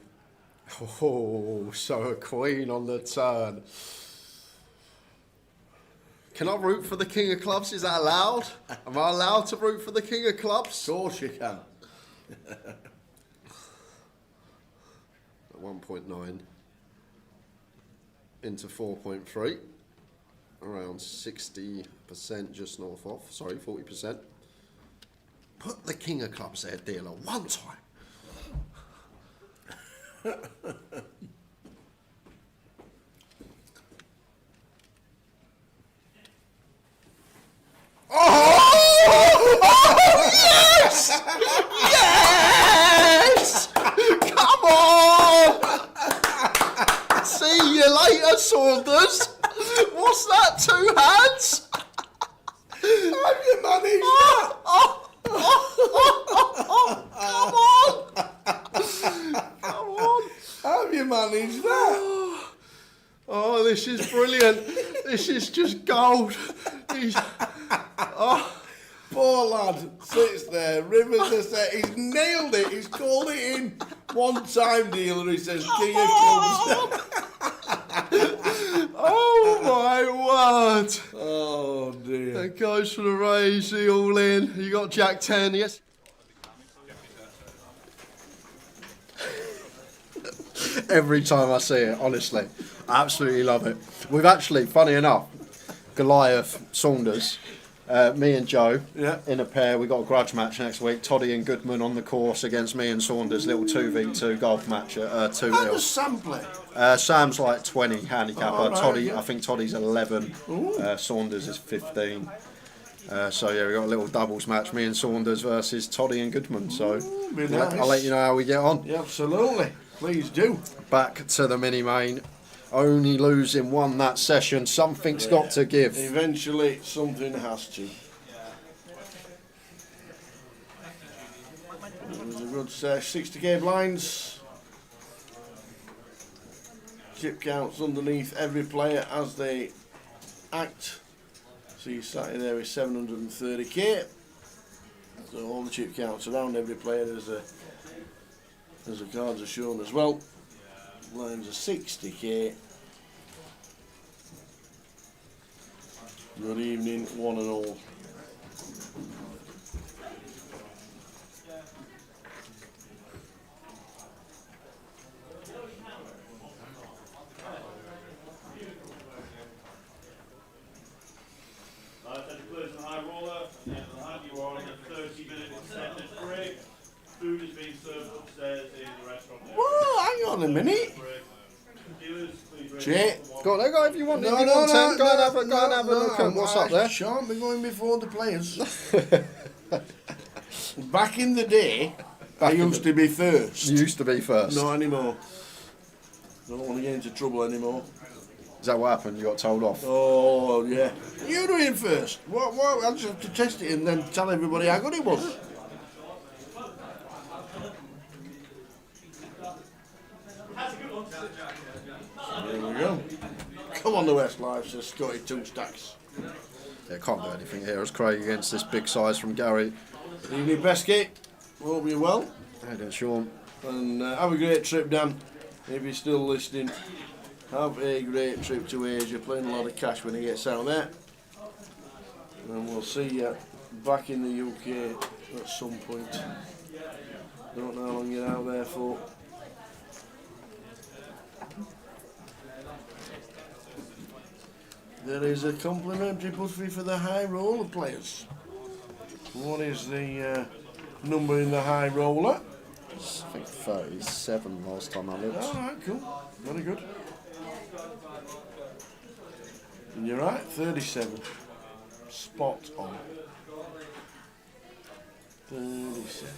Oh, so a queen on the turn. Can I root for the king of clubs? Is that allowed? Am I allowed to root for the king of clubs? Of course you can. At 1.9 into 4.3. Around 60%, just north of. Sorry, 40%. Put the king of clubs there, dealer, one time. Yes! Yes! Come on! See you later, Saunders. What's that? 2 hands? Have you managed that? this is brilliant. This is just gold. He's, Poor lad sits there, Rivers has said, he's nailed it, he's called it in. One time dealer, he says, King of Clubs. oh my word. Oh dear. It goes for the raise, the all in. You got Jack 10, yes? Every time I see it, honestly, I absolutely love it. We've actually, funny enough, Goliath, Saunders, me and Joe in a pair. We got a grudge match next week. Toddy and Goodman on the course against me and Saunders. Little 2v2 golf match at 2-0. How does Sam play? Sam's like 20 handicapper. Oh, right, Toddy, okay. I think Toddy's 11. Saunders is 15. So yeah, we got a little doubles match. Me and Saunders versus Toddy and Goodman. So Be nice. I'll let you know how we get on. Yeah, absolutely. Please do. Back to the mini main. Only losing one that session. Something's got to give. Eventually, something has to. There's a good 60k blinds. Chip counts underneath every player as they act. So you sat there with 730k. So all the chip counts around every player as the cards are shown as well. Lines are 60k. Good evening, one and all. Food is being served upstairs in the restaurant. Whoa, hang on a minute. Jay. Go on, there, go if you want. No, if you no, want no, ten, go and have a no, look at what's up there. Shan't be going before the players. Back in the day, I used to be first. You used to be first. Not anymore. Don't want to get into trouble anymore. Is that what happened? You got told off? Oh, yeah. You do it first. What? I just have to test it and then tell everybody how good it was. There we go. Come on, the Westlife, says Scotty 2 stacks. Yeah, can't do anything here as Craig against this big size from Gary. Evening, Bestgate. Hope you're well. Hey there, Sean. And have a great trip, Dan. If you're still listening, have a great trip to Asia. Playing a lot of cash when he gets out there. And we'll see you back in the UK at some point. Don't know how long you're out there for. There is a complimentary puffy for the high roller players. What is the number in the high roller? I think 37 last time I looked. Alright, cool. Very good. And you're right, 37. Spot on. 37.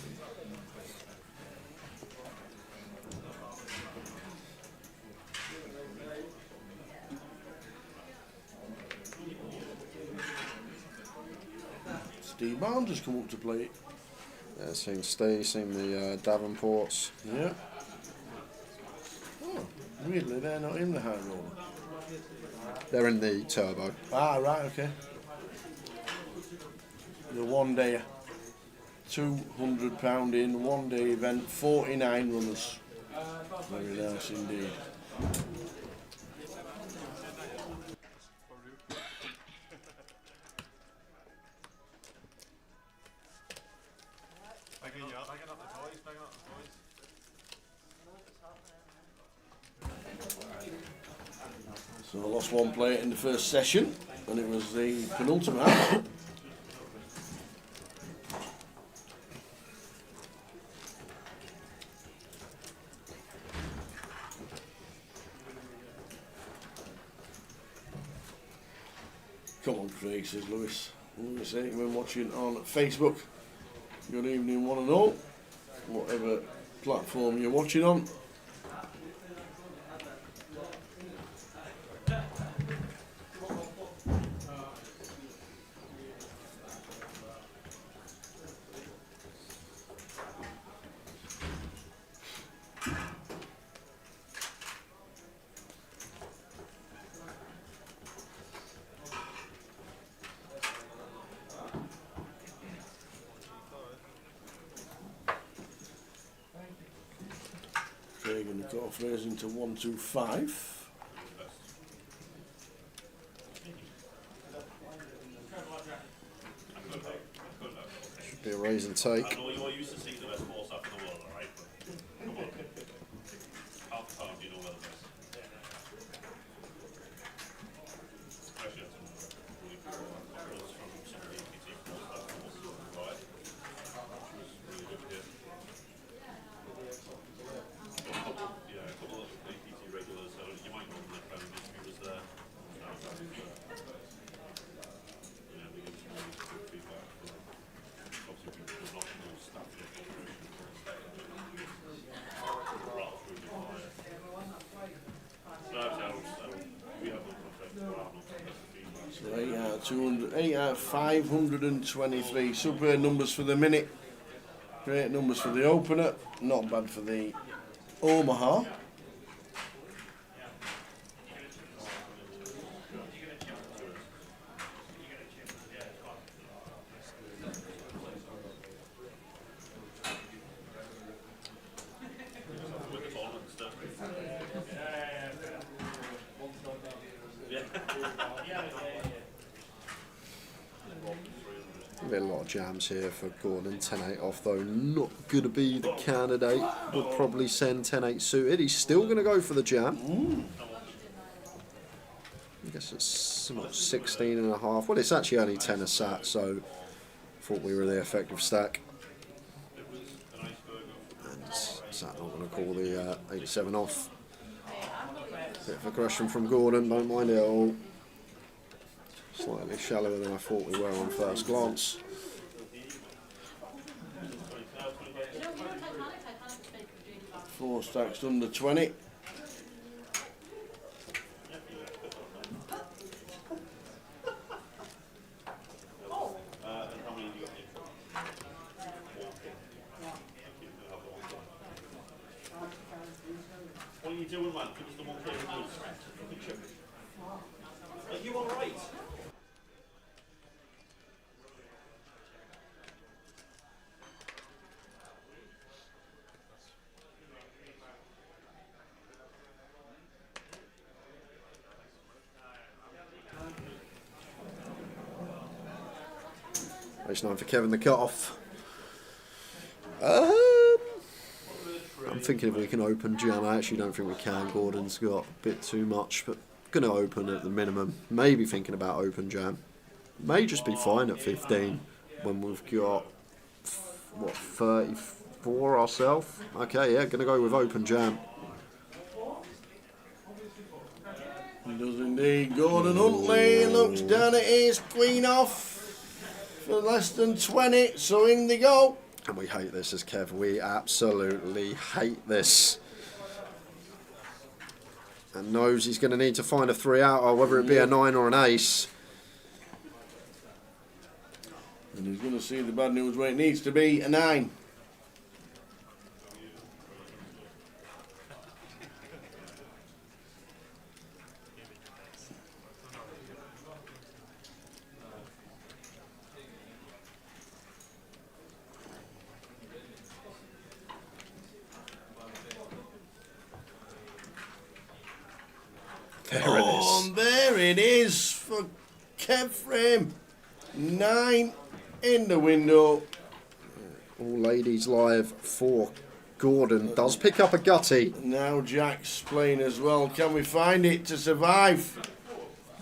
Steve Barnes has come up to play it. Yeah, seen Steve, seen the Davenports. Yeah. Oh, weirdly, they're not in the high roller. They're in the turbo. Ah, right, okay. The one day, £200 in, one day event, 49 runners. Very nice indeed. So I lost one player in the first session, and it was the penultimate. Come on, Craig, says Lewis. Lewis Aikman watching on Facebook. Good evening, one and all. Whatever platform you're watching on. They're going to cut off theirs into 125. Should be a raise and take. I know you're used to seeing the best ball staff in the world, alright? But come on. How do you know where the best? Especially at some really cool ones from some of the APT ball staff and also right. Which was really good here. Yeah, a couple of APT regulars, so you might know that kind of distributors there. Yeah, we get some really good feedback from obviously the national staff in the corporation. We have no contract, so I have no feedback. So 8 out of 200, 8 out of 523. Super numbers for the minute. Great numbers for the opener. Not bad for the Omaha. With the tournament stuff. A lot of jams here for Gordon. 10-8 off though, not going to be the candidate. Would probably send 10-8 suited. He's still going to go for the jam. I guess it's what, 16 and a half. Well, it's actually only 10 a sat, so thought we were the effective stack. And sat not going to call the 87 off. Bit of aggression from Gordon, don't mind it at all. Slightly shallower than I thought we were on first glance. Four stacks under 20. What are you doing, man? Give us the 1K reviews. Are you alright? Race 9 for Kevin, the cut-off. I'm thinking if we can open jam. I actually don't think we can. Gordon's got a bit too much, but going to open at the minimum. Maybe thinking about open jam. May just be fine at 15 when we've got, what, 34 ourselves? Okay, yeah, going to go with open jam. He does indeed. Gordon Huntley looks down at his queen off for less than 20, so in they go. And we hate this as Kev. We absolutely hate this. And knows he's going to need to find a 3 out, or whether it be a 9 or an ace. And he's going to see the bad news where it needs to be, a 9. There it is. And there it is for Kev Frame. 9 in the window. All ladies live for Gordon. Does pick up a gutty. Now Jack's playing as well. Can we find it to survive?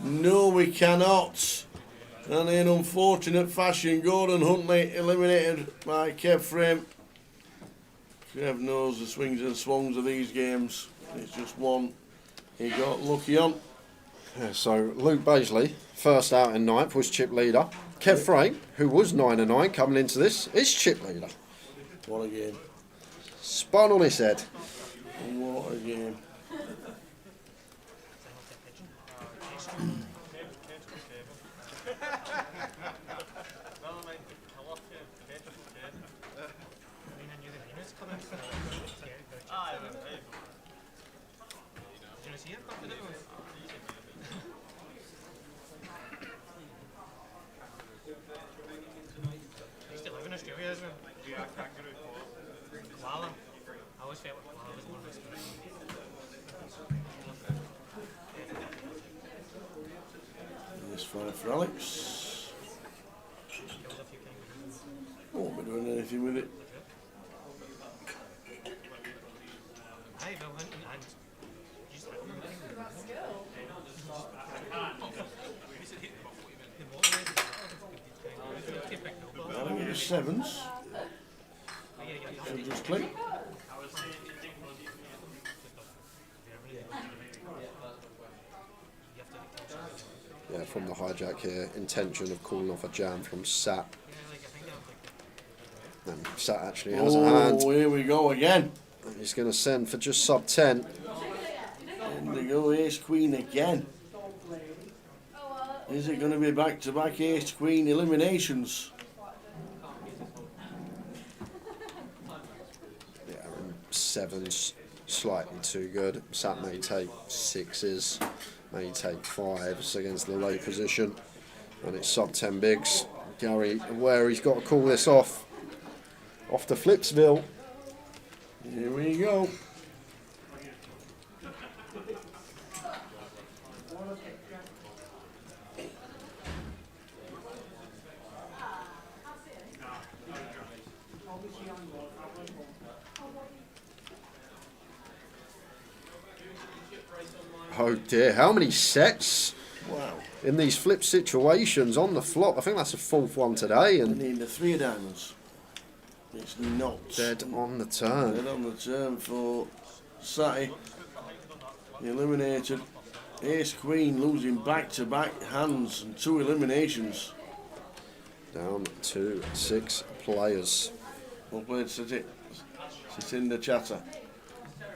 No, we cannot. And in unfortunate fashion, Gordon Huntley eliminated by Kev Frame. Kev knows the swings and swans of these games. It's just one he got lucky on. Yeah, so Luke Baisley, first out in 9th, was chip leader. Kev Frame, who was 9 and 9 coming into this, is chip leader. What a game. Spun on his head. What a game. Wow. I always felt like Koala was more of a for Alex. Won't be doing anything with it. Hey, no, and just I think it was sevens. Should just click. Yeah, from the hijack here, intention of calling off a jam from Sat. And Sat actually has a hand. Oh, here we go again. He's going to send for just sub 10. And we go ace queen again. Is it going to be back-to-back ace queen eliminations? Yeah, and sevens slightly too good. Sat may take sixes, may take fives against the low position, and it's sub 10 bigs. Gary, where he's got to call this off to Flipsville. Here we go. Oh dear, how many sets Wow. in these flip situations on the flop? I think that's the fourth one today, We and need the three of diamonds. It's not. dead on the turn. Dead on the turn for Sati. Eliminated. Ace queen losing back-to-back hands and two eliminations. Down to 6 players. Well played, Satinder Chatter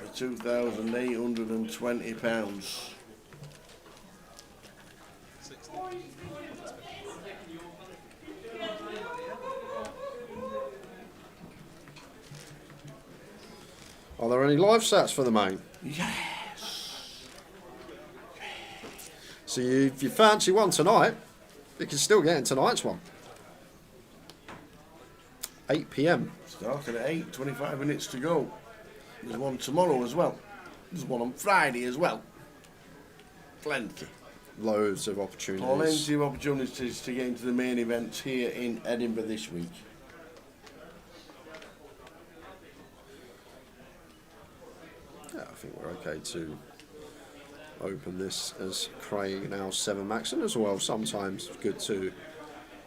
for £2,820. Are there any live sats for the main? Yes. So if you fancy one tonight, you can still get in tonight's one. 8 p.m. Starting at 8, 25 minutes to go. There's one tomorrow as well. There's one on Friday as well. Plenty. Loads of opportunities. Plenty of opportunities to get into the main event here in Edinburgh this week. Yeah, I think we're okay to open this as Craig now 7 max, and as well sometimes it's good to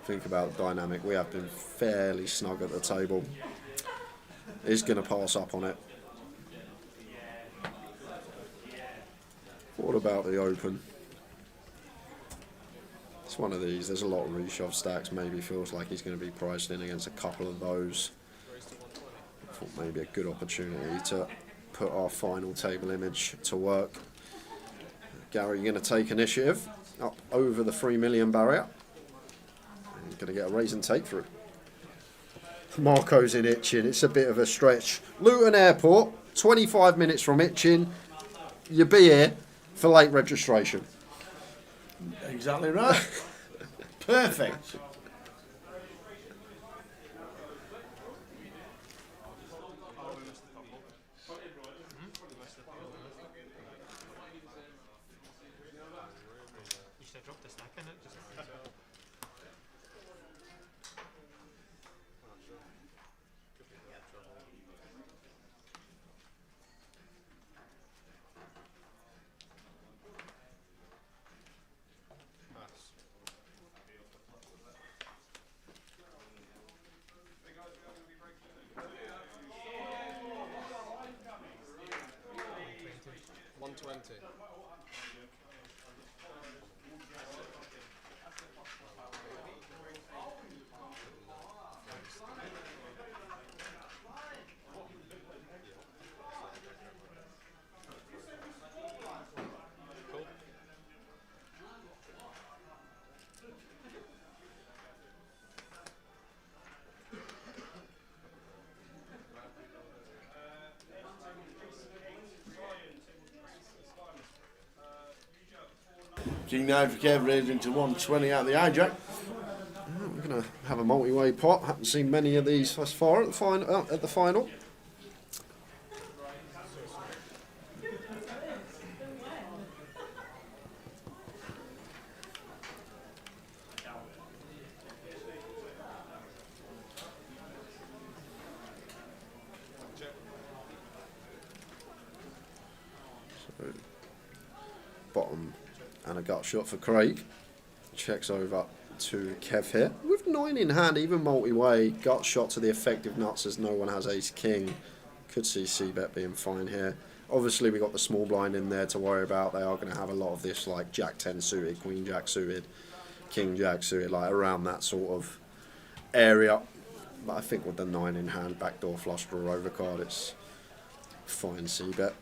think about the dynamic. We have been fairly snug at the table. He's going to pass up on it. What about the open? It's one of these. There's a lot of reshove stacks. Maybe feels like he's going to be priced in against a couple of those. I thought maybe a good opportunity to put our final table image to work. Gary, you're going to take initiative up over the 3 million barrier. And you're going to get a raise and take through. Marco's in Itchin. It's a bit of a stretch. Luton Airport, 25 minutes from Itchin. You'll be here for late registration. Exactly right. Perfect. You should have dropped the stack in it. Just King 9 for Kev, raising to 120 out of the hijack. We're going to have a multi-way pot. Haven't seen many of these thus far at the final. bottom, and a gut shot for Craig. Checks over to Kev here. With 9 in hand, even multi-way, gut shot to the effective nuts as no one has ace-king. Could see C-bet being fine here. Obviously, we got the small blind in there to worry about. They are going to have a lot of this, like Jack-10 suited, Queen-Jack suited, King-Jack suited, like around that sort of area. But I think with the 9 in hand, backdoor flush draw overcard, it's fine C-bet.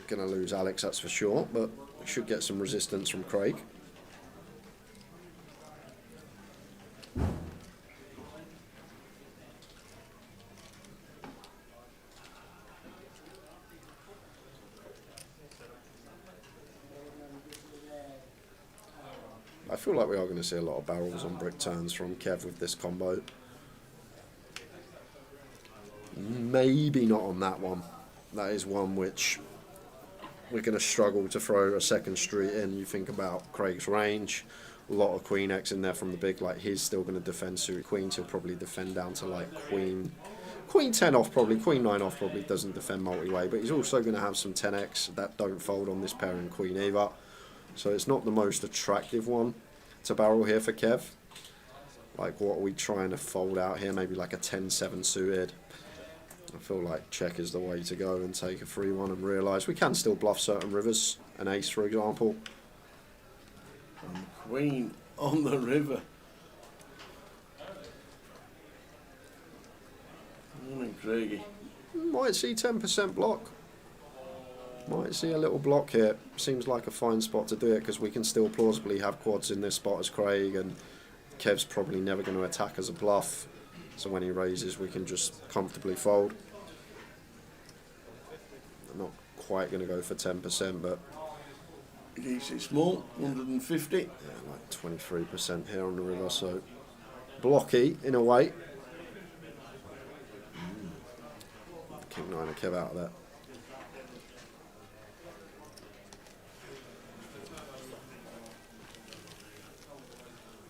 Going to lose Alex, that's for sure, but we should get some resistance from Craig. I feel like we are going to see a lot of barrels on brick turns from Kev with this combo. Maybe not on that one. That is one which we're going to struggle to throw a second street in. You think about Craig's range, a lot of Queen X in there from the big. Like, he's still going to defend suited queens. He'll probably defend down to like Queen 10 off probably, Queen 9 off probably doesn't defend multi-way, but he's also going to have some 10x that don't fold on this pair in Queen either. So it's not the most attractive one to barrel here for Kev. Like, what are we trying to fold out here? Maybe like a 10-7 suited. I feel like check is the way to go and take a free one and realise we can still bluff certain rivers. An ace, for example. And Queen on the river. Morning, Craigie. Might see 10% block. Might see a little block here. Seems like a fine spot to do it because we can still plausibly have quads in this spot as Craig, and Kev's probably never going to attack as a bluff. So when he raises, we can just comfortably fold. I'm not quite going to go for 10%, but Keeps it small, 150. yeah, like 23% here on the river, so blocky in a way. King 9 and Kev out of that.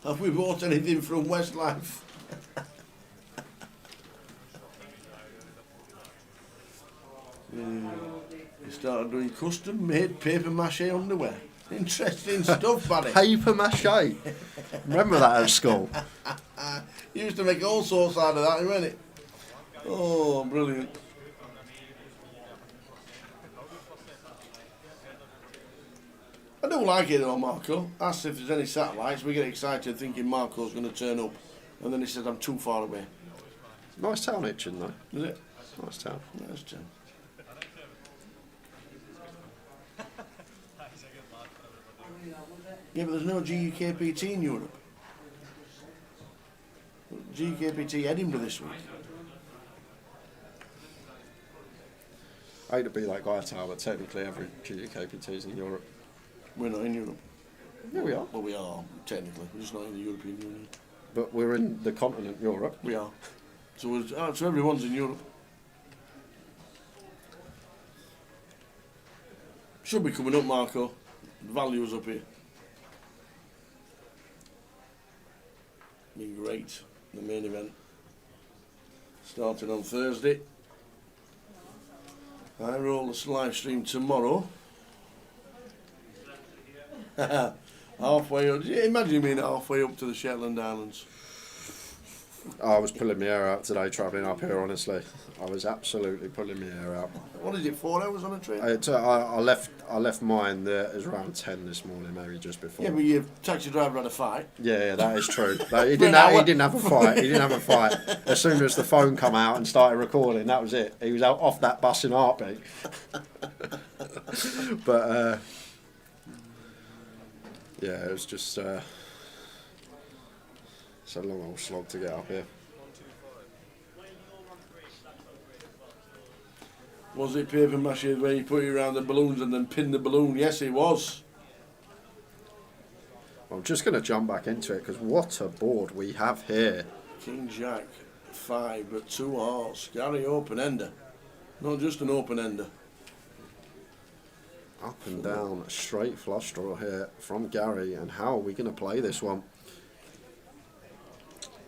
Have we bought anything from Westlife? He started doing custom made paper mache underwear. Interesting stuff, Barry. Paper mache. Remember that at school? You used to make all sorts out of that, didn't it? Oh, brilliant. I don't like it though, Marco. Asked if there's any satellites. We get excited thinking Marco's going to turn up. And then he said, I'm too far away. Nice town, Itchin, though. Is it? Nice town. Nice town. Yeah, but there's no GUKPT in Europe. GUKPT Edinburgh this week. I hate to be like Gaetal, but technically every GUKPT is in Europe. We're not in Europe. Yeah, we are. Well, we are, technically. We're just not in the European Union. But we're in the continent Europe. We are. So, so everyone's in Europe. Should be coming up, Marco. The value's up here. Been great. The main event. Starting on Thursday. I roll this live stream tomorrow. Halfway up. Imagine being halfway up to the Shetland Islands. I was pulling my hair out today travelling up here, honestly. I was absolutely pulling my hair out. What is it, 4 hours on a train? I left mine there. It was around 10 this morning, maybe just before. Yeah, but your taxi driver had a fight. Yeah, that is true. He didn't have a fight. He didn't have a fight. As soon as the phone come out and started recording, that was it. He was out off that bus in a heartbeat. But yeah, it was just it's a long old slog to get up here. Was it paper mache where you put it around the balloons and then pin the balloon? Yes, it was. I'm just going to jump back into it because what a board we have here. King Jack 5, but 2 hearts. Gary open ender. Not just an open ender. Up and down, straight flush draw here from Gary, and how are we going to play this one?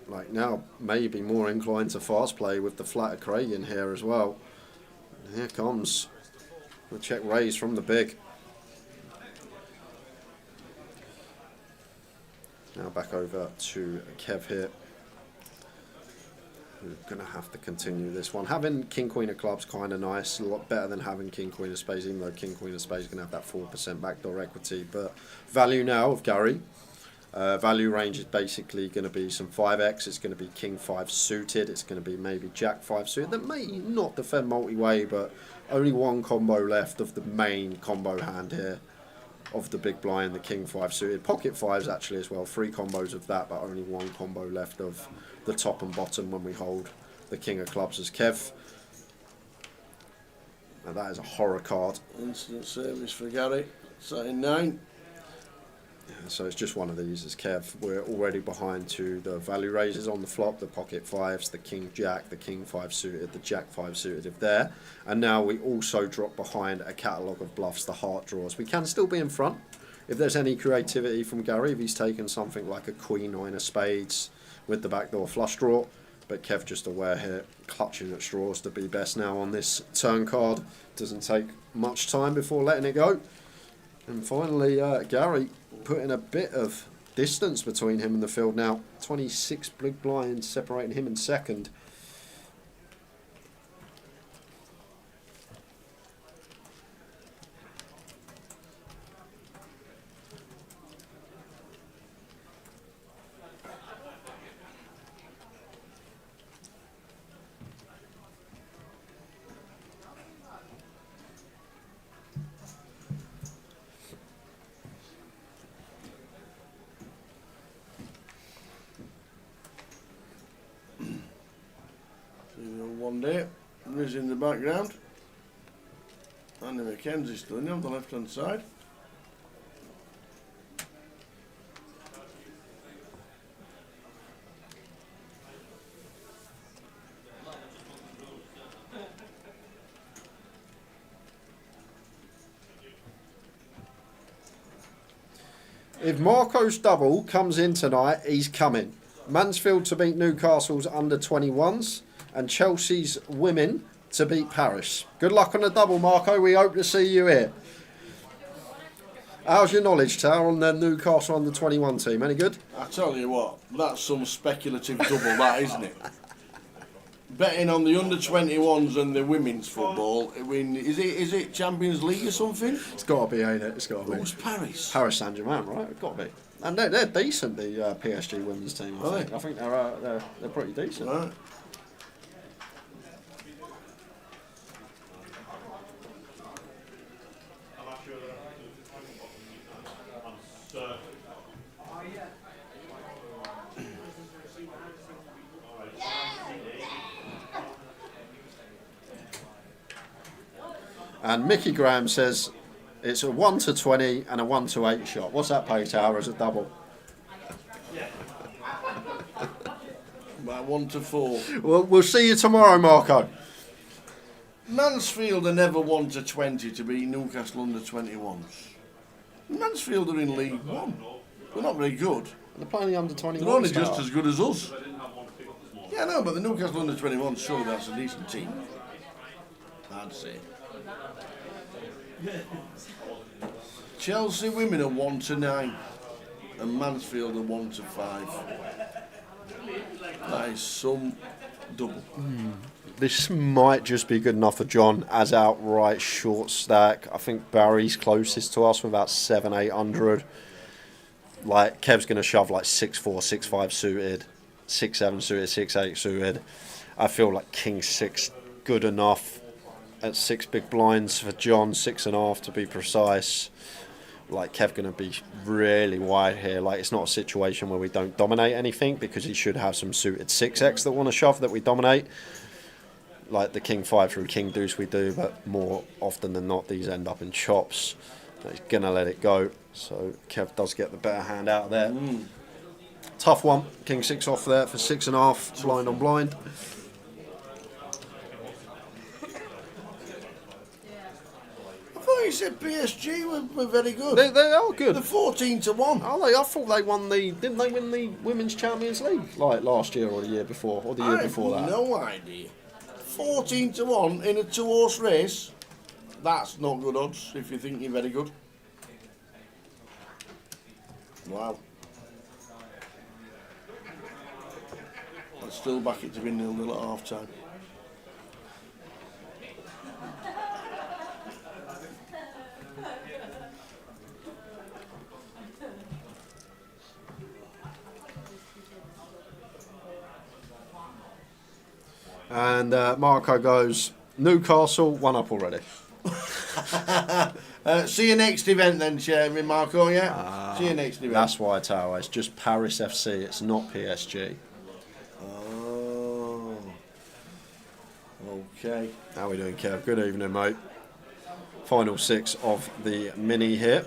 Like now, maybe more inclined to fast play with the flatter Craig in here as well. And here comes the check raise from the big. back over to Kev here. We're going to have to continue this one. Having King Queen of Clubs kind of nice, a lot better than having King Queen of Spades, even though King Queen of Spades is going to have that 4% backdoor equity. But value now of Gary. Value range is basically going to be some 5x. It's going to be King 5 suited. It's going to be maybe Jack 5 suited. That may not defend multi-way, but only one combo left of the main combo hand here of the big blind, the King 5 suited. Pocket 5s actually as well. 3 combos of that, but only one combo left of the top and bottom when we hold the King of Clubs as Kev. Now that is a horror card. Instant service for Gary. Setting 9. Yeah, so it's just one of these as Kev. We're already behind to the value raises on the flop, the pocket 5s, the King Jack, the King 5 suited, the Jack 5 suited if there. And now we also drop behind a catalogue of bluffs, the heart draws. We can still be in front if there's any creativity from Gary, if he's taken something like a Queen 9 of Spades with the backdoor flush draw. But Kev just aware here, clutching at straws to be best now on this turn card. Doesn't take much time before letting it go. And finally, Gary putting a bit of distance between him and the field now. 26 big blinds separating him in second. One day, Riz in the background. Andy Mackenzie's still in on the left hand side. If Marco's double comes in tonight, he's coming. Mansfield to beat Newcastle's under 21s and Chelsea's women to beat Paris. Good luck on the double, Marco. We hope to see you here. How's your knowledge, Tower, on the Newcastle under 21 team? Any good? I tell you what, that's some speculative double, that, isn't it? Betting on the under 21s and the women's football. I mean, is it Champions League or something? It's got to be, ain't it? It's got to be. Who's Paris? Paris Saint-Germain, right? It's got to be. And they're decent, the PSG women's team. I think they're pretty decent. Right. And Mickey Graham says it's a 1 to 20 and a 1 to 8 shot. What's that pay, Tower, as a double? About 1 to 4. We'll see you tomorrow, Marco. Mansfield are never 1 to 20 to beat Newcastle under 21s. Mansfield are in League One. They're not very good. They're playing the under 21s. They're only just as good as us. Yeah, no, but the Newcastle under 21s, surely that's a decent team. I'd say. Chelsea women are 1 to 9 and Mansfield are 1 to 5. That is some double. This might just be good enough for John as outright short stack. I think Barry's closest to us with about 700-800. Like Kev's going to shove like 6-4, 6-5 suited, 6-7 suited, 6-8 suited. I feel like King 6 good enough at 6 big blinds for John, 6.5 to be precise. Like Kev going to be really wide here. Like it's not a situation where we don't dominate anything because he should have some suited 6x that want to shove that we dominate. Like the King 5 through King Deuce we do, but more often than not these end up in chops. But he's going to let it go. So Kev does get the better hand out of there. Tough one. King 6 off there for 6.5. Blind on blind. You said PSG were very good. They are good. They're 14 to 1. Are they? I thought they won didn't they win the Women's Champions League like last year or the year before or the year before that? No idea. 14 to 1 in a 2-horse race. That's not good odds if you think you're very good. Wow. still back it to be 0-0 at half time. And Marco goes, Newcastle, 1 up already. See you next event then, Chairman Marco, yeah? See you next event. That's why, Tower. It's just Paris FC. It's not PSG. Oh. Okay. How are we doing, Kev? Good evening, mate. Final 6 of the mini here.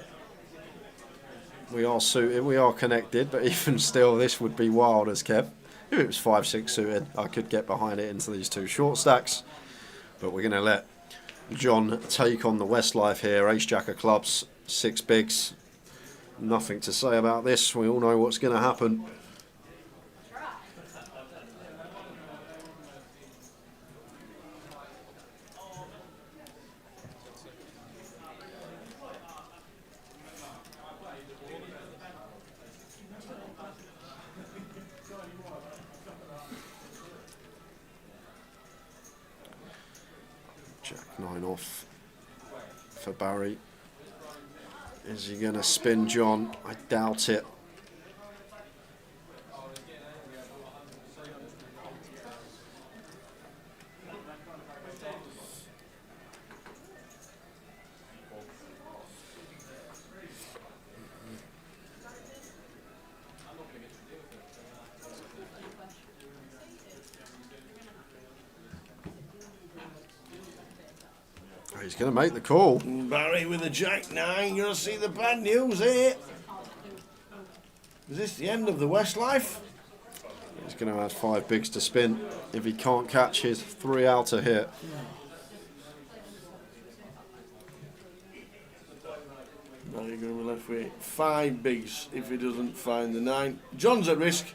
We are suited, we are connected, but even still, this would be wild as Kev. If it was 5-6 suited, I could get behind it into these 2 short stacks. But we're going to let John take on the Westlife here. Ace Jack of clubs, 6 bigs. Nothing to say about this. We all know what's going to happen. Jack 9 off for Barry. Is he going to spin John? I doubt it. He's going to make the call. Barry with a Jack 9, you're going to see the bad news here. Is this the end of the Westlife? He's going to add 5 bigs to spin if he can't catch his 3 outer hit. Barry going to be left with 5 bigs if he doesn't find the 9. John's at risk.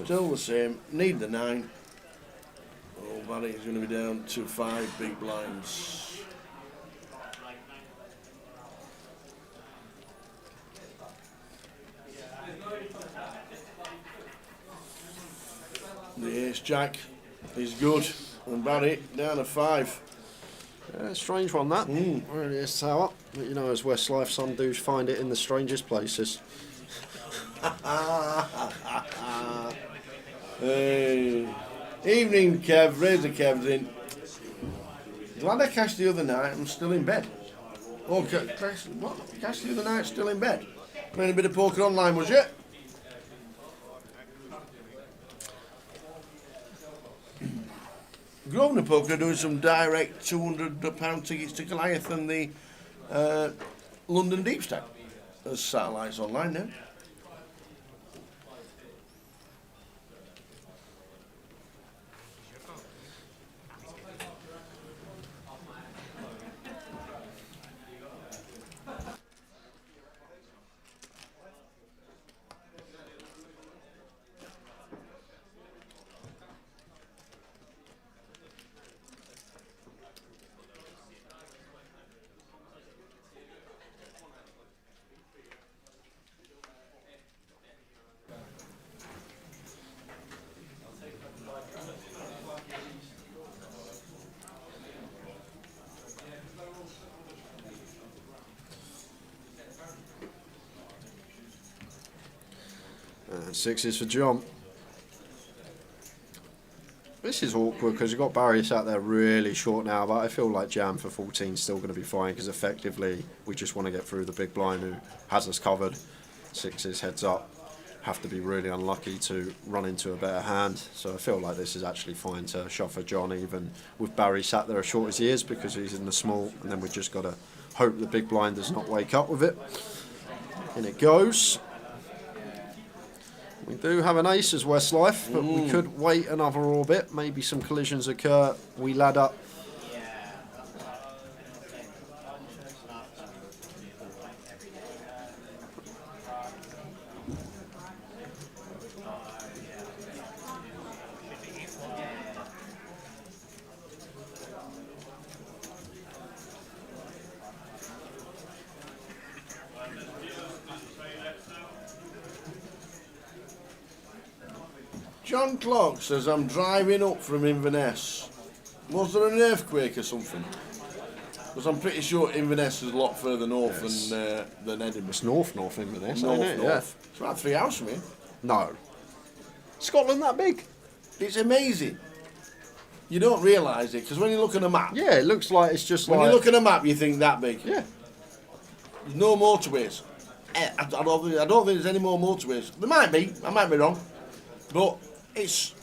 Still the same, need the 9. Oh, Barry is going to be down to 5 big blinds. The Ace Jack is good, and Barry down to 5. Strange one, that. Really is, Tower. But you know, as Westlife, some dudes find it in the strangest places. Hey. Evening, Kev. Razor Kev's in. Glad I cashed the other night. I'm still in bed. Oh, what? Cashed the other night, still in bed. Playing a bit of poker online, was you? Grosvenor Poker are doing some direct £200 tickets to Goliath and the London Deep Stack. There's satellites online now. And 6 is for John. This is awkward because you've got Barry sat there really short now, but I feel like jam for 14 is still going to be fine because effectively we just want to get through the big blind who has us covered. 6 is heads up. Have to be really unlucky to run into a better hand. So I feel like this is actually fine to shove for John, even with Barry sat there as short as he is because he's in the small, and then we've just got to hope the big blind does not wake up with it. In it goes. We do have an ace as Westlife, but we could wait another orbit. Maybe some collisions occur. We ladder. John Clark says, I'm driving up from Inverness. Was there an earthquake or something? Because I'm pretty sure Inverness is a lot further north than Edinburgh. It's north Inverness, North, ain't it? north. It's about 3 hours from here. No. Scotland that big? It's amazing. You don't realise it, because when you look at a map, Yeah, it looks like it's just when like... you look at a map, you think that big. Yeah. There's no motorways. I don't think there's any more motorways. There might be. I might be wrong. But it's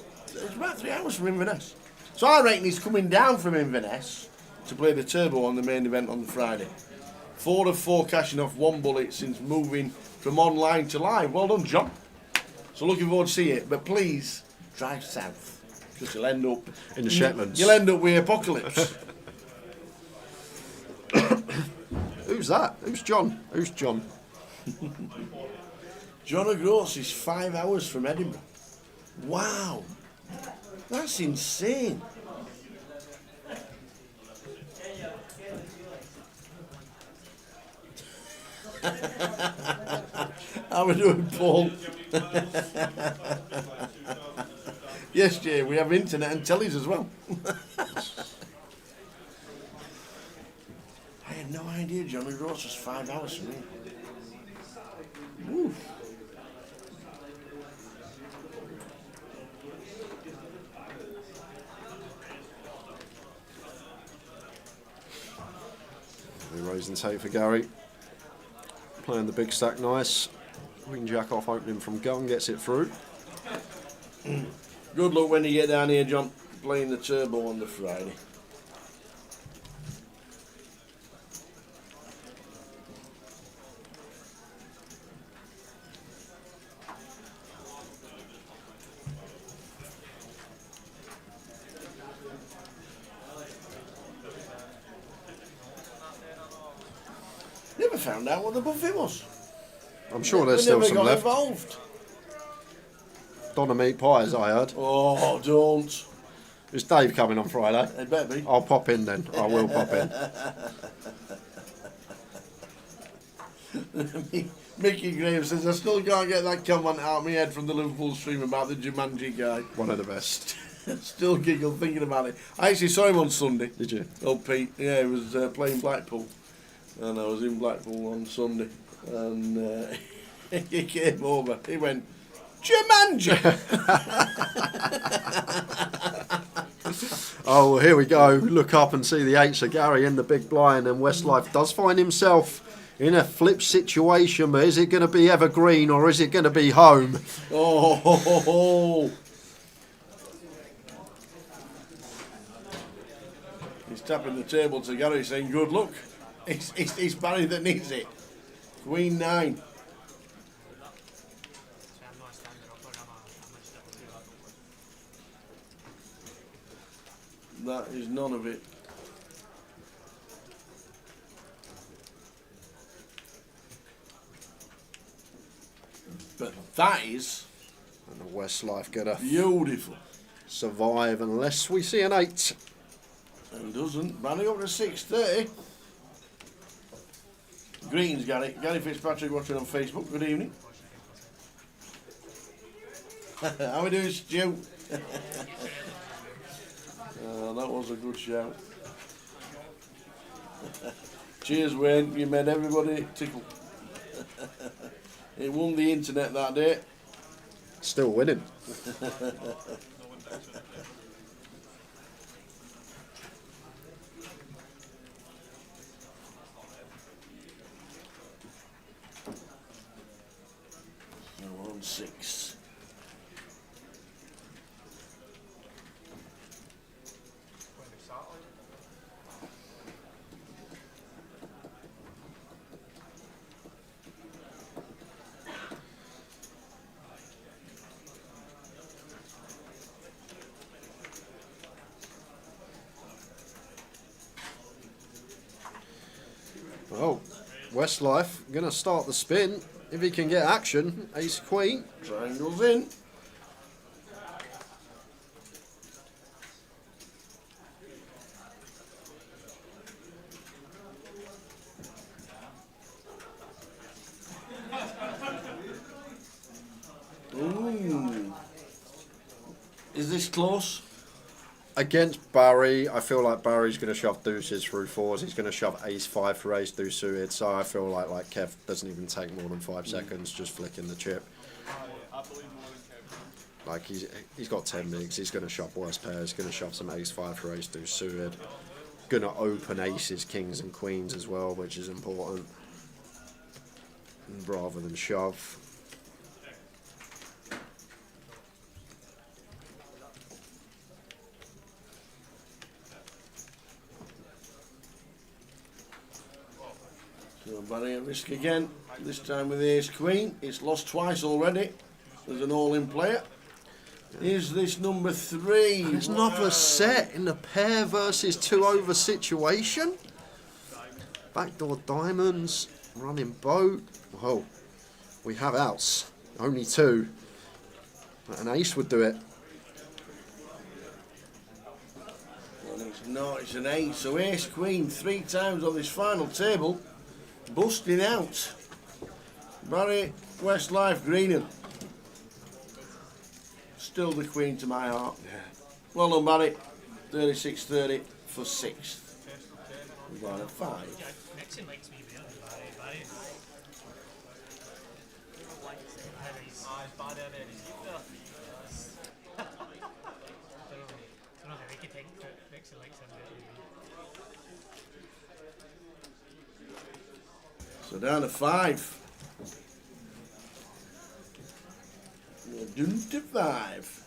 about 3 hours from Inverness. So I reckon he's coming down from Inverness to play the Turbo on the main event on the Friday. 4 of 4 cashing off 1 bullet since moving from online to live. Well done, John. So looking forward to see it. But please, drive south. Because you'll end up... In the Shetlands. You'll end up with Apocalypse. Who's that? Who's John? Who's John? John O'Groats is 5 hours from Edinburgh. Wow. That's insane. How are we doing, Paul? Yes, Jay, we have internet and tellies as well. I had no idea John O'Groats was 5 hours from here. Woo. Raising tape for Gary. Playing the big stack nice. Wing jack off opening from gun, gets it through. Good luck when you get down here, John, playing the Turbo on the Friday. Never found out what the buffet was. I'm sure there's We still never some got left. involved. Donna meat pies, I heard. Oh, don't. Is Dave coming on Friday? It better be. I'll pop in then. I will pop in. Mickey Graves says, I still can't get that comment out of my head from the Liverpool stream about the Jumanji guy. One of the best. Still giggle thinking about it. I actually saw him on Sunday. Did you? Old Pete. Yeah, he was playing Blackpool. And I was in Blackpool on Sunday. And he came over. He went, Jumanji! Oh, well, here we go. Look up and see the 8s of Gary in the big blind, and Westlife does find himself in a flip situation, but is it going to be evergreen or is it going to be home? Oh, he's tapping the table to Gary saying, good luck. It's Barry that needs it. Queen 9. That is none of it. But that is And the Westlife going to beautiful. survive unless we see an 8. And doesn't. Barry up to 6:30. Greetings, Gary. Gary Fitzpatrick watching on Facebook. Good evening. How we doing, Stu? That was a good shout. Cheers, Wayne. You made everybody tickle. It won the internet that day. Still winning. We're on 6. Oh, Westlife going to start the spin. If he can get action, ace queen. Triangles in. Ooh. this close. Against Barry, I feel like Barry's going to shove deuces through fours. He's going to shove ace-5 for ace-deuce suited. So I feel like Kev doesn't even take more than 5 seconds just flicking the chip. Like he's got 10 bigs. He's going to shove worse pairs. He's going to shove some ace-5 for ace-deuce suited. Going to open aces, kings and queens as well, which is important. Rather than shove. So Barry at risk again, this time with ace queen. It's lost twice already. There's an all-in player. Is this number 3? There's another set in the pair versus 2 over situation. Backdoor diamonds, running boat. Oh, we have outs. Only 2. An ace would do it. Well, it's not, it's an 8. So ace queen 3 times on this final table. Busting out. Barry, Westlife, Greenham. Still the queen to my heart. Yeah. Well done, Barry. 36-30 for 6th. We've got a 5. Nixon likes me really, Barry. Don't know how they could think that Nixon likes him. So down to 5. We're down to 5.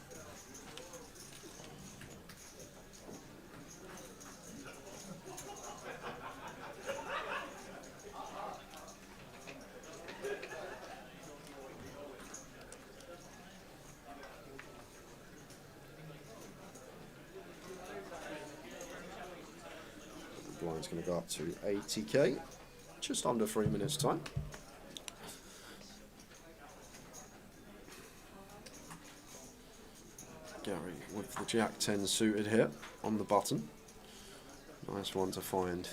The blind's going to go up to 80k. Just under 3 minutes time. Gary with the Jack 10 suited here on the button. Nice one to find.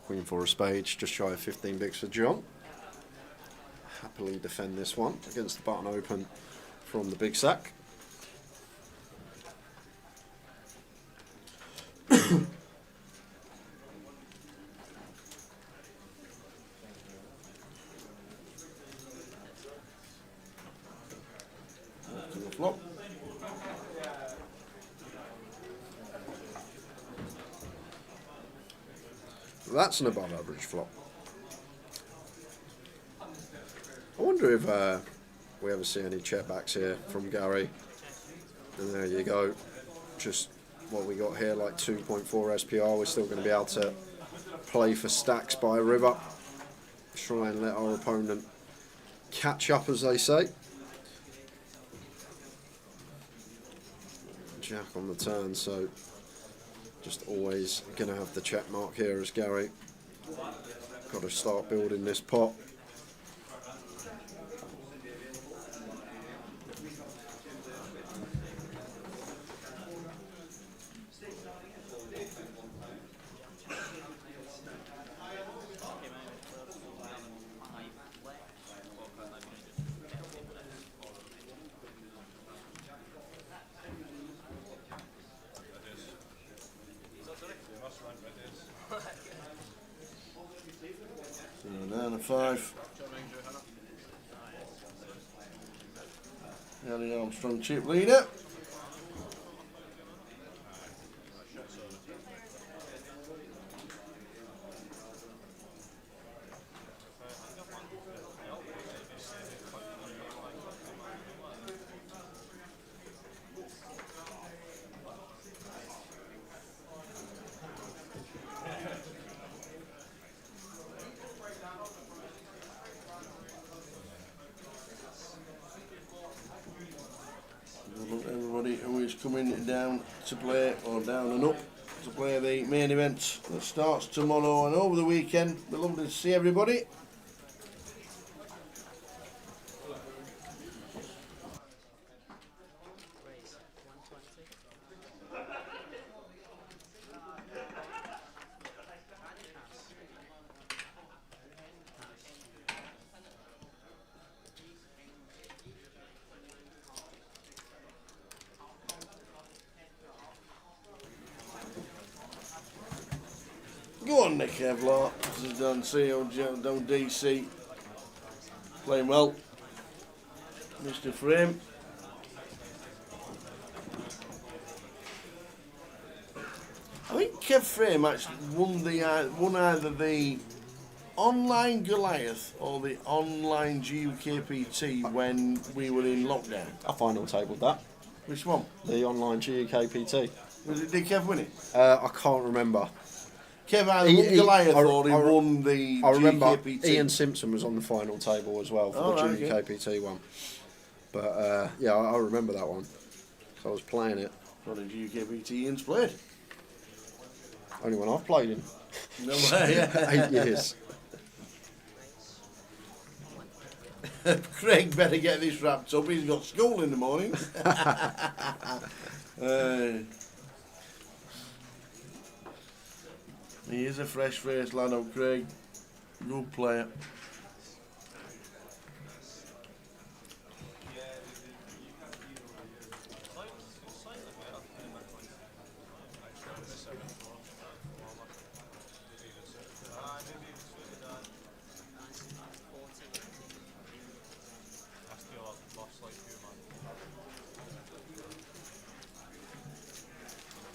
Queen 4 of spades, just shy of 15 bigs for John. Happily defend this one against the button open from the big sack. To the flop. That's an above average flop. I wonder if we ever see any check backs here from Gary. And there you go. Just what we got here, like 2.4 SPR. We're still going to be able to play for stacks by river. Try and let our opponent catch up, as they say. Jack on the turn, so just always going to have the check mark here as Gary. Got to start building this pot. So down to 5. Ellie Armstrong chip leader. Everybody who is coming down to play, or down and up to play the main event that starts tomorrow and over the weekend. We're lovely to see everybody. on the Kevlar. This is done CO down DC. Playing well. Mr. Frame. I think Kev Frame actually won either the online Goliath or the online GUKPT when we were in lockdown. I final tabled that. Which one? The online GUKPT. Did Kev win it? I can't remember. Kev either won Goliath or he I won the I remember GUKPT. Ian Simpson was on the final table as well for the right, okay. GUKPT one. But yeah, I remember that one. So I was playing it. What did GUKPT Ian's played? Only one I've played in. No way. 8 years. Craig better get this wrapped up. He's got school in the morning. He is a fresh-faced lad, oh Craig. Good player.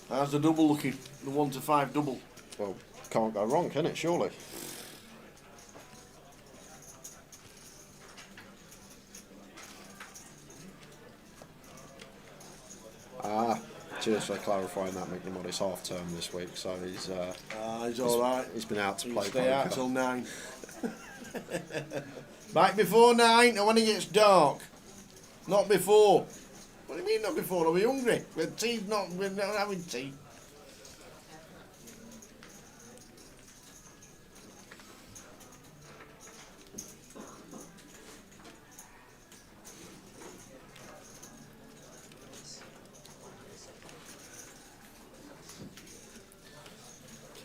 How's the double looking? The 1 to 5 double. Well, can't go wrong, can it, surely? Cheers for clarifying that, McNamara's half term this week, so he's alright. He's been out to play Stay out poker. till 9. Back before 9 and when it gets dark. Not before. What do you mean not before? Are we hungry? We're not having tea.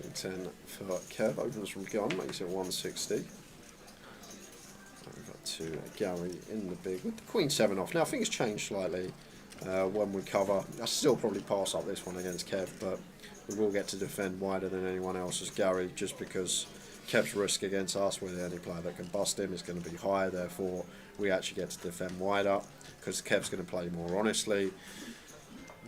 King 10 for Kev, opens from gun, makes it 160. We've got to Gary in the big with the Queen 7 off. Now, I think it's changed slightly when we cover. I'll still probably pass up this one against Kev, but we will get to defend wider than anyone else as Gary, just because Kev's risk against us, with any player that can bust him, is going to be higher. Therefore, we actually get to defend wider because Kev's going to play more honestly,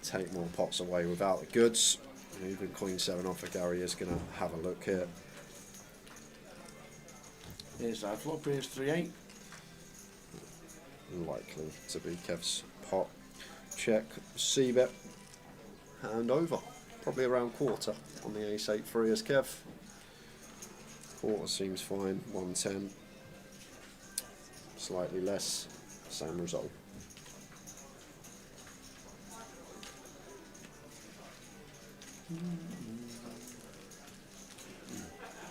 take more pots away without the goods. Even Queen 7 off for Gary is going to have a look here. Here's that flop, here's 3-8. Likely to be Kev's pot. Check, C-bet, hand over. Probably around quarter on the ace 8-3 as Kev. Quarter seems fine, 110. Slightly less, same result.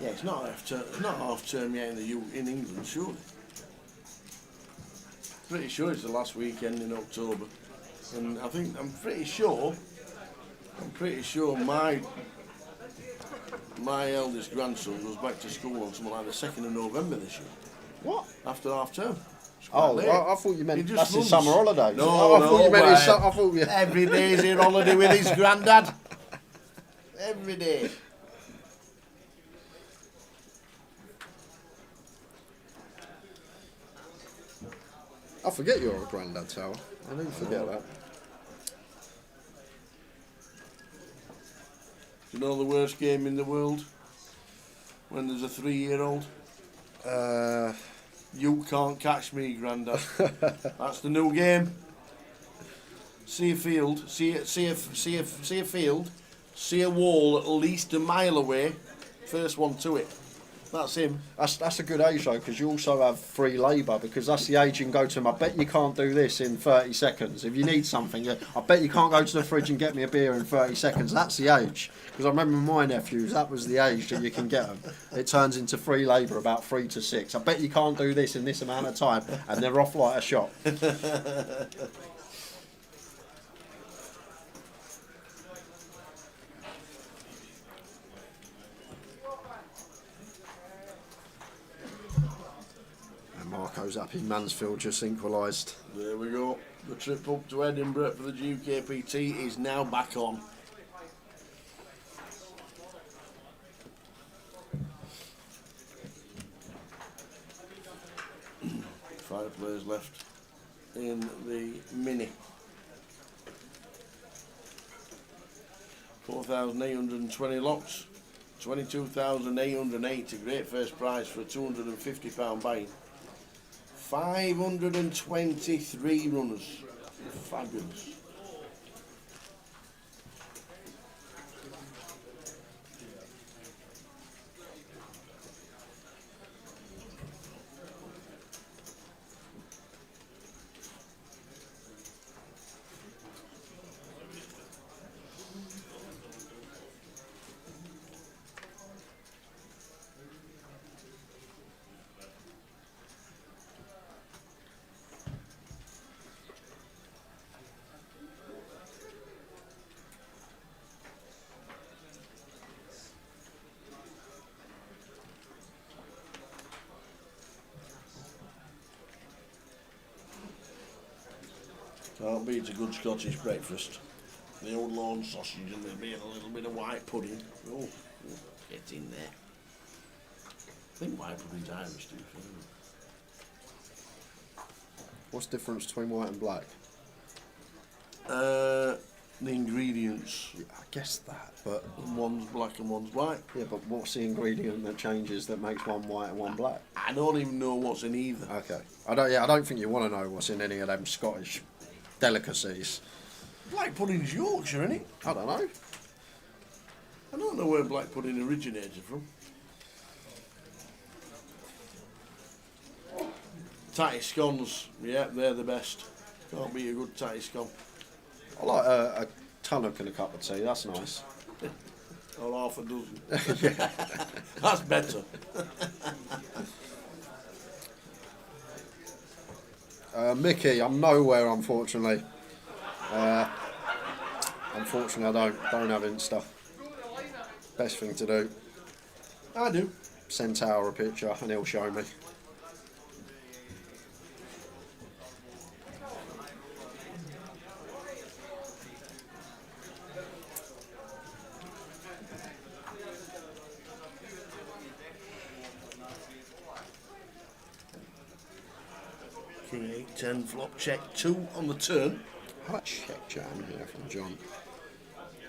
Yeah, it's not half term yet in England, surely. Pretty sure it's the last weekend in October, and I'm pretty sure my eldest grandson goes back to school on something like the 2nd of November this year. What? After half term. Oh, I thought you meant He that's just his runs. summer holiday. No, I thought you meant his I thought you... Every day's in holiday with his granddad. Every day. I forget you're a granddad, Tower. I never forget that. You know the worst game in the world? When there's a 3-year-old? You can't catch me, Grandad. That's the new game. See a field, see a field, see a wall at least a mile away. First one to it. That's him. That's a good age though, because you also have free labour, because that's the age you can go to him. I bet you can't do this in 30 seconds. If you need something, I bet you can't go to the fridge and get me a beer in 30 seconds. That's the age. Because I remember my nephews, that was the age that you can get them. It turns into free labour about 3 to 6. I bet you can't do this in this amount of time, and they're off like a shot. Marco's up in Mansfield, just equalised. There we go. The trip up to Edinburgh for the GUKPT is now back on. 5 players left in the mini. 4,820 lots, 22,880. Great first prize for a £250 buy. 523 runners. Fabulous. Can't beat a good Scottish breakfast. The old lawn sausage and maybe a little bit of white pudding. Oh, get in there. I think white pudding's Irish too. What's the difference between white and black? The ingredients. Yeah, I guess that, but One's black and one's white. yeah, but what's the ingredient that changes that makes one white and one black? I don't even know what's in either. Okay, I don't think you want to know what's in any of them Scottish delicacies. Black pudding's Yorkshire, isn't it? I don't know. I don't know where black pudding originated from. Tatty scones, yeah, they're the best. Can't beat a good tatty scone. I like a tonic and a cup of tea. That's nice. Or half a dozen. That's better. Mickey, I'm nowhere, unfortunately. Unfortunately, I don't have Insta. Best thing to do, I do. send Tower a picture and he'll show me. King 8, 10, flop, check, 2 on the turn. How about check jam here from John?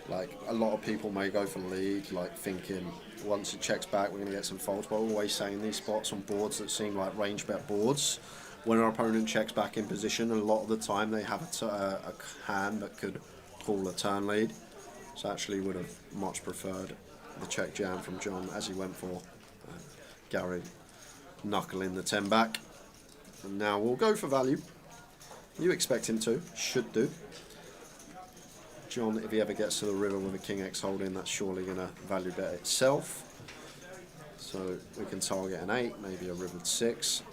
Like, a lot of people may go for lead, like thinking once it checks back we're going to get some folds, but we're always saying these spots on boards that seem like range bet boards, when our opponent checks back in position, a lot of the time they have a hand that could call a turn lead. So actually would have much preferred the check jam from John as he went for Gary knuckling the 10 back. And now we'll go for value. You expect him to, should do. John, if he ever gets to the river with a King X holding, that's surely going to value bet itself. So we can target an 8, maybe a rivered 6.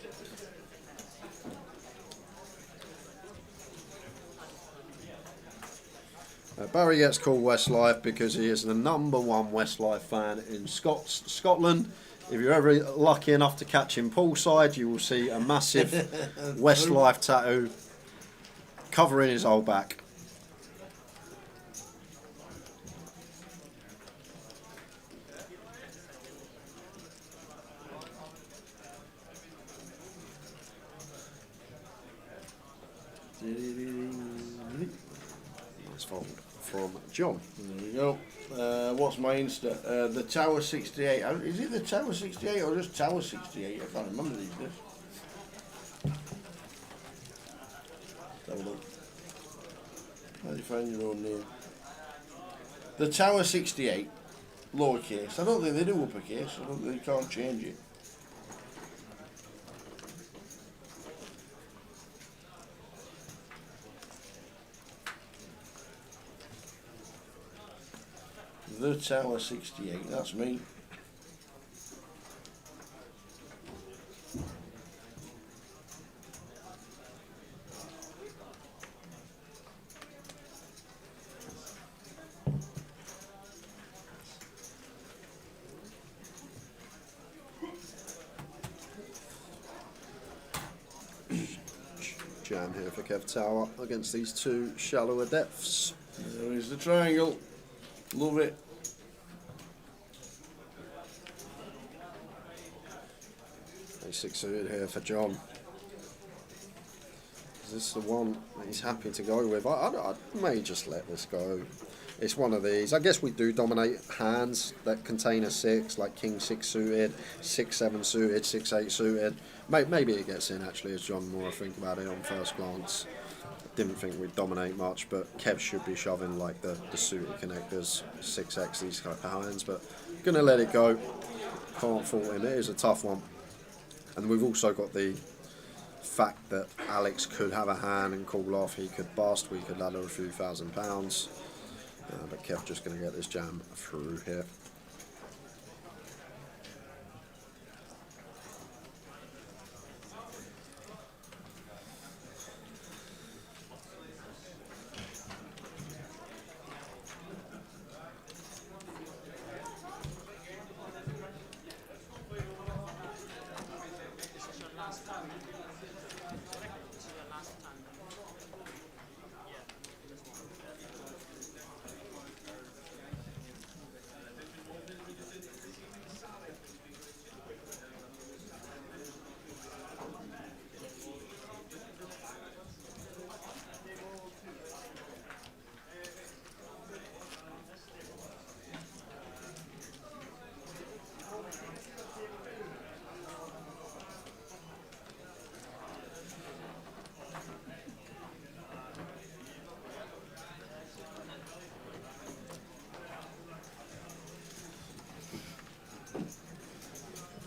Barry gets called Westlife because he is the #1 Westlife fan in Scotland. If you're ever lucky enough to catch him poolside, you will see a massive Westlife tattoo covering his whole back. Nice fold from John. There we go. What's my Insta? The Tower 68. Is it the Tower 68 or just Tower 68? I can't remember these days. Have a look. How do you find your own name? The Tower 68, lowercase. I don't think they do uppercase. I don't think they can't change it. The Tower 68, that's me. Jam here for Kev Tower against these two shallower depths. There is the triangle. Love it. A 6 suited here for John. Is this the one that he's happy to go with? I may just let this go. It's one of these. I guess we do dominate hands that contain a 6, like King 6 suited, 6-7 suited, 6-8 suited. Maybe it gets in actually, as John more I think about it on first glance. Didn't think we'd dominate much, but Kev should be shoving like the suited connectors, 6x, these type of hands, but gonna let it go. Can't fault him. It is a tough one. And we've also got the fact that Alex could have a hand and call off, he could bust, we could ladder a few £1,000. But Kev just going to get this jam through here.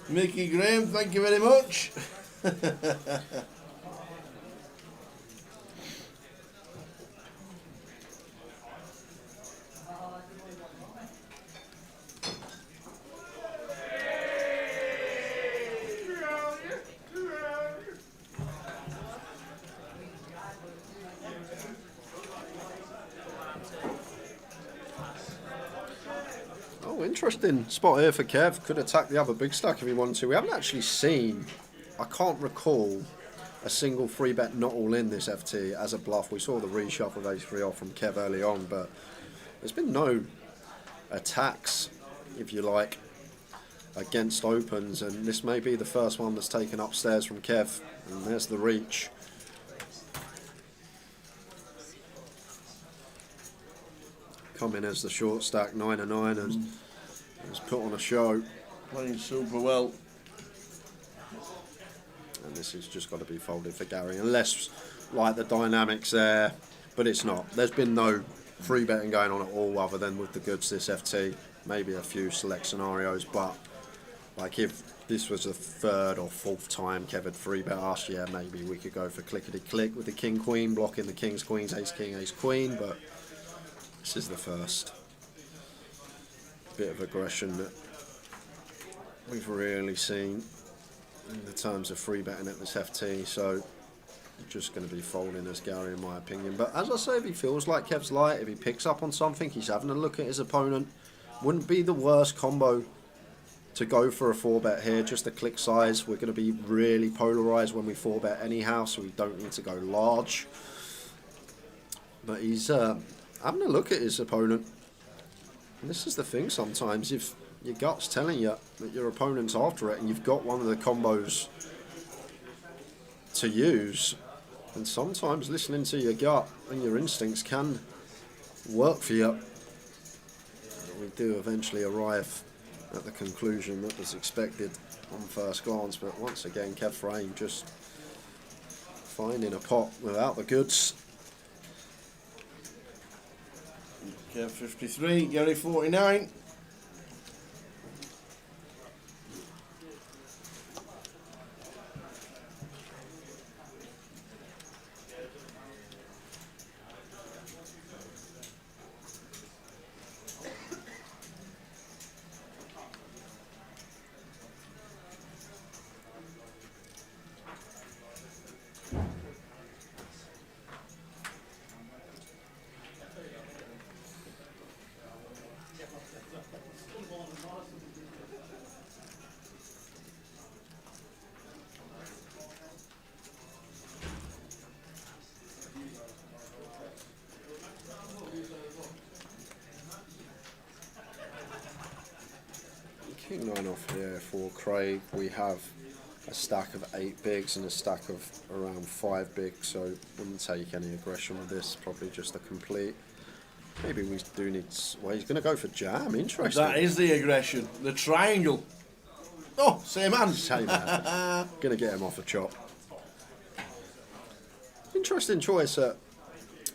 Mickey Graham, thank you very much. Interesting spot here for Kev. Could attack the other big stack if he wanted to. We haven't actually seen, I can't recall a single free bet not all in this FT as a bluff. We saw the reshuffle of ace-3 off from Kev early on, but there's been no attacks, if you like, against opens, and this may be the first one that's taken upstairs from Kev. And there's the reach. Coming as the short stack 9-9 and has put on a show. Playing super well. And this has just got to be folded for Gary, unless like the dynamics there, but it's not. There's been no free betting going on at all other than with the goods this FT. Maybe a few select scenarios, but like if this was the third or fourth time Kev free bet us, yeah, maybe we could go for clickety click with the king queen, blocking the kings queens, ace king, ace queen, but this is the first bit of aggression that we've really seen in the terms of free betting at this FT, so just going to be folding as Gary in my opinion. But as I say, if he feels like Kev's light, if he picks up on something, he's having a look at his opponent, wouldn't be the worst combo to go for a 4-bet here. Just the click size, we're going to be really polarised when we 4-bet anyhow, so we don't need to go large. But he's having a look at his opponent. And this is the thing sometimes, if your gut's telling you that your opponent's after it and you've got one of the combos to use, and sometimes listening to your gut and your instincts can work for you. We do eventually arrive at the conclusion that was expected on first glance, but once again Kev Frame just finding a pot without the goods. Kev 53, Gary 49. King 9 off here for Craig. We have a stack of 8 bigs and a stack of around 5 bigs, so wouldn't take any aggression with this, probably just a complete. Maybe we do need. Well, he's going to go for jam. Interesting. That is the aggression. The triangle. Oh, same hand. Same hand. Going to get him off a chop. Interesting choice.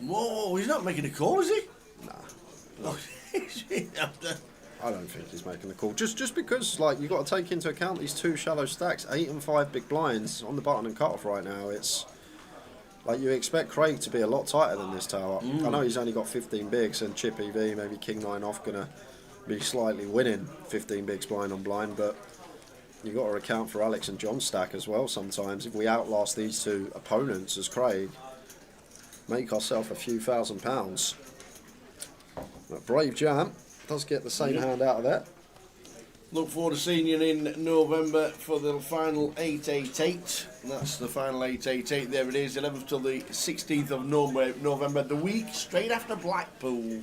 Whoa, he's not making a call, is he? Nah. Oh, I don't think he's making the call. Just because, like, you've got to take into account these 2 shallow stacks, 8 and 5 big blinds on the button and cutoff right now. It's like you expect Craig to be a lot tighter than this tower. I know he's only got 15 bigs, and chip EV, maybe King 9 off, gonna be slightly winning 15 bigs blind on blind, but you got to account for Alex and John's stack as well. Sometimes if we outlast these 2 opponents as Craig, make ourselves a few £1,000s. But Brave Jam does get the same hand out of that. Look forward to seeing you in November for the final 888. That's the final 888. There it is, 11th till the 16th of November, the week straight after Blackpool.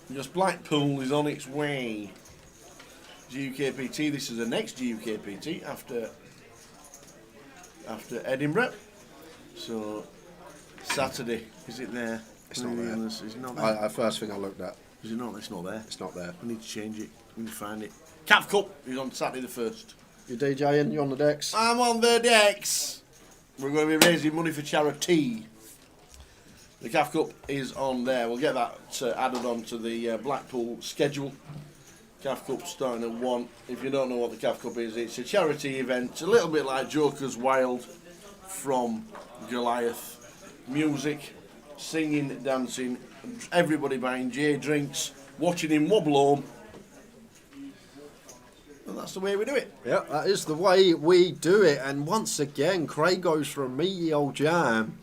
Because Blackpool is on its way. GUKPT, this is the next GUKPT after Edinburgh. So Saturday, is it there? It's not there. It's not there. First thing I looked at. Is it not? It's not there. It's not there. We need to change it. We need to find it. CAF Cup is on Saturday the 1st. You DJing? You on the decks? I'm on the decks. We're going to be raising money for charity. The CAF Cup is on there. We'll get that added on to the Blackpool schedule. CAF Cup starting at 1. If you don't know what the CAF Cup is, it's a charity event. It's a little bit like Joker's Wild from Goliath. Music, singing, dancing, everybody buying J drinks, watching him wobble home. And that's the way we do it. Yeah, that is the way we do it. And once again, Craig goes for a meaty old jam.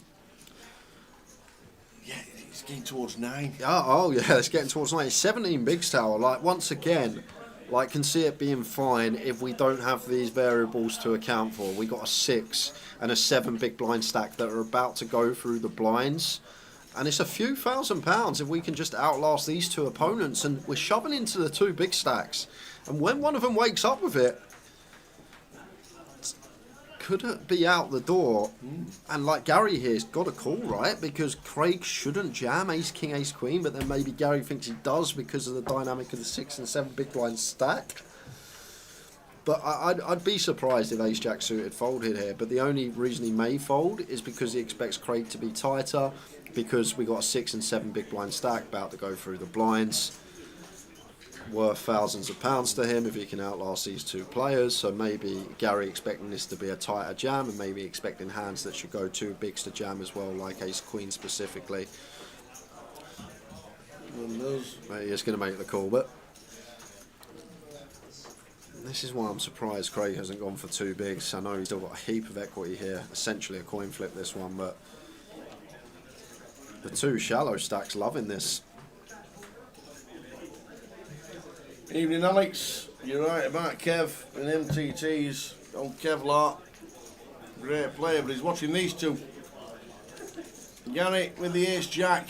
Yeah, it's getting towards 9. Oh yeah, it's getting towards 9. 17 bigs tower. Like, once again, like, can see it being fine if we don't have these variables to account for. We got a 6 and a 7 big blind stack that are about to go through the blinds. And it's a few £1,000s if we can just outlast these 2 opponents. And we're shoving into the 2 big stacks. And when one of them wakes up with it, could it be out the door? And like Gary here's got a call, right? Because Craig shouldn't jam ace, king, ace, queen. But then maybe Gary thinks he does because of the dynamic of the 6 and 7 big blind stack. But I'd be surprised if ace jack suited folded here. But the only reason he may fold is because he expects Craig to be tighter. Because we got a 6 and 7 big blind stack about to go through the blinds. Worth thousands of pounds to him if he can outlast these 2 players. So maybe Gary expecting this to be a tighter jam, and maybe expecting hands that should go 2 bigs to jam as well, like ace queen specifically. Maybe he's going to make the call, but this is why I'm surprised Craig hasn't gone for 2 bigs. I know he's still got a heap of equity here, essentially a coin flip this one, but the 2 shallow stacks loving this. Evening, Alex. You're right about Kev and MTT's on Kevlar. Great player, but he's watching these 2. Gary with the ace jack.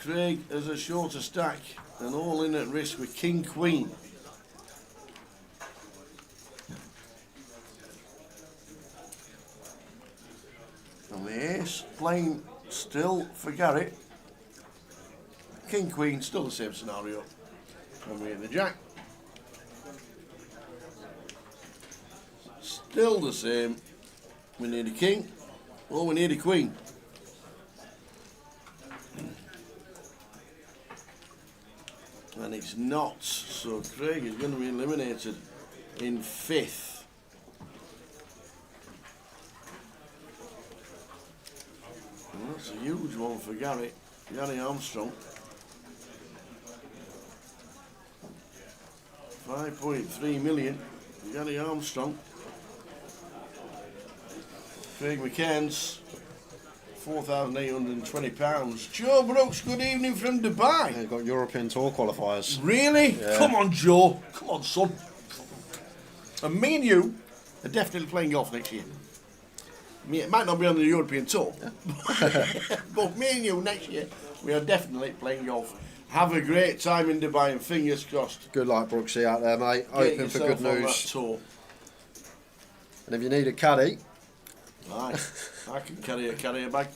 Craig has a shorter stack and all in at risk with king queen. And the ace playing still for Gary. King queen, still the same scenario. And we hit the jack. Still the same. We need a king. Oh, we need a queen. And it's not. So Craig is going to be eliminated in 5th. And that's a huge one for Gary Armstrong. 5.3 million. Gary Armstrong. Craig McCairn's £4,820. Joe Brooks, good evening from Dubai. They've got European Tour qualifiers. Really? Yeah. Come on, Joe. Come on, son. And me and you are definitely playing golf next year. It might not be on the European Tour, but me and you next year, we are definitely playing golf. Have a great time in Dubai and fingers crossed. Good luck, Brooksy, out there, mate. Get Hoping for good yourself on news. that tour. And if you need a caddy, Aye, I can carry a bag.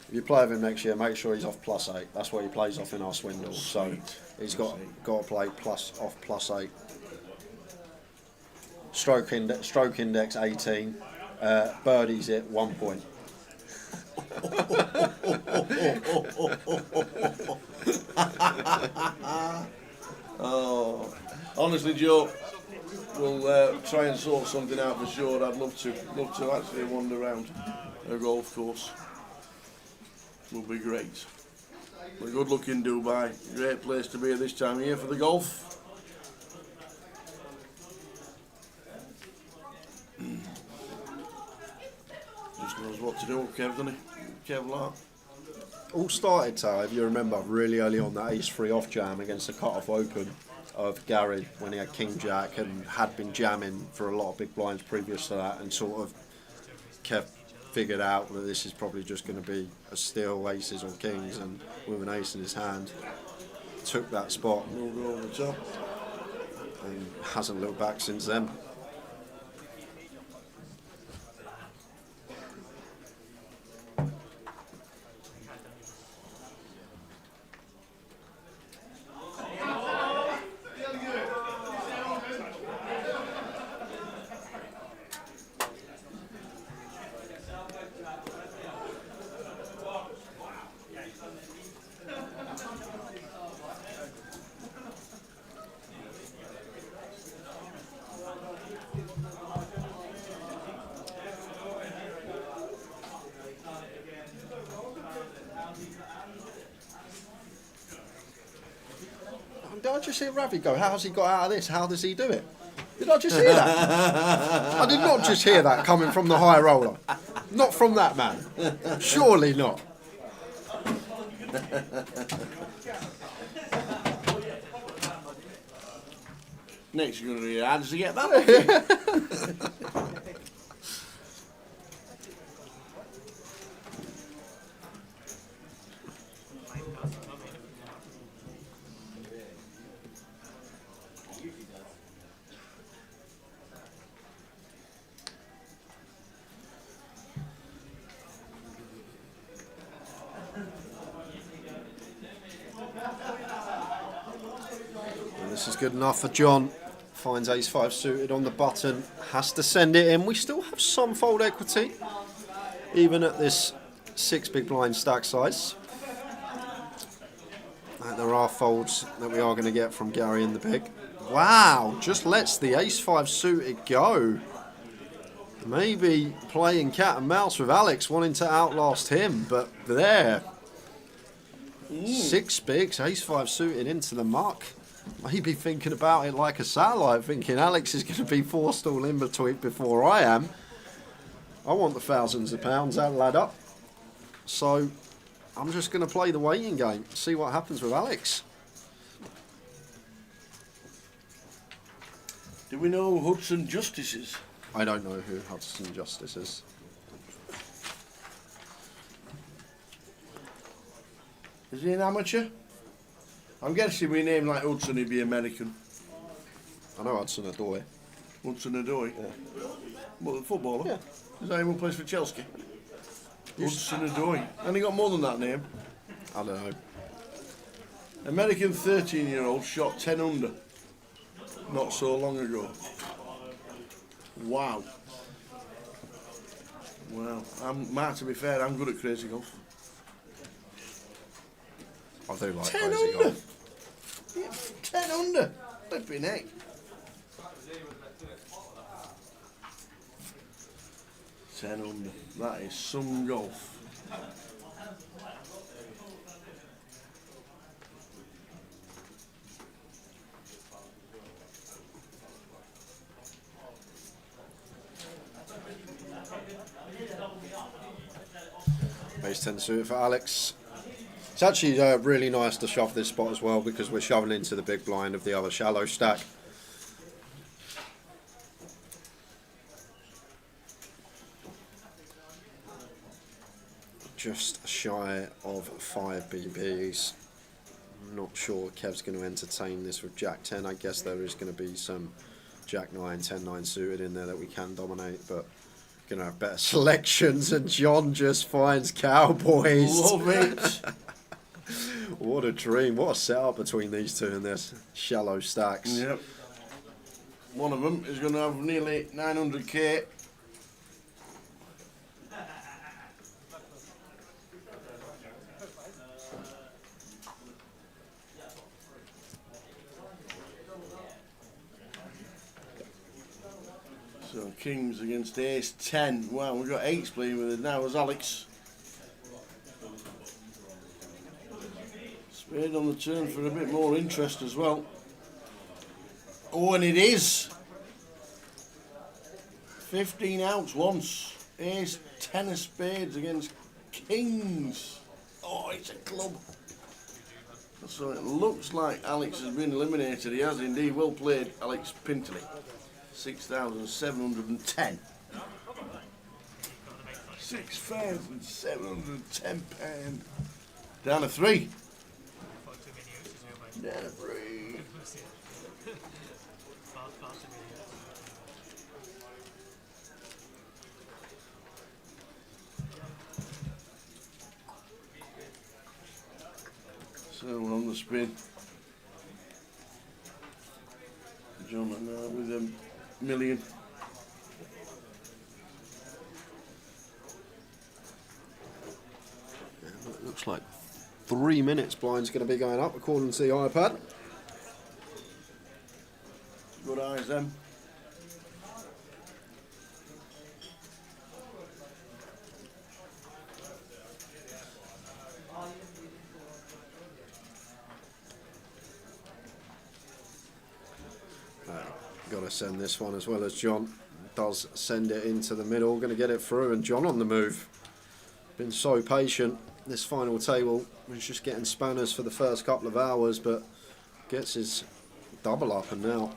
if you play with him next year, make sure he's off +8. That's what he plays off in our swindle. So he's got to play off +8. Stroke index 18. Birdies it 1 point. Oh, honestly, Joe, we'll try and sort something out for sure. I'd love to actually wander around a golf course. Would be great. But good luck in Dubai. Great place to be at this time of year for the golf. Just knows what to do, Kev, doesn't he? Kev Lark. All started, Tal, if you remember, really early on that ace-3 off jam against the cut-off open of Gary when he had King Jack and had been jamming for a lot of big blinds previous to that, and sort of Kev figured out that this is probably just going to be a steal, aces or kings, and with an ace in his hand, took that spot We'll go over the top. and hasn't looked back since then. Did I just hear Ravi go, how's he got out of this? How does he do it? Did I just hear that? I did not just hear that coming from the high roller. Not from that man. Surely not. Next you're going to hear, how does he get that? And this is good enough for John. Finds ace-5 suited on the button. Has to send it in. We still have some fold equity, even at this 6 big blind stack size. There are folds that we are going to get from Gary in the big. Wow, just lets the ace-5 suited go. Maybe playing cat and mouse with Alex, wanting to outlast him, but there. 6 bigs, ace-5 suited into the muck. Maybe thinking about it like a satellite, thinking Alex is going to be forced all in between before I am. I want the thousands of pounds, that lad up. So I'm just going to play the waiting game, see what happens with Alex. Do we know who Hudson Justice is? I don't know who Hudson Justice is. Is he an amateur? I'm guessing we name like Hudson, he'd be American. I know Hudson Odoi. Hudson Odoi? Yeah. What, the footballer? Yeah. Is that him who plays for Chelsea? Hudson Odoi. And he got more than that name. I don't know. American 13-year-old shot 10 under. Not so long ago. Wow. Wow. Mark, to be fair, I'm good at crazy golf. I do like 10 crazy under. golf. Yeah, 10 under. Flipping heck. Ten under. That is some golf. Base 10 suited for Alex. It's actually really nice to shove this spot as well because we're shoving into the big blind of the other shallow stack. Just shy of 5 BBs. I'm not sure Kev's going to entertain this with Jack 10. I guess there is going to be some Jack 9, 10 9 suited in there that we can dominate, but gonna have better selections, and John just finds cowboys. Love it. What a dream, what a setup between these two in this shallow stacks. Yep. One of them is going to have nearly 900k. So Kings against Ace 10. Wow, we've got 8s playing with it now as Alex. Spade on the turn for a bit more interest as well. Oh, and it is. 15 outs once. Ace 10 of spades against Kings. Oh, it's a club. So it looks like Alex has been eliminated. He has indeed. Well played, Alex Pintley. 6,710. 6,710 pounds. Down to 3. Down to 3. So we're on the spin. John now with a million. Yeah, it looks like 3 minutes blind's going to be going up according to the iPad. Good eyes then. Got to send this one as well as John does send it into the middle. Going to get it through, and John on the move. Been so patient. This final table was just getting spanners for the first couple of hours, but gets his double up, and now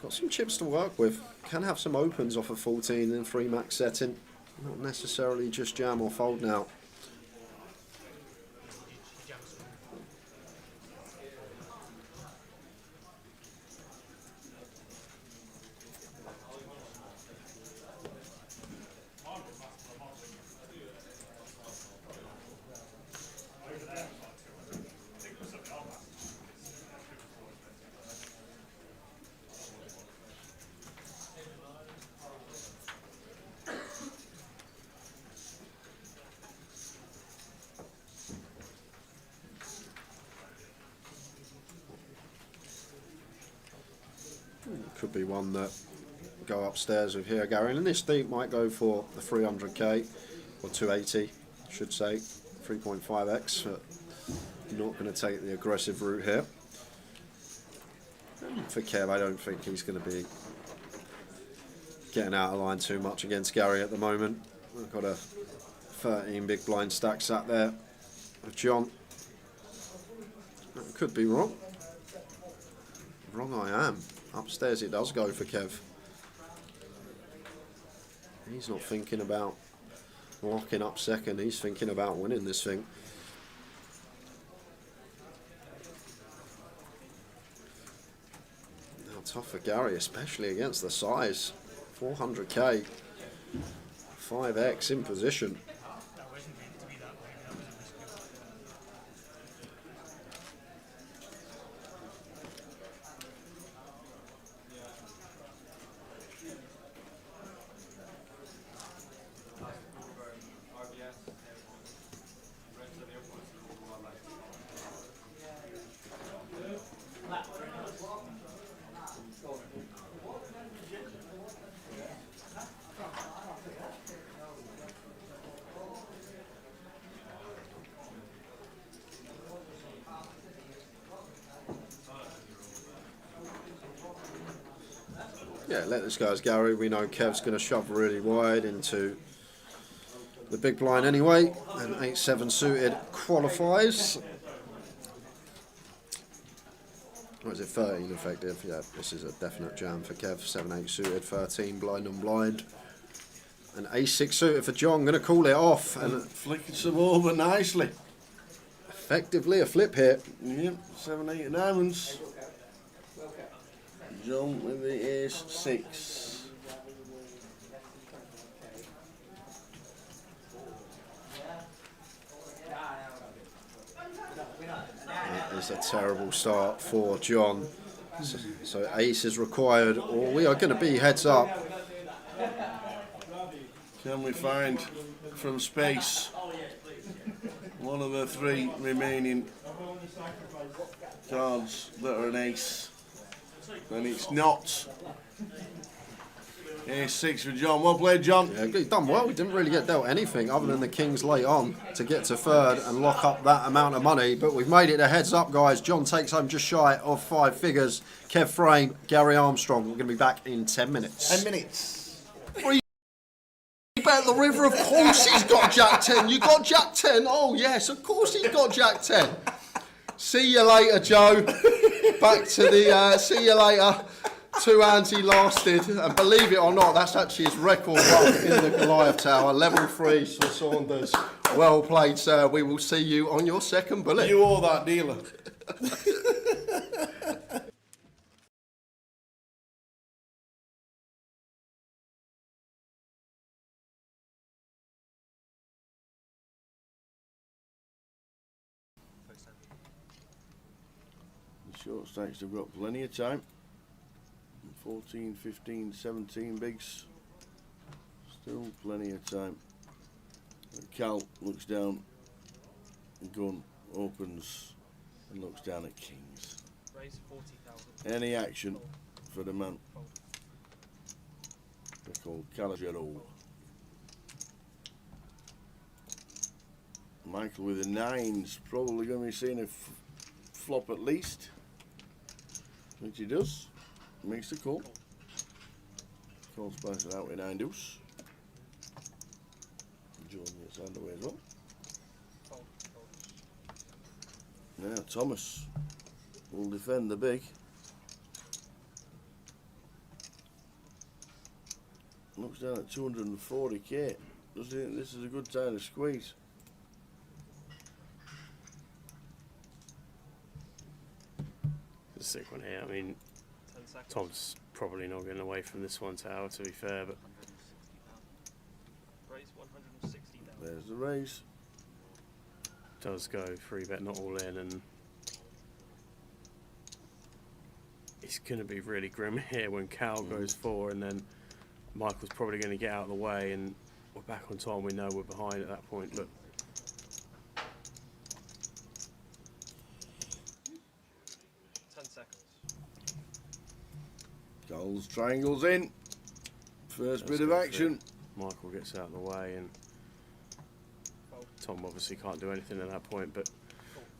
got some chips to work with. Can have some opens off of 14 and 3 max setting. Not necessarily just jam or fold now. Could be one that go upstairs with here, Gary. And this deep might go for the 300k or 280, I should say, 3.5x. But not going to take the aggressive route here. And for Kev, I don't think he's going to be getting out of line too much against Gary at the moment. We've got a 13 big blind stack sat there with John. Could be wrong. Wrong I am. Upstairs it does go for Kev. He's not thinking about locking up second, he's thinking about winning this thing. Now tough for Gary, especially against the size. 400k, 5x in position. Yeah, let this go as Gary. We know Kev's going to shove really wide into the big blind anyway, and 8-7 suited qualifies. Or is it 13 effective? Yeah, this is a definite jam for Kev. 7-8 suited, 13 blind and blind. And ace-6 suited for John. Going to call it off. And flicking some over nicely. Effectively a flip here. Yep, 7-8 diamonds. John with the ace 6. It is a terrible start for John. So ace is required, or we are going to be heads up. Can we find from space one of the 3 remaining cards that are an ace? And it's not. Ace 6 for John. Well played, John. Yeah, he's done well. He didn't really get dealt anything other than the kings late on to get to third and lock up that amount of money. But we've made it a heads up, guys. John takes home just shy of 5 figures. Kev Frame, Gary Armstrong. We're going to be back in 10 minutes. 10 minutes. Bet the river, of course he's got Jack 10. You got Jack 10? Oh, yes, of course he's got Jack 10. See you later, Joe. Back to the see you later. 2 hands he lasted, and believe it or not, that's actually his record up in the Goliath Tower. Level 3 for Saunders. Well played, sir. We will see you on your second bullet. You owe that dealer. The short stacks have got plenty of time. 14, 15, 17 bigs. Still plenty of time. Cal looks down, gun opens and looks down at kings. Raise 40,000. Any action for the man. They're called Calagero. Michael with the 9's probably going to be seeing a flop at least, which he does. Makes the call. Call spices out with 9 deuce. Jordan gets out of the way as well. Now Thomas will defend the big. Looks down at 240k. Does he think this is a good time to squeeze? It's a sick one here. I mean, Tom's probably not getting away from this one tower, to be fair, but Raise 160,000. There's the raise. does go 3-bet not all in, and it's going to be really grim here when Cal goes 4, and then Michael's probably going to get out of the way, and we're back on time. We know we're behind at that point. Look, 10 seconds. Goals, triangles in. First bit of action. Michael gets out of the way, and Tom obviously can't do anything at that point, but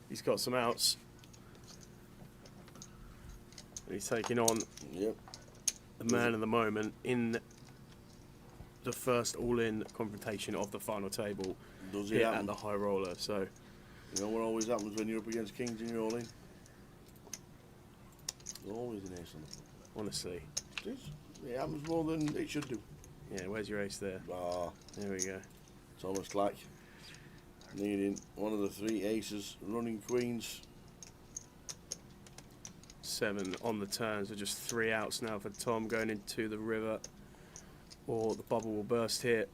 he's got some outs. And he's taking on Yep. the man of the moment in the first all-in confrontation of the final table Does it here at happen? the high roller. So You know what always happens when you're up against kings and you're all in? There's always an ace on the front. honestly, It is. It happens more than it should do. yeah, where's your ace there? Ah, There we go. Thomas Clack needing one of the 3 aces, running queens. 7 on the turns with just 3 outs now for Tom going into the river, or the bubble will burst here.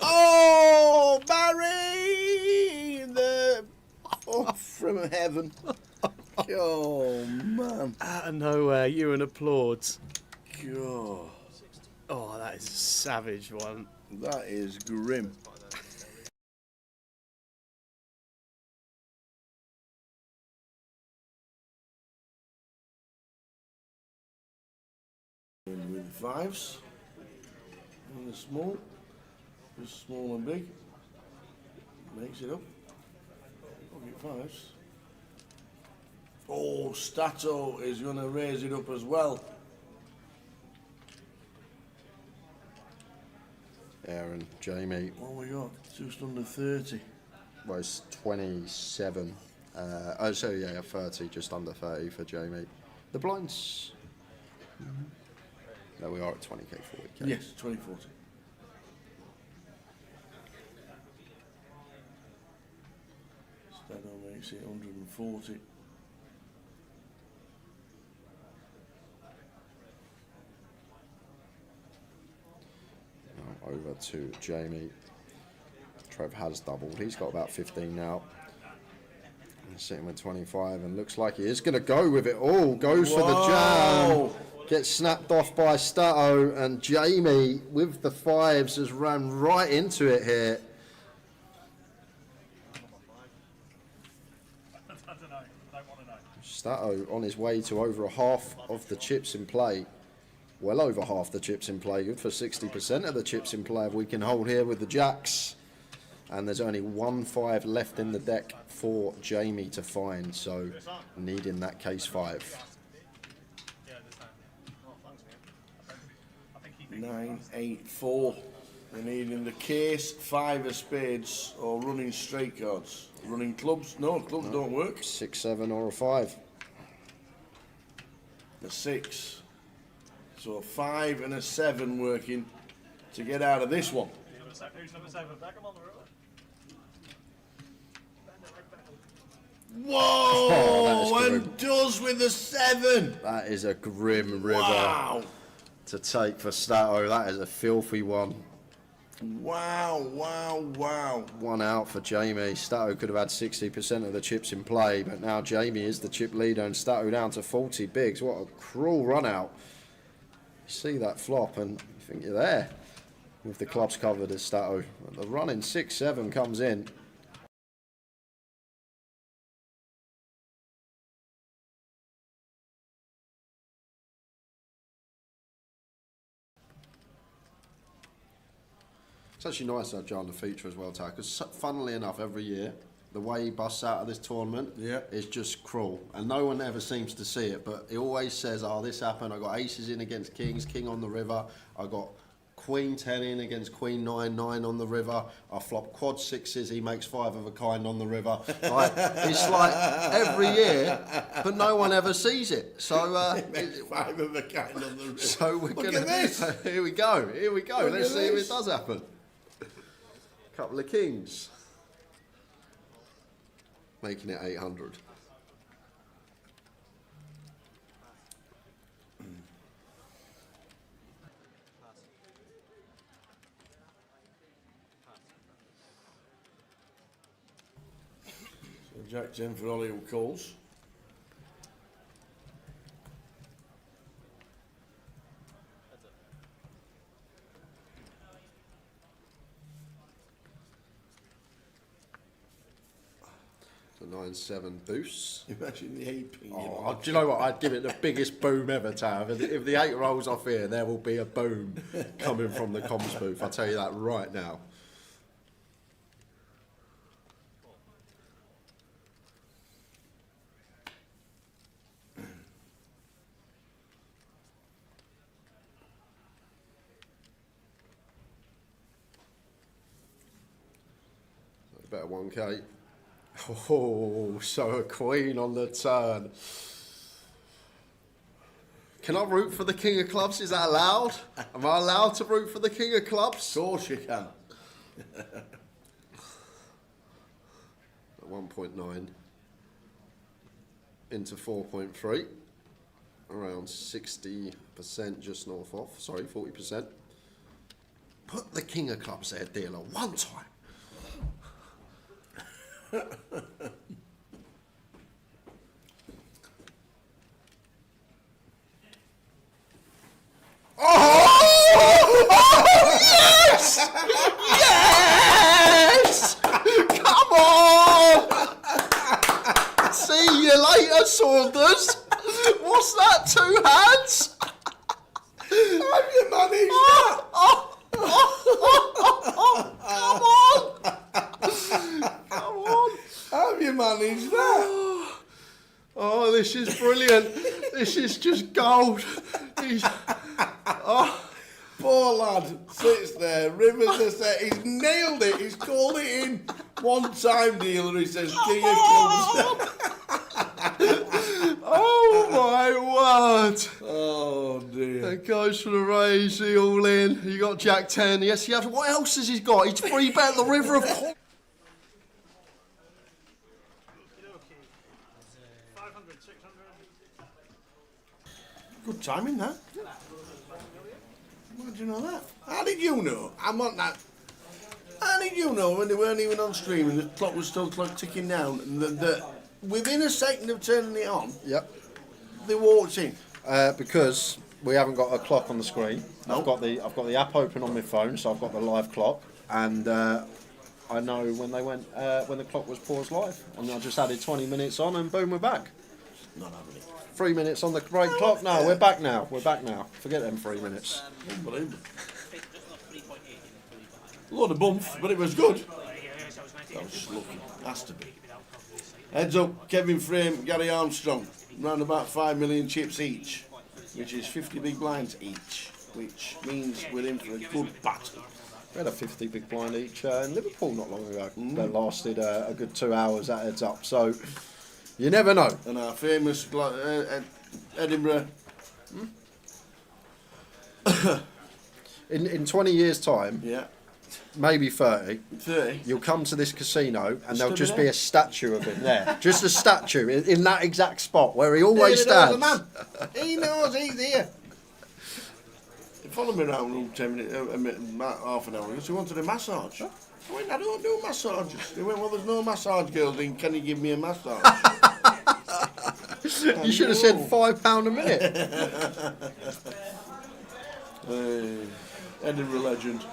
Oh, Barry! The off from heaven. Oh, man. Out of nowhere, Ewan applauds. God, Oh, that is a savage one. that is grim. In with 5s. And the small. Just small and big. Makes it up. Pocket 5s. Oh, Stato is going to raise it up as well. Aaron, Jamie, What we got? Just under 30. was 27. Oh, so yeah, 30, just under 30 for Jamie. The blinds. No, we are at 20k, 40k. Yes, 2040. Stato makes it 140. over to Jamie. Trev has doubled. He's got about 15 now. He's sitting with 25 and looks like he is going to go with it all. Goes for the jam. Gets snapped off by Stato, and Jamie with the fives has ran right into it here. Stato on his way to over a half of the chips in play. Well over half the chips in play. Good for 60% of the chips in play if we can hold here with the jacks. And there's only 1-5 left in the deck for Jamie to find, so needing that case 5. 9, 8, 4. We're needing the case, 5 of spades, or running straight cards. Running clubs? No, clubs don't work. 6, 7, or a 5. The 6. So a 5 and a 7 working to get out of this one. Who's number 7? Back him on the road. Whoa! That is And does with the 7. That is a grim river Wow! to take for Stato. That is a filthy one. Wow! Wow! Wow! One out for Jamie. Stato could have had 60% of the chips in play, but now Jamie is the chip leader and Stato down to 40 bigs. What a cruel run out. You see that flop and you think you're there with the clubs covered as Stato. The run in 6-7 comes in. It's actually nice to have John the feature as well, Ty, because funnily enough, every year, the way he busts out of this tournament is just cruel. And no one ever seems to see it, but he always says, oh, this happened, I got aces in against kings, king on the river, I got queen 10 in against queen 9, 9 on the river, I flop quad 6s, he makes 5 of a kind on the river. Like, it's like every year, but no one ever sees it. So, 5 of a kind on the river. so we're Look gonna. at this. Here we go. Here we go. Look Let's at see if this. it does happen. Couple of kings, making it 800. So Jack 10 for Ollie who calls. So 9-7 boosts. Imagine the 8 ping. Oh, do you know what? I'd give it the biggest boom ever, Tav. If the 8 rolls off here, there will be a boom coming from the comms booth. I'll tell you that right now. Better 1K. Oh, so a queen on the turn. Can I root for the king of clubs? Is that allowed? Am I allowed to root for the king of clubs? Of course you can. At 1.9 into 4.3. Around 60%, just north off. Sorry, 40%. Put the king of clubs there, dealer, one time. Yes! Yes! Come on! See you later, Saunders. What's that? 2 hands? Have you managed that? Come on! Have you managed that? Oh, this is brilliant. This is just gold. Poor lad sits there, rivers the set. He's nailed it. He's called it in. One time dealer, he says, King of Clubs. Oh my word! Oh dear. It goes for the raise, the all in. You got Jack 10. Yes, he has. What else has he got? He's free bet the river of. 500, 600. Good timing that. How did you know that? How did you know? I'm on that. How did you know when they weren't even on stream and the clock was still ticking down and within a second of turning it on, Yep. they walked in? Because we haven't got a clock on the screen. No. I've got the app open on my phone, so I've got the live clock, and I know when they went when the clock was paused live, and I just added 20 minutes on, and boom, we're back. Not having it. 3 minutes on the break clock. No, we're back now. We're back now. Forget them 3 minutes. Unbelievable. A lot of bump, but it was good. That was just lucky. Has to be. Heads up, Kevin Frame, Gary Armstrong. Round about 5 million chips each, which is 50 big blinds each, which means we're in for a good battle. We had a 50 big blind each in Liverpool not long ago. That lasted a good 2 hours at heads up. So you never know. And our famous Edinburgh. In 20 years' time, Yeah. maybe 30, 30. you'll come to this casino and there'll Stood just there. be a statue of him there. Just a statue in that exact spot where he always David knows stands. the man. He knows he's here. He followed me around room 10 minutes, half an hour ago. So he wanted a massage. I went, I don't do massages. He went, well, there's no massage girls in. Can you give me a massage? You should have said £5 a minute. Edinburgh legend.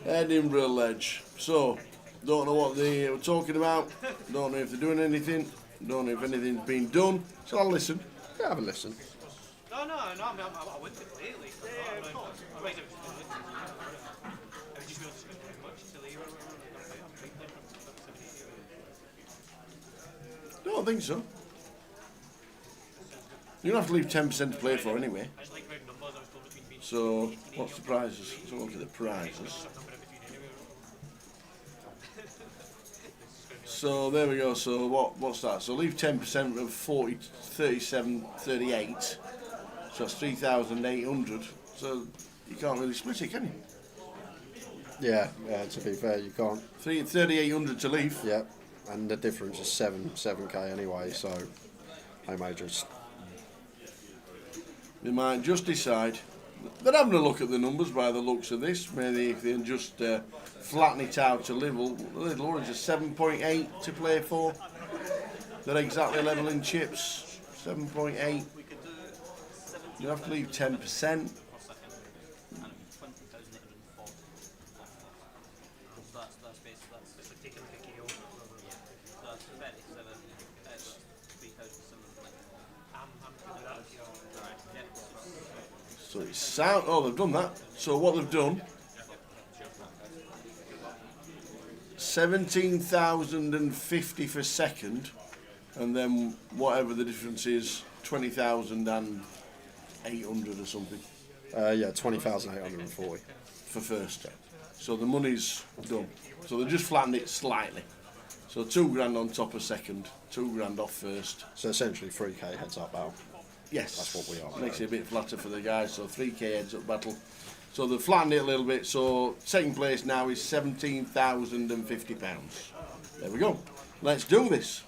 Edinburgh ledge. So, don't know what they were talking about. Don't know if they're doing anything. Don't know if anything's been done. So I'll listen. Yeah, have a listen. No, I mean, I went completely. Yeah, of course. I was just going to spend too much to leave. Don't think so. You don't have to leave 10% to play for anyway. I just like round numbers. I was told between being So, what's the prizes? So look at the prizes. So there we go. So what's that? So leave 10% of 40, 37, 38. So that's 3,800. So you can't really split it, can you? Yeah, to be fair, you can't. 3,800 to leave. Yeah, and the difference is 7k anyway, so I may just... They might just decide. They're having a look at the numbers by the looks of this. Maybe if they can just flatten it out a little or it's a 7.8 to play for. They're exactly level in chips. 7.8. You have to leave 10%. So it's sound. Oh, they've done that. So what they've done, 17,050 for second, and then whatever the difference is, 20,800 or something yeah, 20,840. for first. So the money's done. So they just flattened it slightly. So £2,000 on top of second, £2,000 off first. So essentially 3k heads up out. Yes, That's what we are. Makes it a bit flatter for the guys. So 3k heads up battle. So they've flattened it a little bit. So second place now is £17,050. There we go. Let's do this.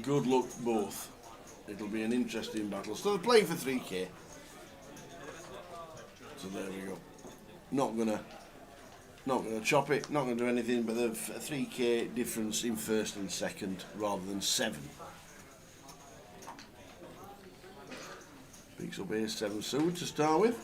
Good luck both. It'll be an interesting battle. So they're playing for 3k. So there we go. Not gonna chop it, not gonna do anything, but a 3k difference in first and second rather than 7. Picks up here 7 suit to start with.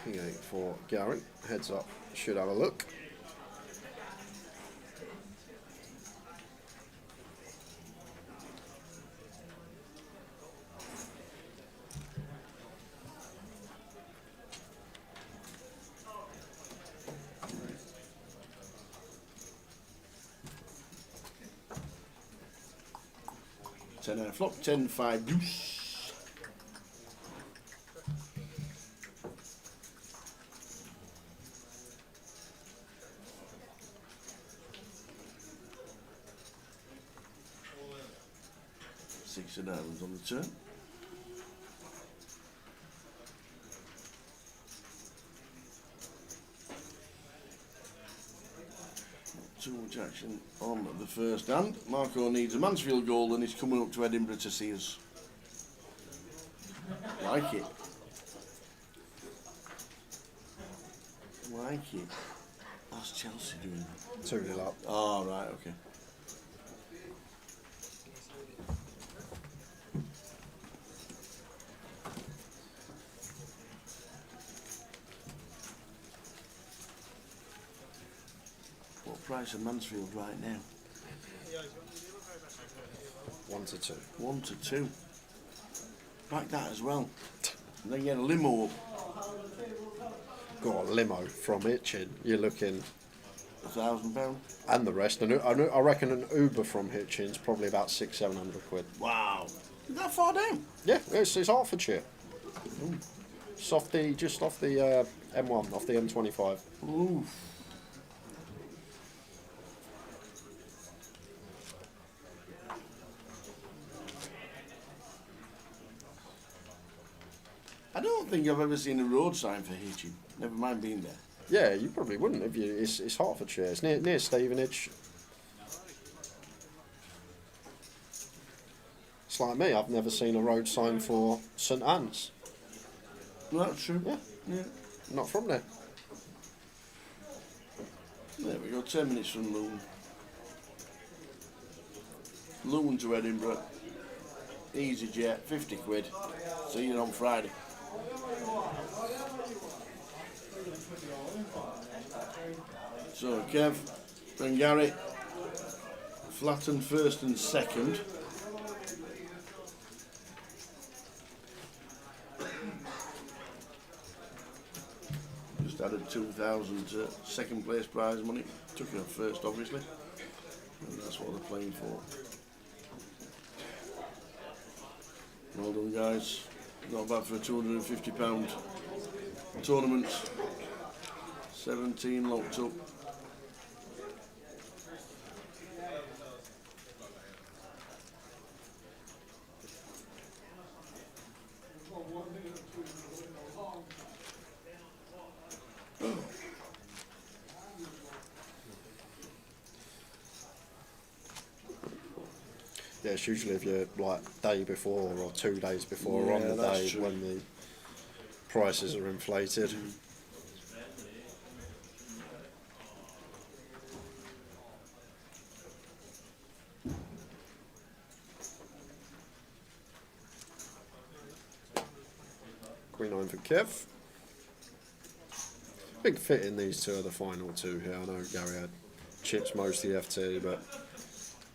King 8 for Gary. Heads up, should have a look. Ten out of flop, 10-5 deuce. 6 of diamonds on the turn. Too much action on the first hand. Marco needs a Mansfield gold and he's coming up to Edinburgh to see us. Like it. Like it. How's Chelsea doing? 2-0 up. Oh, right, okay. What price of Mansfield right now? 1 to 2. 1 to 2. Like that as well. And then get a limo up. Got a limo from Hitchin. You're looking, £1,000. and the rest. And I reckon an Uber from Hitchin's probably about 600-700 quid. Wow. Is that far down? Yeah, it's Hertfordshire. It's off just off the M1, off the M25. Ooh. I don't think I've ever seen a road sign for Hitchin. Never mind being there. Yeah, you probably wouldn't if you. It's Hertfordshire. It's near Stevenage. It's like me. I've never seen a road sign for St Anne's. That's true. Yeah, Yeah. not from there. There we go, 10 minutes from Loon. Loon to Edinburgh. Easy jet, 50 quid. See you on Friday. So Kev and Gary flattened first and second. Just added 2,000 to second place prize money. Took it off first, obviously. And that's what they're playing for. Well done, guys. Not bad for a £250 tournament. 17 locked up. Yeah, it's usually if you're like day before or 2 days before or on Yeah, the that's day true. when the prices are inflated. Queen 9 for Kev. Big fit in these two are the final two here. I know Gary had chips most of the FT, but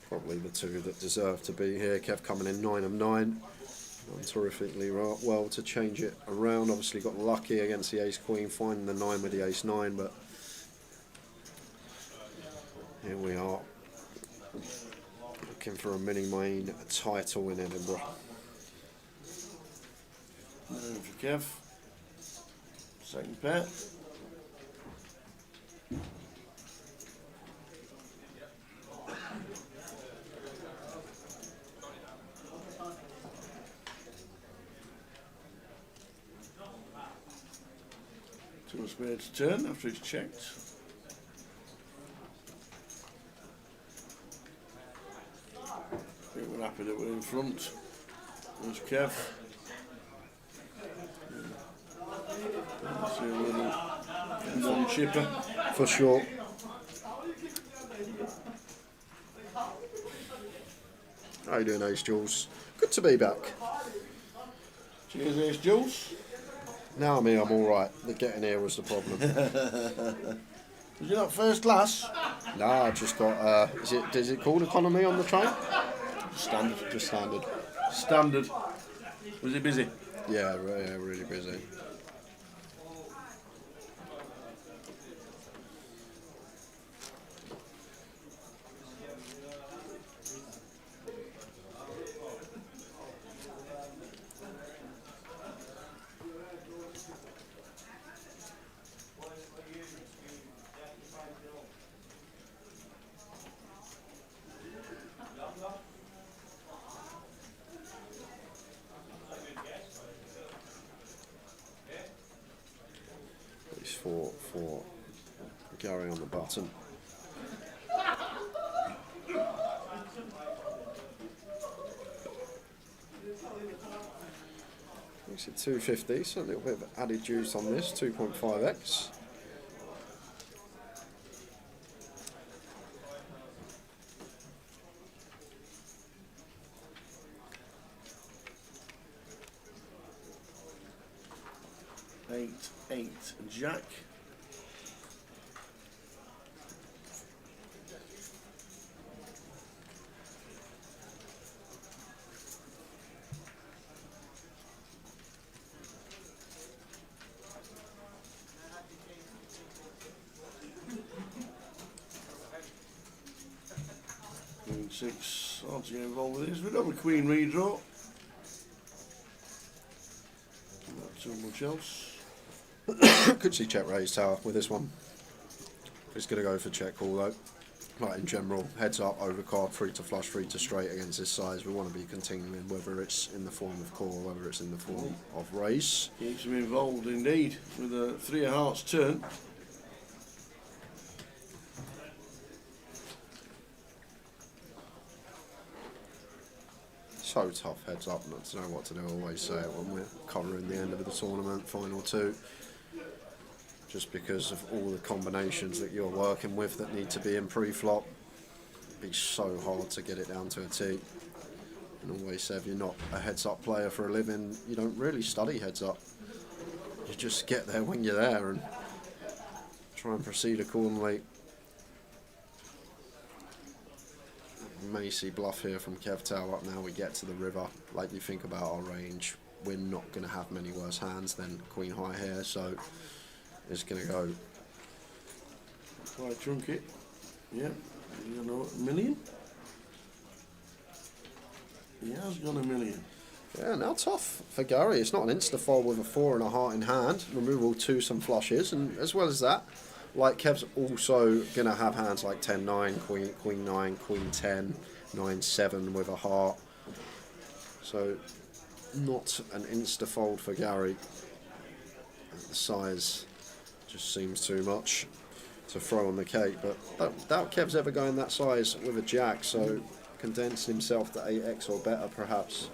probably the two that deserve to be here. Kev coming in 9 of 9. Done terrifically well to change it around. Obviously got lucky against the Ace Queen, finding the 9 with the Ace 9, but here we are looking for a mini main title in Edinburgh. 9 for Kev. Second pair. Two of spades turn after it's checked. I think we're happy that we're in front. There's Kev. See a little non-chipper. For sure. How you doing, Ace Jules? Good to be back. Cheers, Ace Jules. Now me, I'm alright. The getting here was the problem. Was you not first class? Nah, I just got, is it called economy on the train? Standard. Just standard. Standard. Was it busy? Yeah, really busy. for Gary on the button. Makes it 250, so a little bit of added juice on this, 2.5x. Eight, Jack. Queen 6, hard to get involved with this. We've got a Queen redraw. Not too much else. Could see check raise tower with this one. It's going to go for check call though. Like in general, heads up, overcard, free to flush, free to straight against this size. We want to be continuing, whether it's in the form of call or whether it's in the form of raise. Keeps him involved indeed with a 3 of hearts turn. So tough, heads up, not to know what to do. I always say it when we're covering the end of the tournament, final two. Just because of all the combinations that you're working with that need to be in pre-flop. It'd be so hard to get it down to a T. And always say if you're not a heads-up player for a living, you don't really study heads-up. You just get there when you're there and try and proceed accordingly. May see bluff here from Kev Tower up now. We get to the river. Like you think about our range, we're not going to have many worse hands than Queen High here, so it's going to go. Quite chunky. Yeah, you know, a million. He has gone a million. Yeah, now tough for Gary. It's not an insta-fold with a 4 and a heart in hand. Removal to some flushes, and as well as that, like Kev's also going to have hands like 10-9, Queen 9, Queen 10, 9-7 with a heart. So not an insta-fold for Gary. The size just seems too much to throw on the cake, but doubt Kev's ever going that size with a jack, so condensing himself to 8x or better perhaps.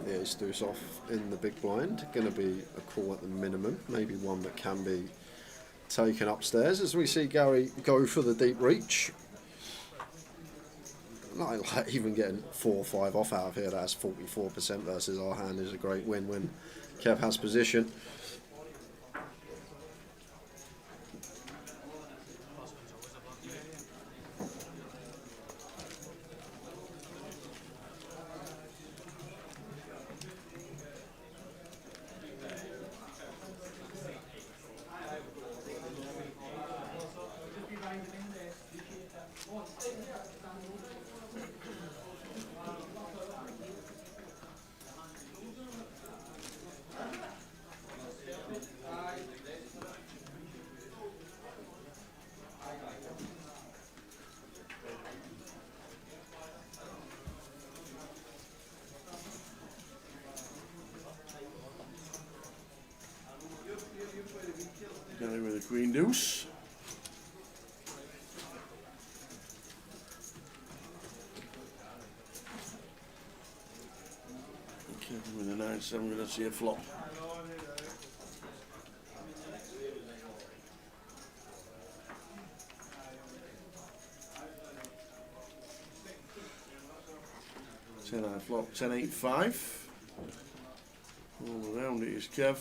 The ace deuce off in the big blind, going to be a call at the minimum, maybe one that can be taken upstairs as we see Gary go for the deep reach. Like even getting 4 or 5 off out of here, that's 44% versus our hand is a great win when Kev has position. Gary with a Queen deuce. Kevin with a 9-7, we're going to see a flop. Flop 10-8-5. All around it is Kev.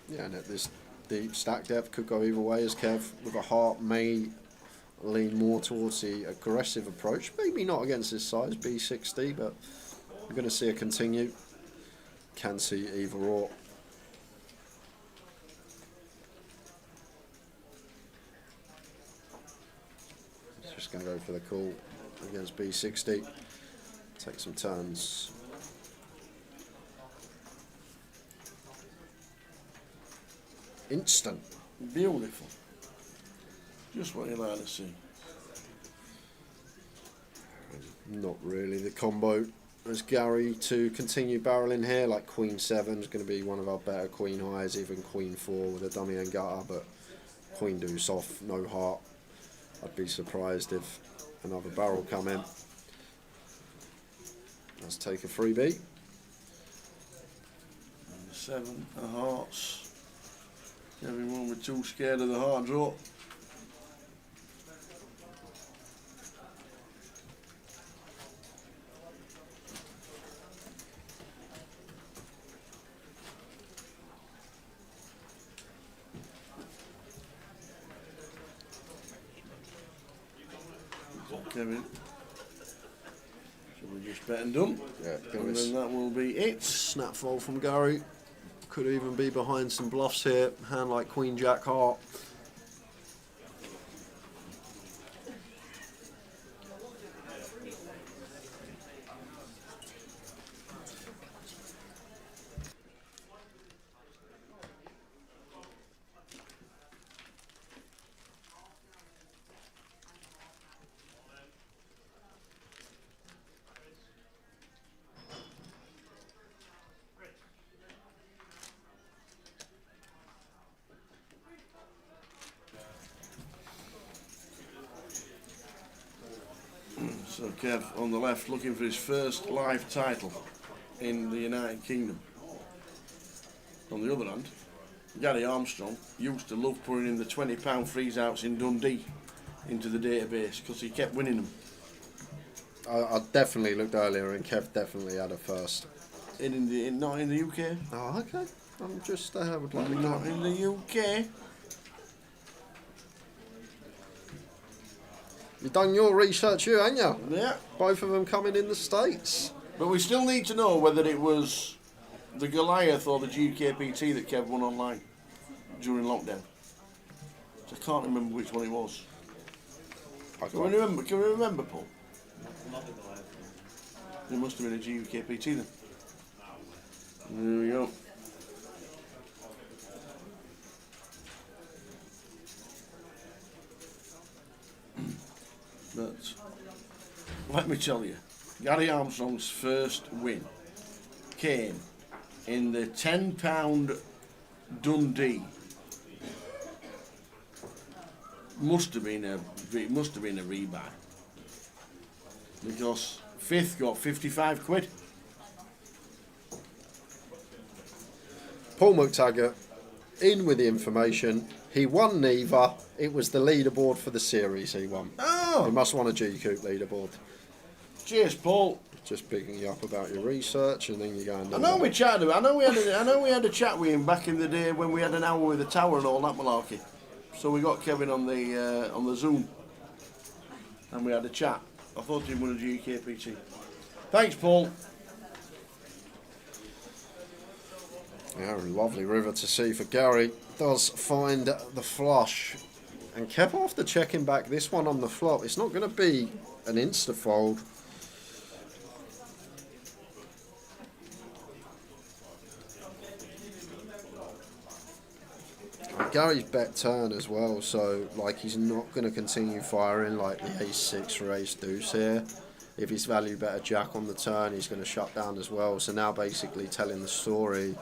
Yeah, and at this deep stack depth could go either way, as Kev with a heart may lean more towards the aggressive approach. Maybe not against his size, B60, but we're going to see it continue. Can see either or. He's just going to go for the call against B60. Take some turns. Instant. Beautiful. Just what you like to see. Not really the combo. As Gary to continue barreling here, like Queen 7 is going to be one of our better Queen highs, even Queen 4 with a dummy and gutter, but Queen deuce off, no heart. I'd be surprised if another barrel come in. Let's take a freebie. 7 of hearts. Everyone was too scared of the heart draw. Kevin. So we're just bet and done. Yeah, And then that will be it. Snap fold from Gary. Could even be behind some bluffs here. Hand like Queen Jack heart. So Kev on the left looking for his first live title in the United Kingdom. On the other hand, Gary Armstrong used to love putting in the £20 freeze outs in Dundee into the database because he kept winning them. I definitely looked earlier and Kev definitely had a first. Not in the UK. Oh, okay. I'm just, I would like to Not know. in the UK. You've done your research, you, ain't you? Yeah. Both of them coming in the States. But we still need to know whether it was the Goliath or the GUKPT that Kev won online during lockdown. So I can't remember which one it was. Can we remember, Paul? It must have been a GUKPT then. There we go. But let me tell you, Gary Armstrong's first win came in the £10 Dundee. Must have been a rebuy because fifth got 55 quid. Paul McTaggart in with the information. He won neither. It was the leaderboard for the series he won. Oh, He must want a GCoop leaderboard. cheers, Paul. Just picking you up about your research, and then you go and do I know that. we chatted. I know we had a chat with him back in the day when we had an hour with the tower and all that malarkey. So we got Kevin on the Zoom, and we had a chat. I thought he won a GKPT. Thanks, Paul. Yeah, lovely river to see for Gary. Does find the flush. And kept after checking back this one on the flop. It's not going to be an insta fold. Gary's bet turn as well, so like he's not going to continue firing like the ace-6 or ace-deuce here. If he's value bet a jack on the turn, he's going to shut down as well. So now basically telling the story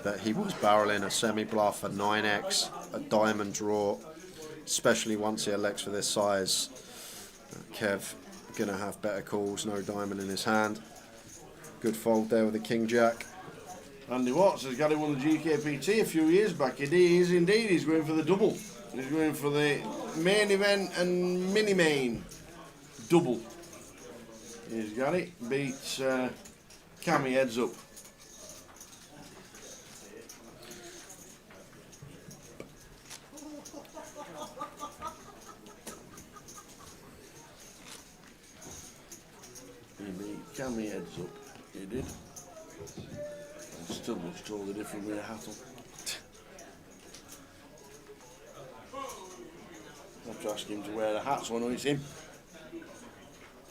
that he was barreling a semi-bluff, a 9x, a diamond draw, especially once he elects for this size. Kev going to have better calls, no diamond in his hand. Good fold there with the king-jack. Andy Watts has got him on the GKPT a few years back. It is indeed. He's going for the double. He's going for the main event and mini main double. He's got it. Beats Cammy heads up. cammy heads up. He did. And still looks totally different with a hat on. I have to ask him to wear a hat so I know it's him.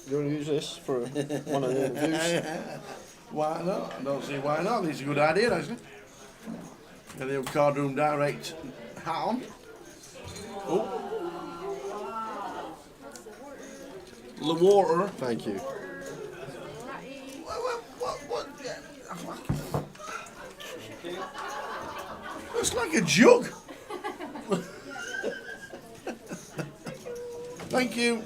You want to use this for one of the interviews? Why not? I don't see why not. It's a good idea, actually. Get the old Cardroom Direct hat on. Oh. The water. Thank you. What? Looks like a jug. Thank you.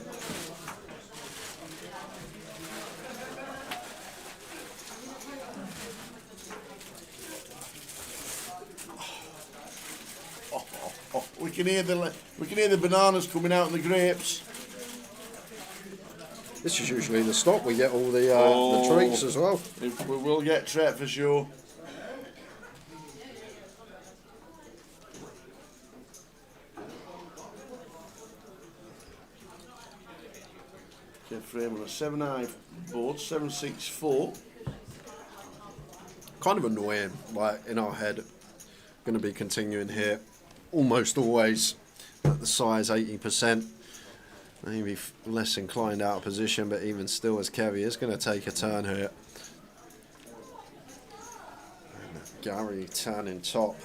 Oh, we can hear the bananas coming out and the grapes. This is usually the stop. We get all the treats as well. We will get treat for sure. Okay, frame on a 7-eye board, 764. Kind of annoying, like in our head, going to be continuing here almost always at the size 80%. Maybe less inclined out of position, but even still, as Kevy is going to take a turn here. And Gary turning top.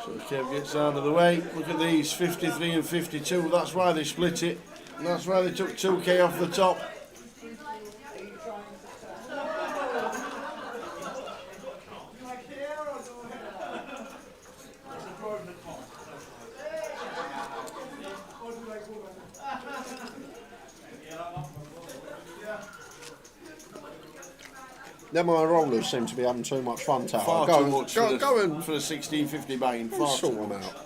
So Kev gets out of the way. Look at these, 53 and 52. That's why they split it. And that's why they took 2k off the top. Them my rollers seem to be having too much fun, Tower. Far Go too and- much go, for, go the, and for a 1650 buying. Far sort too them much. out.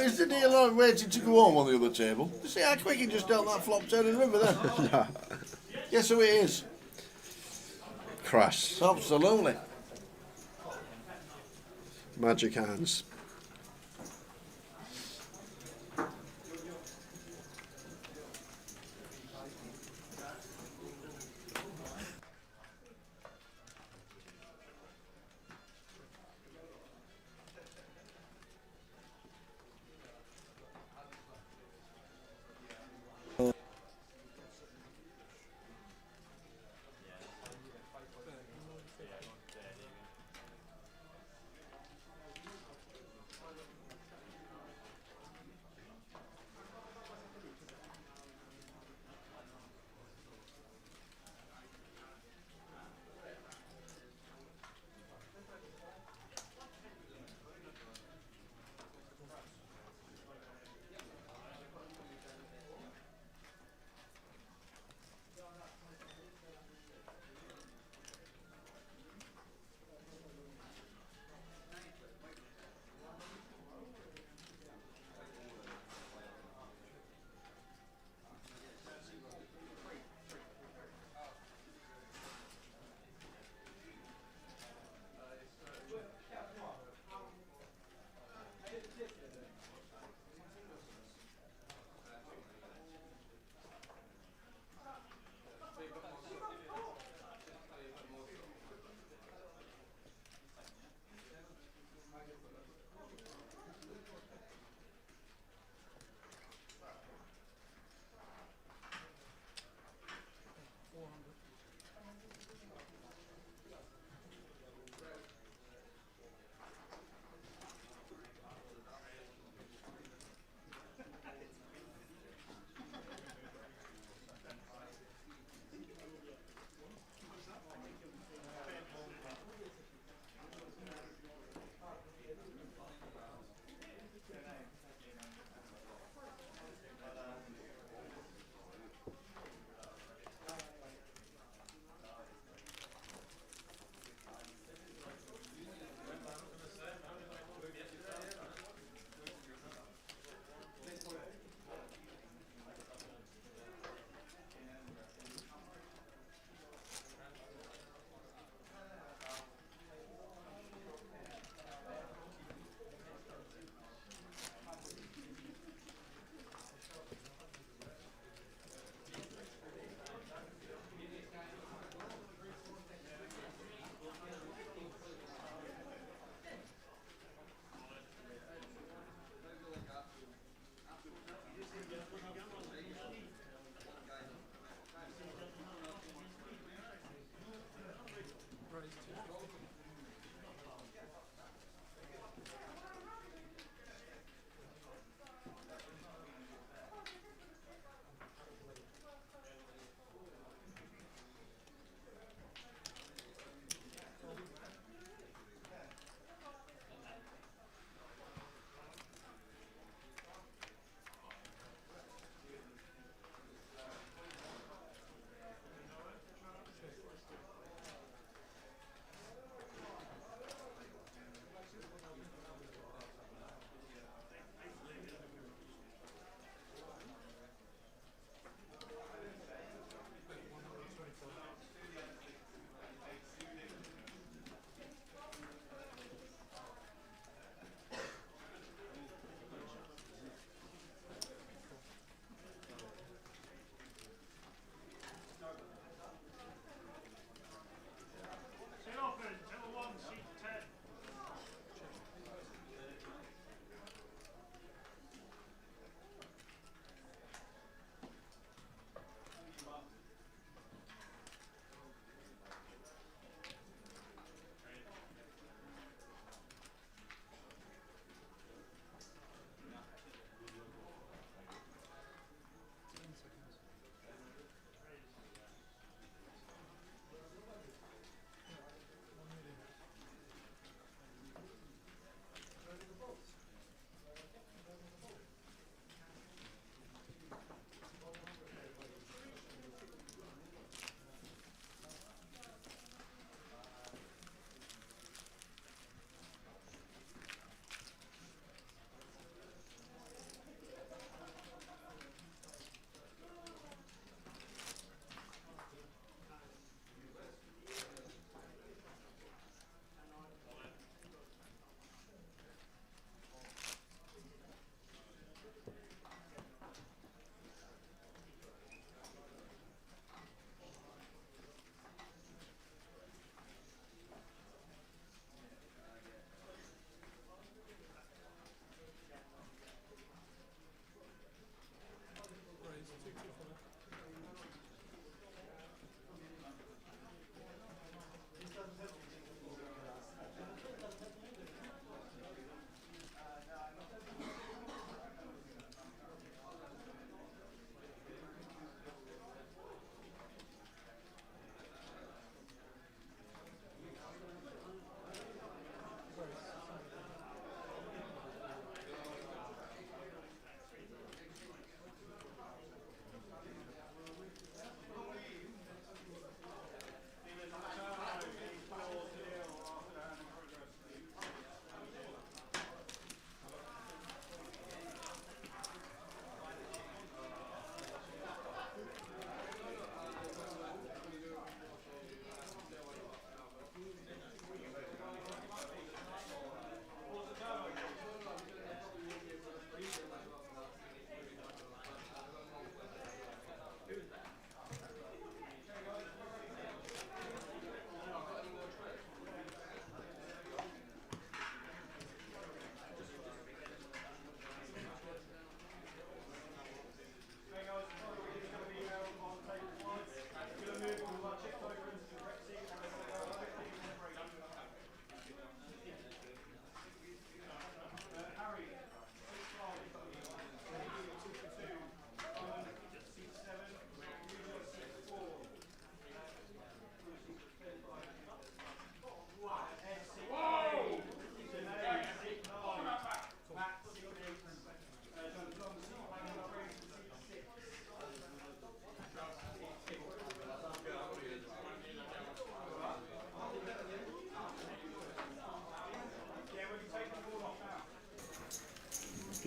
Is the deal on waiting to go home on the other table? You see how quick he just dealt that flop turn in the river there? Yes, who it is. Crash. Absolutely. Magic hands.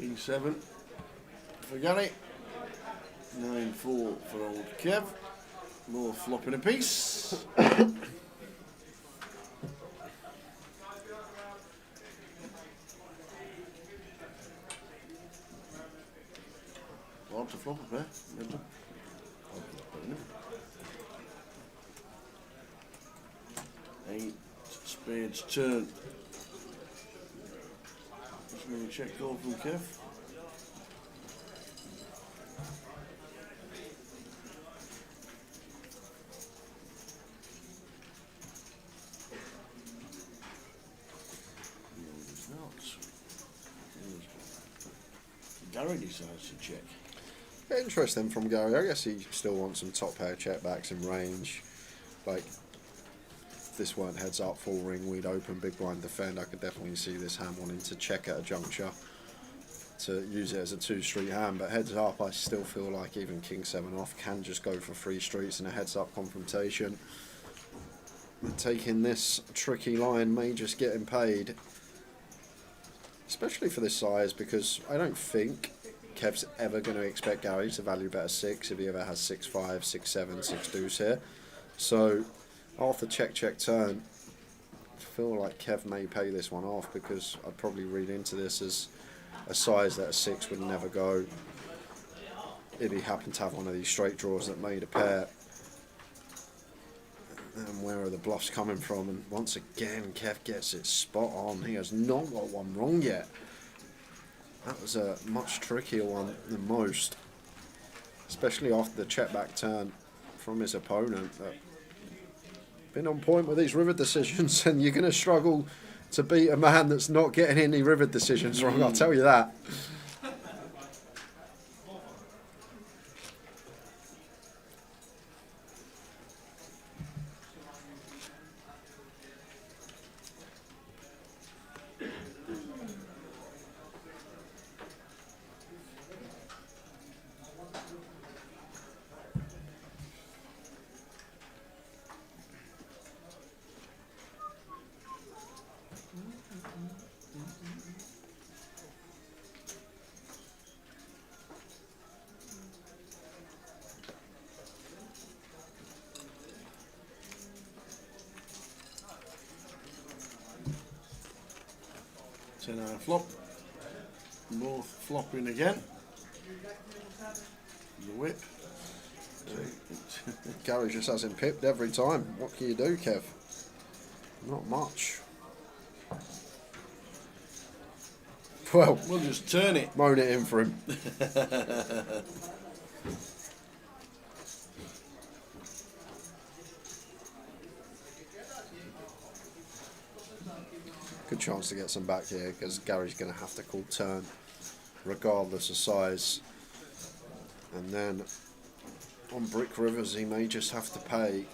King 7 for Gary. 9-4 for old Kev. More flopping a piece. Hard to flop a pair. Never. Eight spades turn. Just going to check call from Kev. Gary decides to check. Interesting from Gary. I guess he still wants some top pair checkbacks in range. Like, if this weren't heads up, full ring, we'd open, big blind defend. I could definitely see this hand wanting to check at a juncture to use it as a 2-street hand. But heads up, I still feel like even King 7 off can just go for 3 streets in a heads up confrontation. And taking this tricky line may just get him paid. Especially for this size, because I don't think Kev's ever going to expect Gary to value bet a 6 if he ever has 6-5, 6-7, 6 deuce here. So after check turn, I feel like Kev may pay this one off, because I'd probably read into this as a size that a 6 would never go if he happened to have one of these straight draws that made a pair. And where are the bluffs coming from? And once again, Kev gets it spot on. He has not got one wrong yet. That was a much trickier one than most, especially after the check back turn from his opponent. Been on point with these river decisions, and you're going to struggle to beat a man that's not getting any river decisions wrong, I'll tell you that. Flop. Both flopping again. The whip. Gary just has him pipped every time. What can you do, Kev? Not much. Well, we'll just turn it. Moan it in for him. Good chance to get some back here, because Gary's going to have to call turn regardless of size. And then on brick rivers he may just have to pay.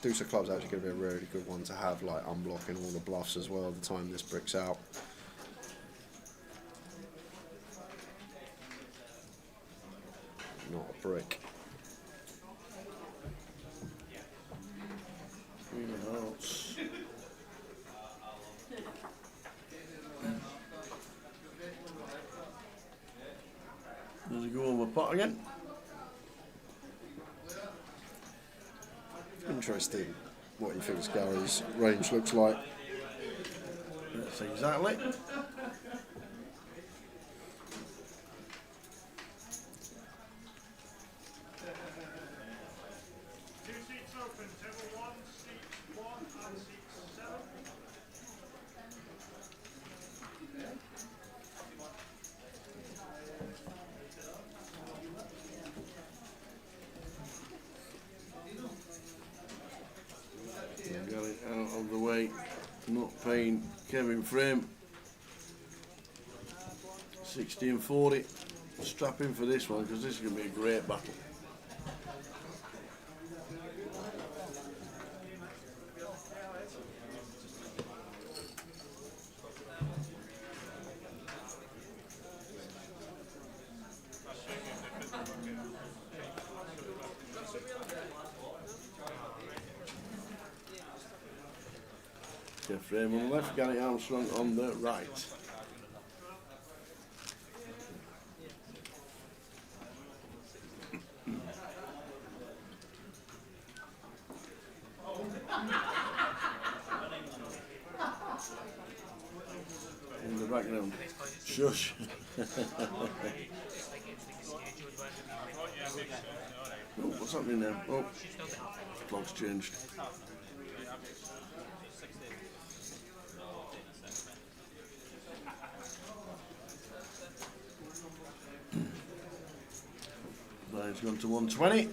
Deuce of clubs actually going to be a really good one to have, like unblocking all the bluffs as well the time this brick's out. Not a brick. Queen of hearts. Does he go over pot again? Interesting what he thinks Gary's range looks like. That's exactly. Got it out of the way, not paying Kevin frame. 1640. Strap in for this one, because this is going to be a great battle. Jeff Frame on the left, Gary Armstrong on the right. background. Shush. Oh, what's happening now? Oh, clock's changed. Right, it's gone to 120.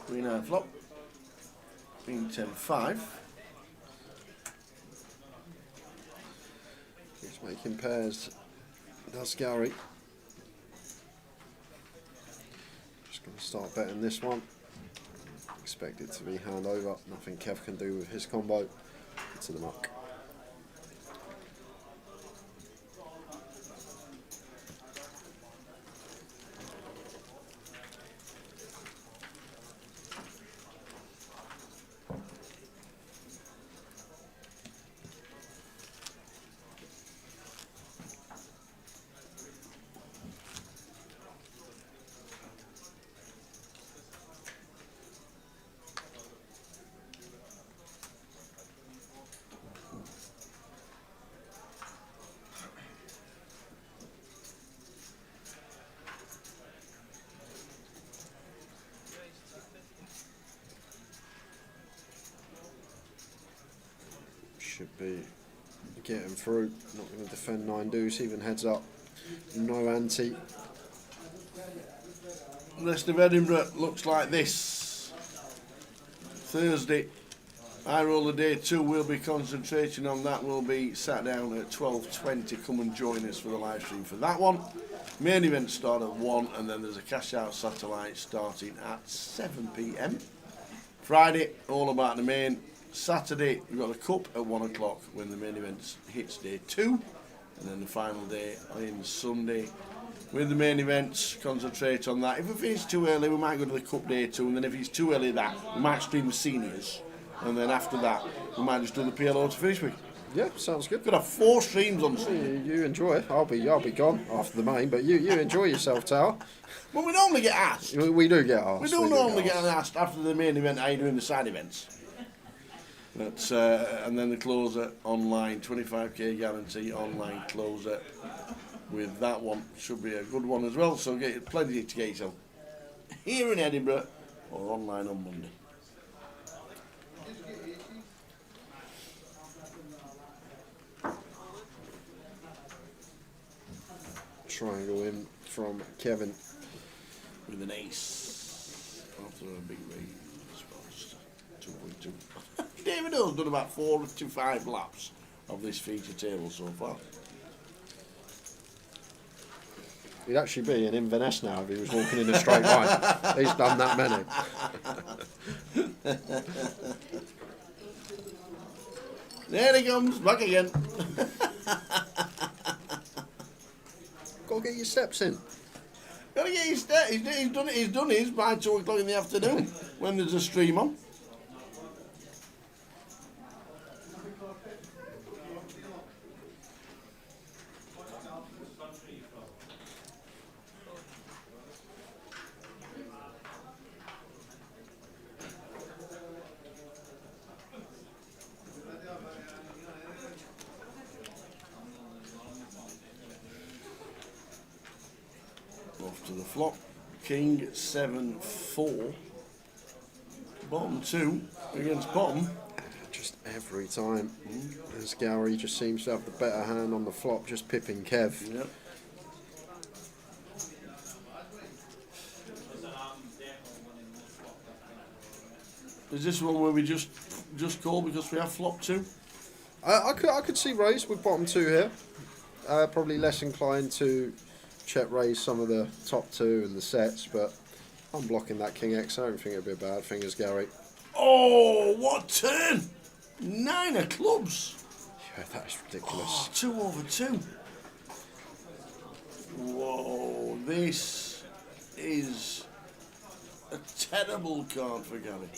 Queen high flop. Queen 10-5. He's making pairs. Does Gary. Just going to start betting this one. Expect it to be hand over. Nothing Kev can do with his combo. To the muck. Should be getting through. Not going to defend 9 deuce, even heads up. No ante. Rest of Edinburgh looks like this. Thursday, High Roller Day 2 will be concentrating on that. Will be sat down at 12:20. Come and join us for the live stream for that one. Main event start at 1, and then there's a cash out satellite starting at 7 p.m. Friday, all about the main. Saturday, we've got a cup at 1 o'clock when the main event hits day 2, and then the final day on Sunday with the main events. Concentrate on that. If we finish too early, we might go to the cup day 2, and then if it's too early, that we might stream the seniors, and then after that, we might just do the PLO to finish with. Yeah, sounds good. Could have 4 streams on Sunday. You enjoy it. I'll be gone after the main, but you enjoy yourself, Tower. Well, we normally get asked. We do get asked. We do normally get asked after the main event how you doing the side events. But, and then the closer online, 25k guarantee online closer with that one. Should be a good one as well, so get plenty to get yourself here in Edinburgh or online on Monday. Triangle in from Kevin. With an ace after a big raise, 2.2. David Hill's done about 4 to 5 laps of this feature table so far. He'd actually be in Inverness now if he was walking in a straight line. He's done that many. There he comes, back again. Got to get your steps in. Gotta get his steps. He's done his by 2 o'clock in the afternoon when there's a stream on. Off to the flop. King 7-4. Bottom 2 against bottom. Just every time. As Gary just seems to have the better hand on the flop, just pipping Kev. Yep. Is this one where we just call because we have flop 2? I could see raise with bottom 2 here. Probably less inclined to check raise some of the top 2 and the sets, but I'm blocking that King X. I don't think it'd be a bad thing as Gary. Oh, what turn! 9 of clubs. Yeah, that is ridiculous. Oh, 2 over 2. Whoa, this is a terrible card for Gary.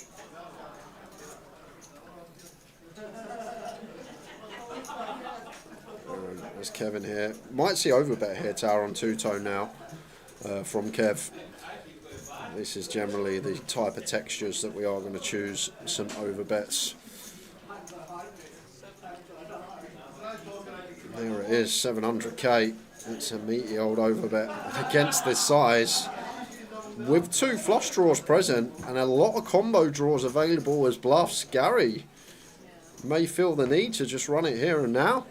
There's Kevin here. Might see overbet here, Tower on two-tone now from Kev. This is generally the type of textures that we are going to choose, some overbets. There it is, 700k. It's a meaty old overbet against this size. With 2 flush draws present and a lot of combo draws available as bluffs, Gary may feel the need to just run it here and now.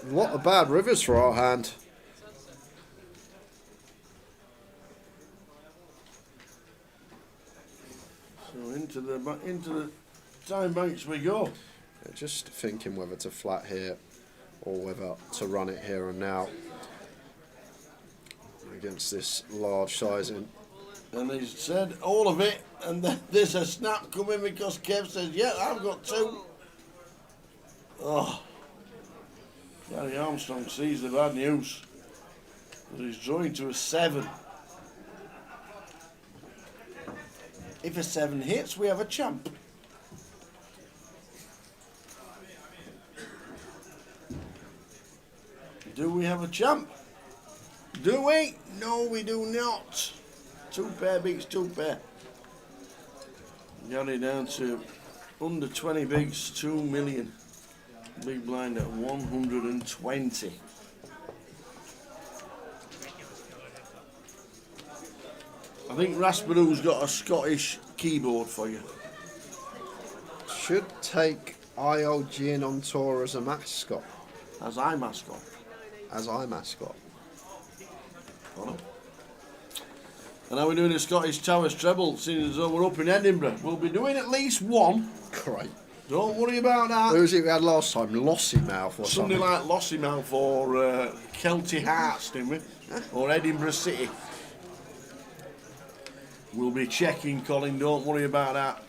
A lot of bad rivers for our hand. So into the time banks we go. Just thinking whether to flat here or whether to run it here and now against this large sizing. And he's said all of it, and then there's a snap coming because Kev says, yeah, I've got 2. Oh. Gary Armstrong sees the bad news. But he's drawing to a 7. If a 7 hits, we have a champ. Do we have a champ? Do we? No, we do not. 2 pair beats 2 pair. Got it down to under 20 bigs, 2 million. Big blind at 120. I think Rasparou's got a Scottish keyboard for you. Should take ILGN on tour as a mascot. As I mascot. As I mascot. Oh. And now we're doing a Scottish Towers treble, seeing as though we're up in Edinburgh. We'll be doing at least 1. Great. Don't worry about that. Who was it we had last time? Lossymouth or something? Something like Lossymouth or Kelty Hearts, didn't we? Or Edinburgh City. We'll be checking, Colin, don't worry about that.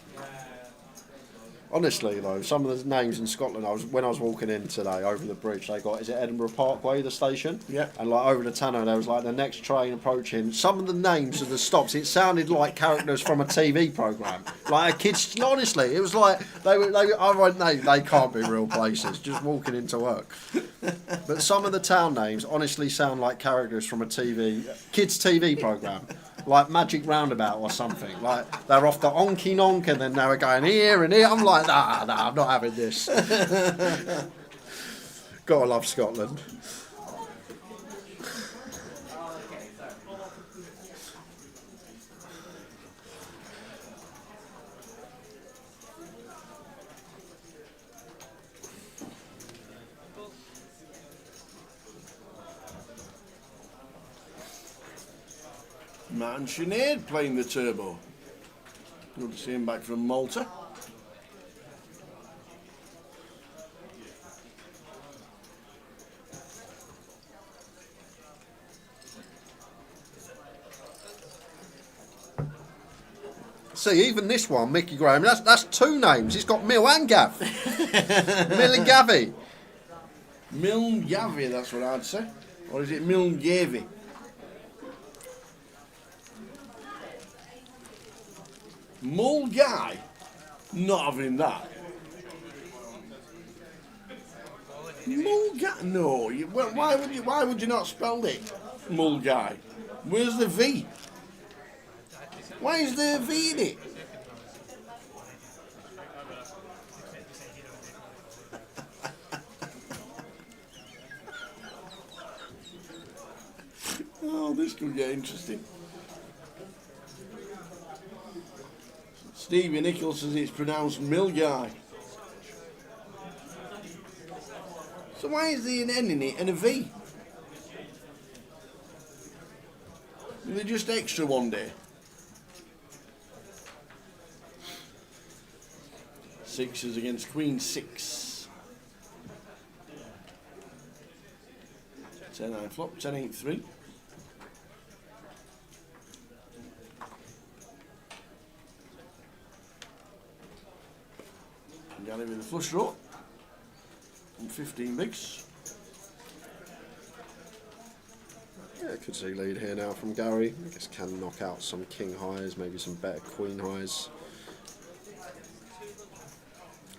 Honestly, though, some of the names in Scotland, when I was walking in today over the bridge, they got, is it Edinburgh Parkway, the station? Yeah. And like over the Tannow, there was like the next train approaching. Some of the names of the stops, it sounded like characters from a TV programme. Like a kid's, honestly, it was like, they can't be real places, just walking into work. But some of the town names honestly sound like characters from a kids' TV programme. Like Magic Roundabout or something. Like they're off the Onky Nonk and then they were going here and here. I'm like, nah, I'm not having this. Gotta love Scotland. Man Sinead playing the turbo. Good to see him back from Malta. See, even this one, Mickey Graham, that's 2 names. He's got Mill and Gav. Mill and Gavi. Milne Gavi, that's what I'd say. Or is it Milne Gavi? Mull Guy? Not having that. Mull Guy? No. Why would you not spell it? Mull Guy. Where's the V? Why is there a V in it? Oh, this could get interesting. Stevie Nichols says it's pronounced Milguy. So why is there an N in it and a V? Are they just extra one day? 6s against Queen 6. 10-9 flop, 10-8-3. Gary with the flush draw and 15 bigs. Yeah, could see lead here now from Gary. I guess can knock out some king highs, maybe some better queen highs.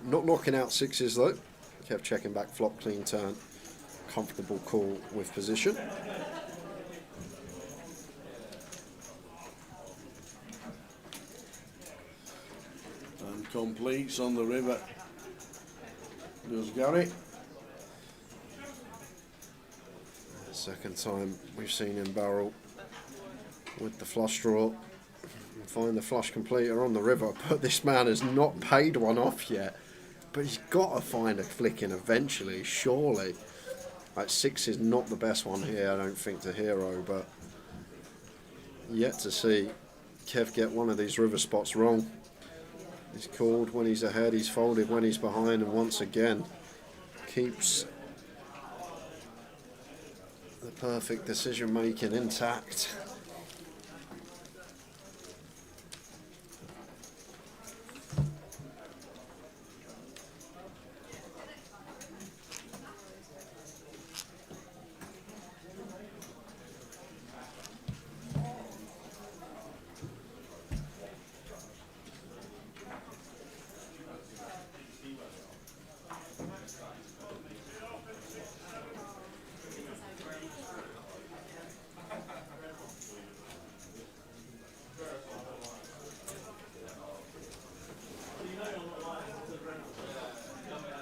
Not knocking out 6s though. Kept checking back flop clean turn. comfortable call with position. And completes on the river. Does Gary. Second time we've seen him barrel with the flush draw. Find the flush completer on the river, but this man has not paid one off yet. But he's got to find a flick in eventually, surely. Like 6 is not the best one here, I don't think, to hero, but yet to see Kev get one of these river spots wrong. He's called when he's ahead, he's folded when he's behind, and once again keeps the perfect decision making intact.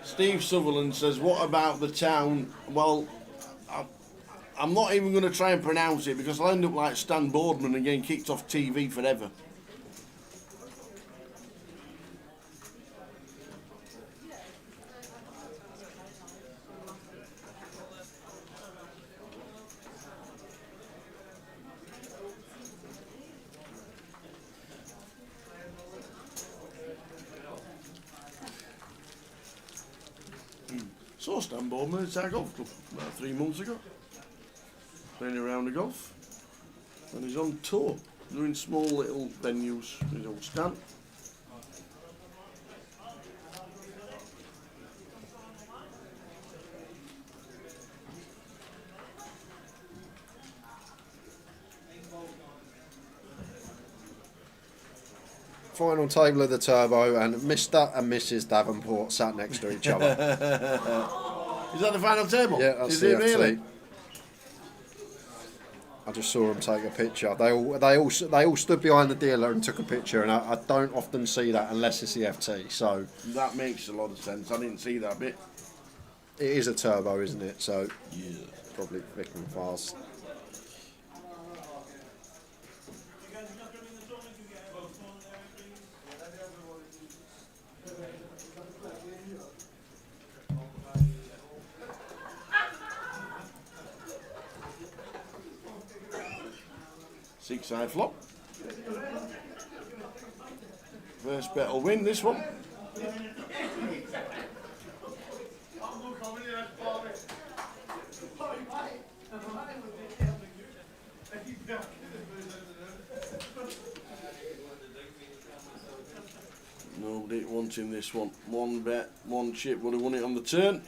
Steve Sutherland says, what about the town? Well, I'm not even going to try and pronounce it because I'll end up like Stan Boardman and getting kicked off TV forever. Saw Stan Boardman at our golf club about 3 months ago. Playing around the golf. And he's on tour, doing small little venues with his old Stan. Final table of the turbo, and Mr. and Mrs. Davenport sat next to each other. Is that the final table? Yeah, that's Is the it really? FT. I just saw them take a picture. They all stood behind the dealer and took a picture, and I don't often see that unless it's the FT. So That makes a lot of sense. I didn't see that bit. it is a turbo, isn't it? So Yeah. probably thick and fast. Six-side flop. First bet will win this one. Nobody wanting this one. One bet, one chip would have won it on the turn.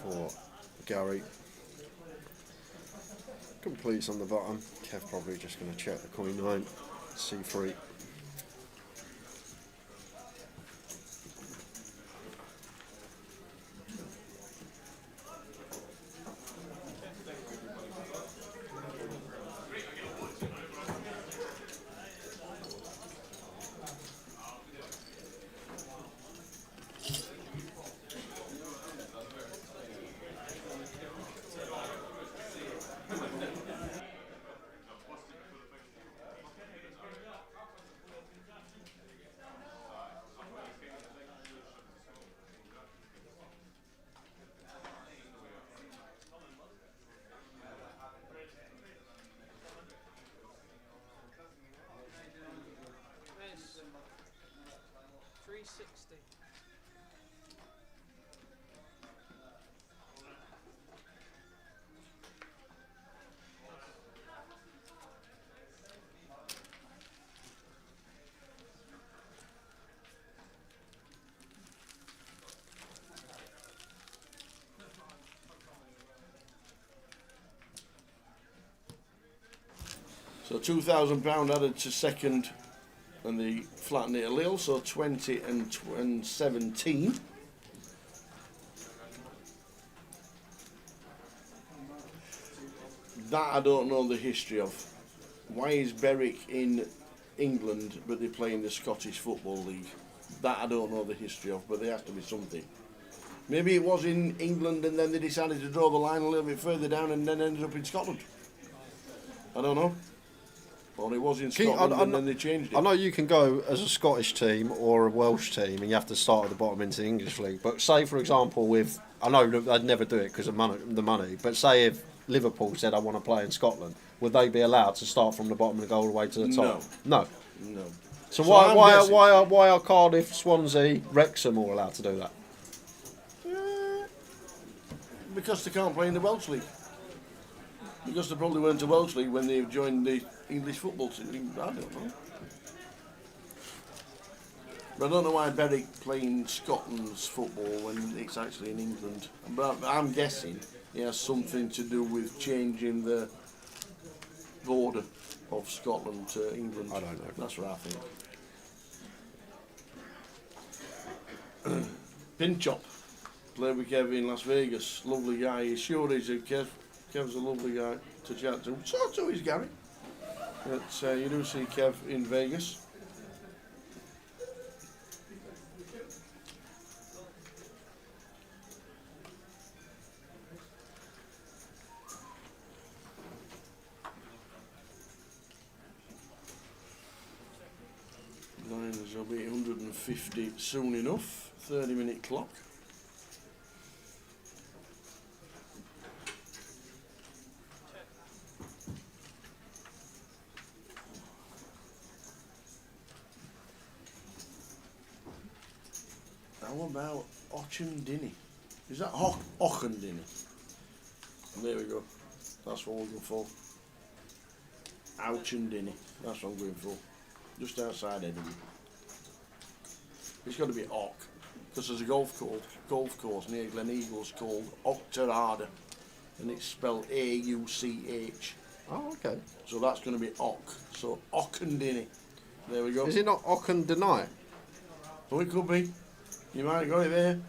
For Gary. Completes on the bottom. Kev probably just going to check the queen 9. C3. 360. So £2,000 added to second, and the flattened it a little, so 20 and 17. That I don't know the history of. Why is Berwick in England but they play in the Scottish Football League? That I don't know the history of, but there has to be something. Maybe it was in England and then they decided to draw the line a little bit further down and then ended up in Scotland. I don't know. Or it was in Scotland and then they changed it. I know you can go as a Scottish team or a Welsh team and you have to start at the bottom into the English league. But say, for example, with... I know they'd never do it because of the money, but say if Liverpool said, I want to play in Scotland, would they be allowed to start from the bottom and go all the way to the top? No. No. So why are Cardiff, Swansea, Wrexham all allowed to do that? Because they can't play in the Welsh League. Because they probably weren't a Welsh League when they joined the English football team. I don't know. But I don't know why Berwick playing Scotland's football when it's actually in England. But I'm guessing it has something to do with changing the border of Scotland to England. I don't know. That's what I think. Pinchop. Played with Kev in Las Vegas. Lovely guy. He sure is a Kev. Kev's a lovely guy to chat to. So too is Gary. But you do see Kev in Vegas. Niners will be 150 soon enough. 30-minute clock. How about Ochendinny? Is that Ochendinny? There we go. That's what we're going for. Ochendinny. That's what I'm going for. Just outside Edinburgh. It's got to be Och, because there's a golf course near Glen Eagles called Auchterarder, and it's spelled A-U-C-H. Oh, okay. So that's going to be Och. So Ochendinny. There we go. Is it not Ochendinny? Oh, it could be. You might have got it there.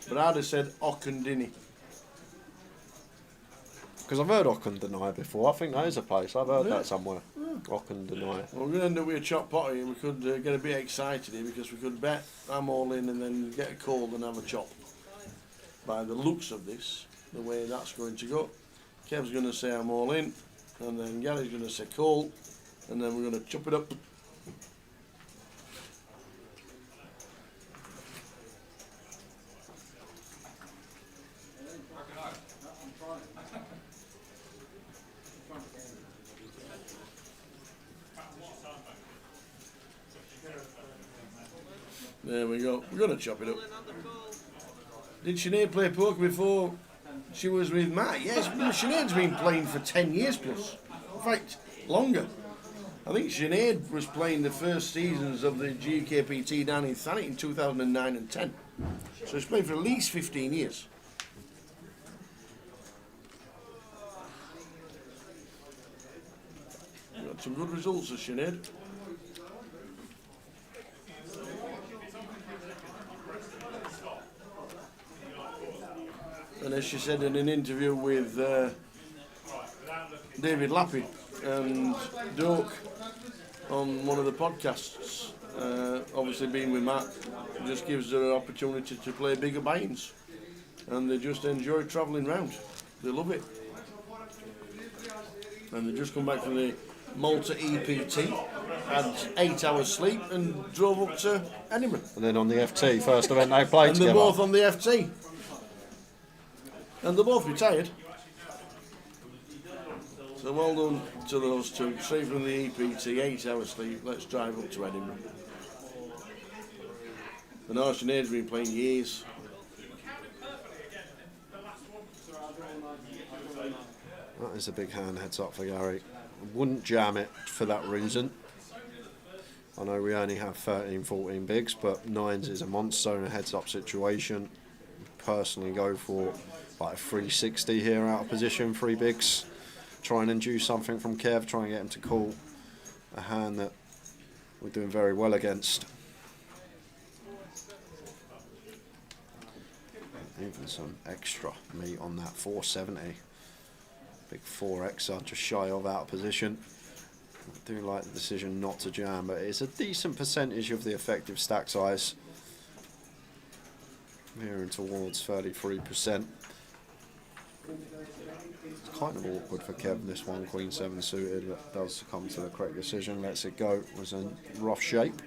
But I'd have said Ochendinny. Because I've heard Ochendinny before. I think that is a place. I've heard that somewhere. Ochendinny. Well, we're going to end up with a chop potty, and we could get a bit excited here because we could bet I'm all in and then get a call and have a chop. By the looks of this, the way that's going to go. Kev's going to say I'm all in, and then Gary's going to say call, and then we're going to chop it up. There we go. We're going to chop it up. Did Sinead play poker before she was with Matt? Yes, Sinead's been playing for 10 years plus. In fact, longer. I think Sinead was playing the first seasons of the GUKPT down in Thanet in 2009 and 10. So she's played for at least 15 years. Got some good results of Sinead. And as she said in an interview with David Lappy and Doak on one of the podcasts, obviously being with Matt just gives her an opportunity to play bigger buy-ins, and they just enjoy travelling round. They love it. And they just come back from the Malta EPT, had 8 hours sleep and drove up to Edinburgh. And then on the FT, first event they played and together. they're both on the FT. And they're both retired. So well done to those two. Straight from the EPT, 8 hours sleep. Let's drive up to Edinburgh. And Arsenade's been playing years. That is a big hand, heads up for Gary. Wouldn't jam it for that reason. I know we only have 13, 14 bigs, but 9s is a monster in a heads up situation. Personally go for like a 360 here out of position, 3 bigs. Try and induce something from Kev, try and get him to call a hand that we're doing very well against. Even some extra meat on that 470. Big 4Xer, just shy of out of position. I do like the decision not to jam, but it's a decent percentage of the effective stack size. Veering towards 33%. It's kind of awkward for Kev, this one, Queen 7 suited, but does come to the correct decision, lets it go. It was in rough shape.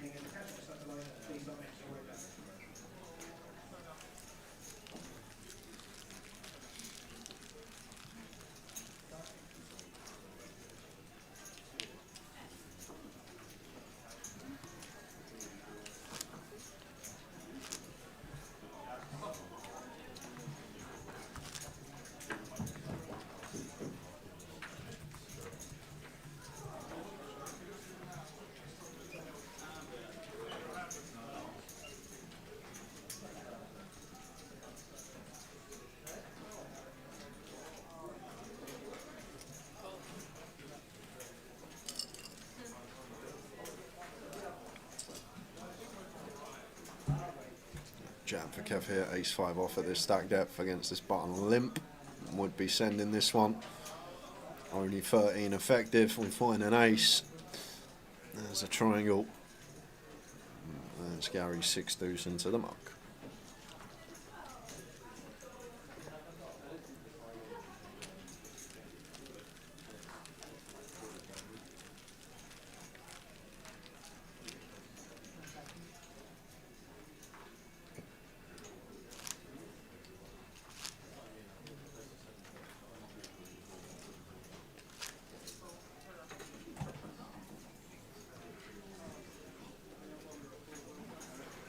Jam for Kev here, ace-5 off at this stack depth against this button limp. Would be sending this one. Only 13 effective, we find an ace. There's a triangle. There's Gary 6 deuce into the muck.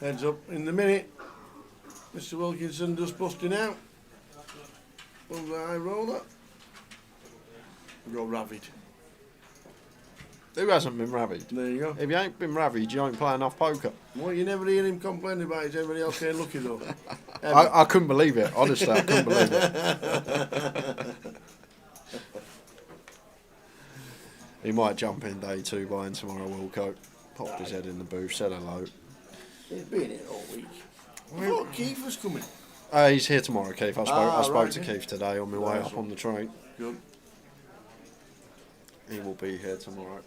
Heads up in the minute. Mr. Wilkinson just busting out. Over the high roller. We got ravid. Who hasn't been ravid? There you go. If you ain't been ravid, you don't play enough poker. Well, you never hear him complaining about it. Everybody else getting lucky though. I couldn't believe it, honestly, I couldn't believe it. He might jump in day 2 buying tomorrow, Wilco. Popped his head in the booth, said hello. He's been here all week. I thought Keith was coming. He's here tomorrow, Keith. I spoke right, to yeah. Keith today on my way Nice up one. on the train. Good. He will be here tomorrow.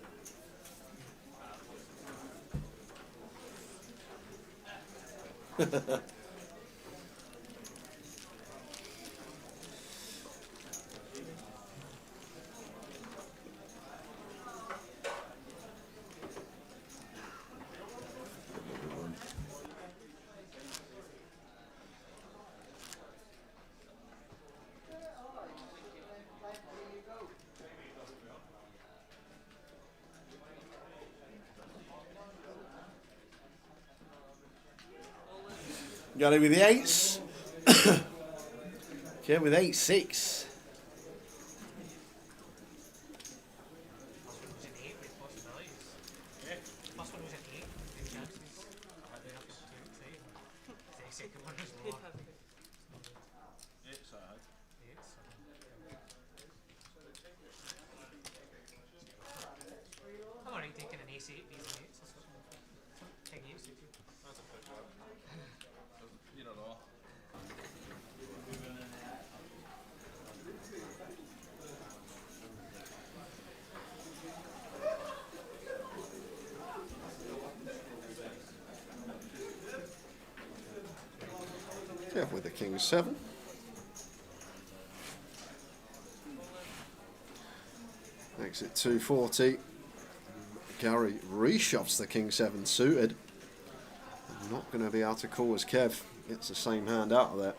Got it with the 8s. Okay, with 8-6. I'm alright taking an ace 8, these and 8s or something. King 8s, That's a picture. You don't know. Yeah, with the King 7. Exit 240. Gary reshoves the King 7 suited. Not going to be able to call as Kev gets the same hand out of there.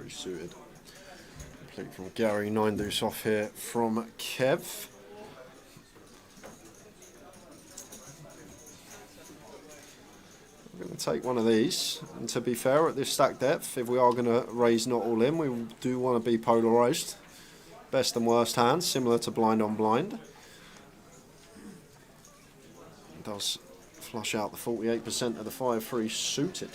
5-3 suited. Complete from Gary, 9 deuce off here from Kev. I'm going to take one of these, and to be fair, at this stack depth, if we are going to raise not all in, we do want to be polarised. Best and worst hands, similar to blind on blind. It does flush out the 48% of the 5-3 suited.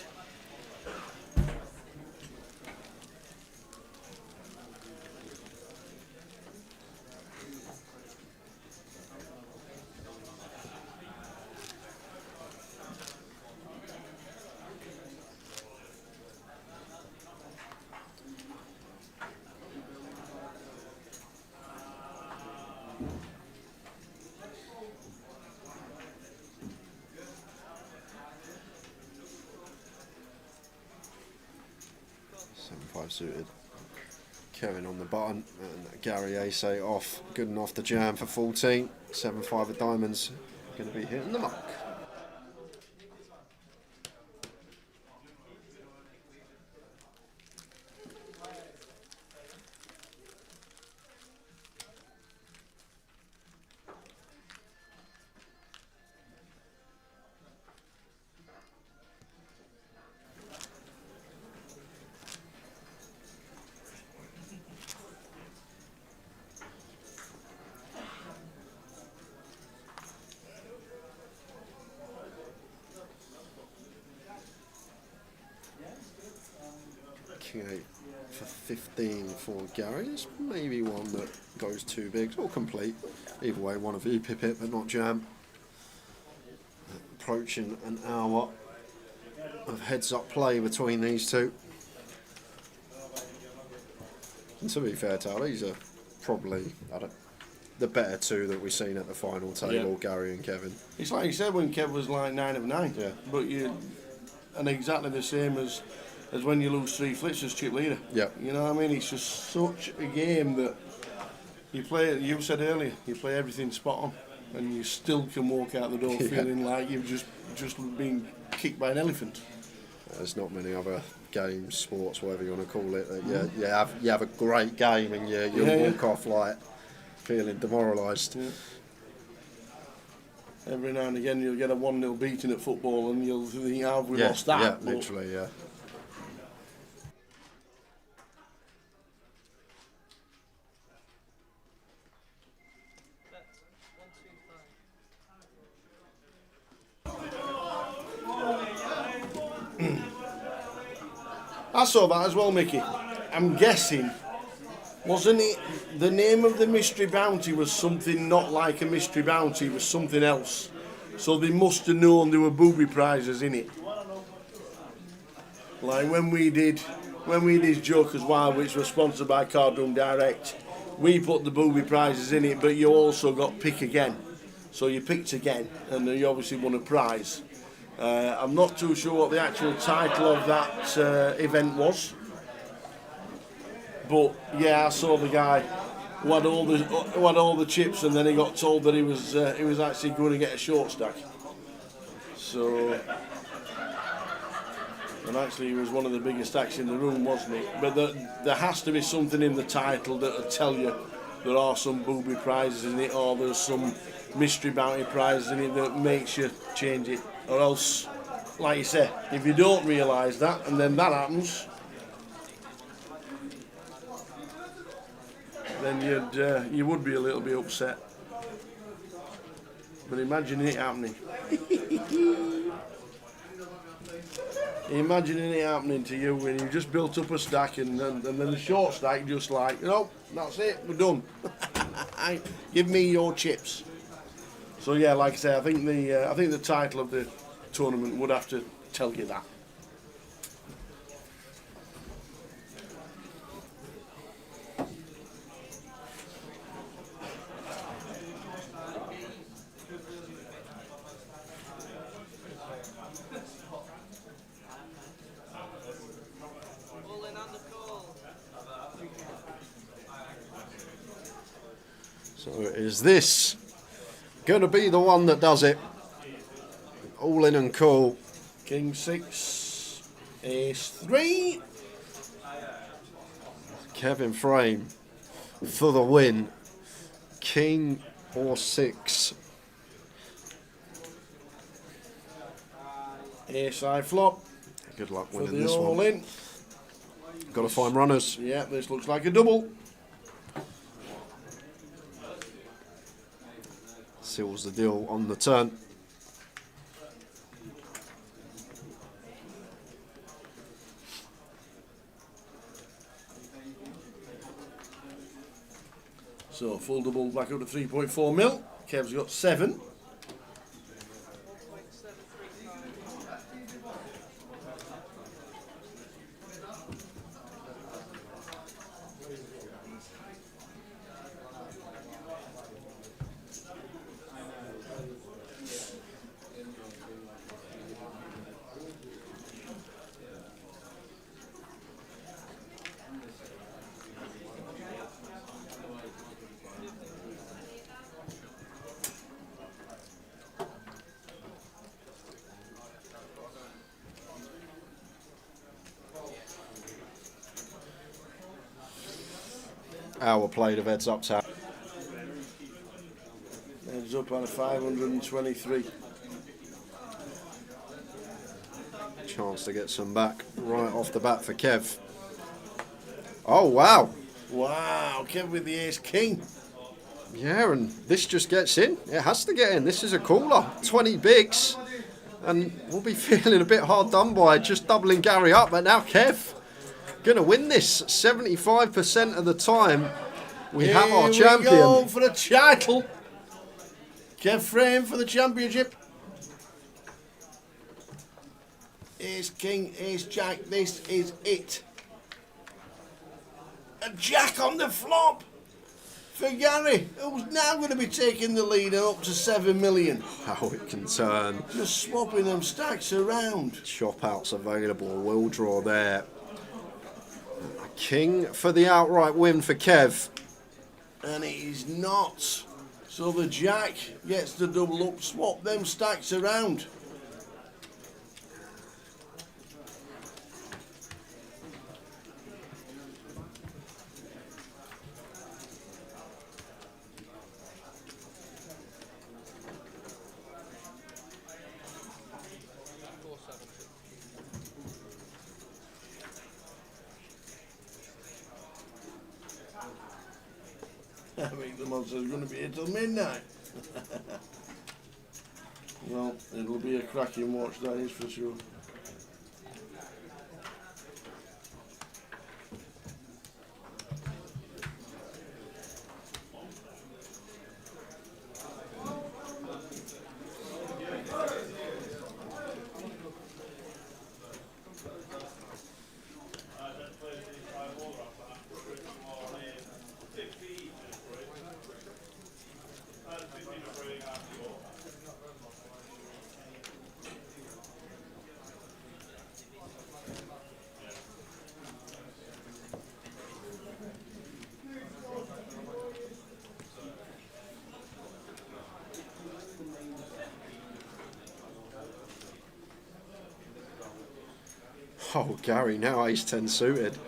Suited. Kevin on the button and Gary Ace off. Good enough to jam for 14. 7-5 of diamonds. Going to be hitting the mark. King 8 for 15 for Gary. It's maybe one that goes too big or complete. Either way, one of you pip it, but not jam. Approaching an hour of heads-up play between these two. And to be fair, Tal, these are probably the better two that we've seen at the final table, Gary and Kevin. It's like you said when Kev was like 9 of 9. Yeah. But and exactly the same as when you lose 3 flips as chip leader. Yeah. You know what I mean? It's just such a game that you play. You said earlier, you play everything spot on, and you still can walk out the door feeling like you've just been kicked by an elephant. There's not many other games, sports, whatever you want to call it, that you have a great game and you walk off like feeling demoralised. Yeah. Every now and again you'll get a 1-0 beating at football and you'll think, how have we lost that? Yeah, literally, yeah. I saw that as well, Mickey. I'm guessing, wasn't it the name of the mystery bounty was something not like a mystery bounty, it was something else. So they must have known there were booby prizes in it. Like when we did Joker's Wild, which was sponsored by Cardroom Direct, we put the booby prizes in it, but you also got pick again. So you picked again, and you obviously won a prize. I'm not too sure what the actual title of that event was, but yeah, I saw the guy who had all the chips, and then he got told that he was actually going to get a short stack. So, and actually he was one of the biggest stacks in the room, wasn't he? But there has to be something in the title that will tell you there are some booby prizes in it, or there's some mystery bounty prizes in it that makes you change it. Or else, like you say, if you don't realise that and then that happens, then you would be a little bit upset. But imagining it happening. Imagining it happening to you when you just built up a stack and then the short stack just like, that's it, we're done. Give me your chips. So yeah, like I say, I think the title of the tournament would have to tell you that. So is this going to be the one that does it? All in and cool. King 6, Ace 3. Kevin Frame for the win. King or 6. Ace high flop Good luck for winning the this all one. in. Got to find runners. Yeah, this looks like a double. Seals the deal on the turn. So full double back up to 3.4 mil. Kev's got 7. Our plate of heads up tap. Ends up on a 523. Chance to get some back right off the bat for Kev. Oh, wow. Wow, Kev with the ace king. Yeah, and this just gets in. It has to get in. This is a cooler. 20 bigs. And we'll be feeling a bit hard done by just doubling Gary up. But now Kev going to win this 75% of the time. We have our Here we go champion. for the title. Kev Frame for the championship. Ace king, ace jack, this is it. A jack on the flop for Gary, who's now going to be taking the lead up to 7 million. How it can turn. Just swapping them stacks around. Chop outs available. Will draw there. King for the outright win for Kev. And it is not. So the jack gets the double up, swap them stacks around. I think the monster's going to be here till midnight. Well, it'll be a cracking watch, that is for sure. Oh, Gary now ace 10 suited.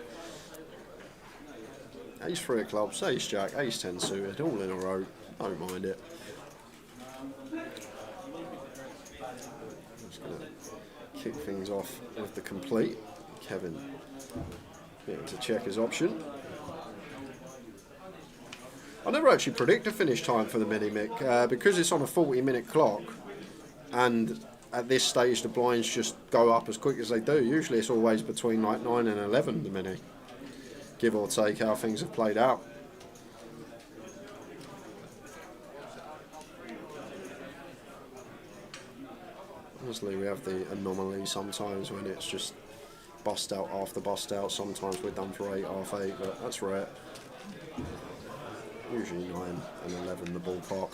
Ace 3 of clubs, ace jack, ace 10 suited, all in a row. Don't mind it. Just going to kick things off with the complete. Kevin getting to check his option. I never actually predict a finish time for the mini Mick because it's on a 40-minute clock, and at this stage the blinds just go up as quick as they do. Usually it's always between like 9 and 11 the mini, give or take how things have played out. Honestly, we have the anomaly sometimes when it's just bust out after bust out. Sometimes we're done for 8, half 8, but that's rare. Usually 9 and 11 the ballpark.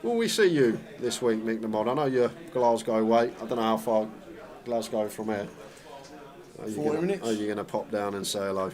Will we see you this week, Mick the Mod? I know you're Glasgow way. I don't know how far Glasgow from here. 40 minutes. Are you going to pop down and say hello?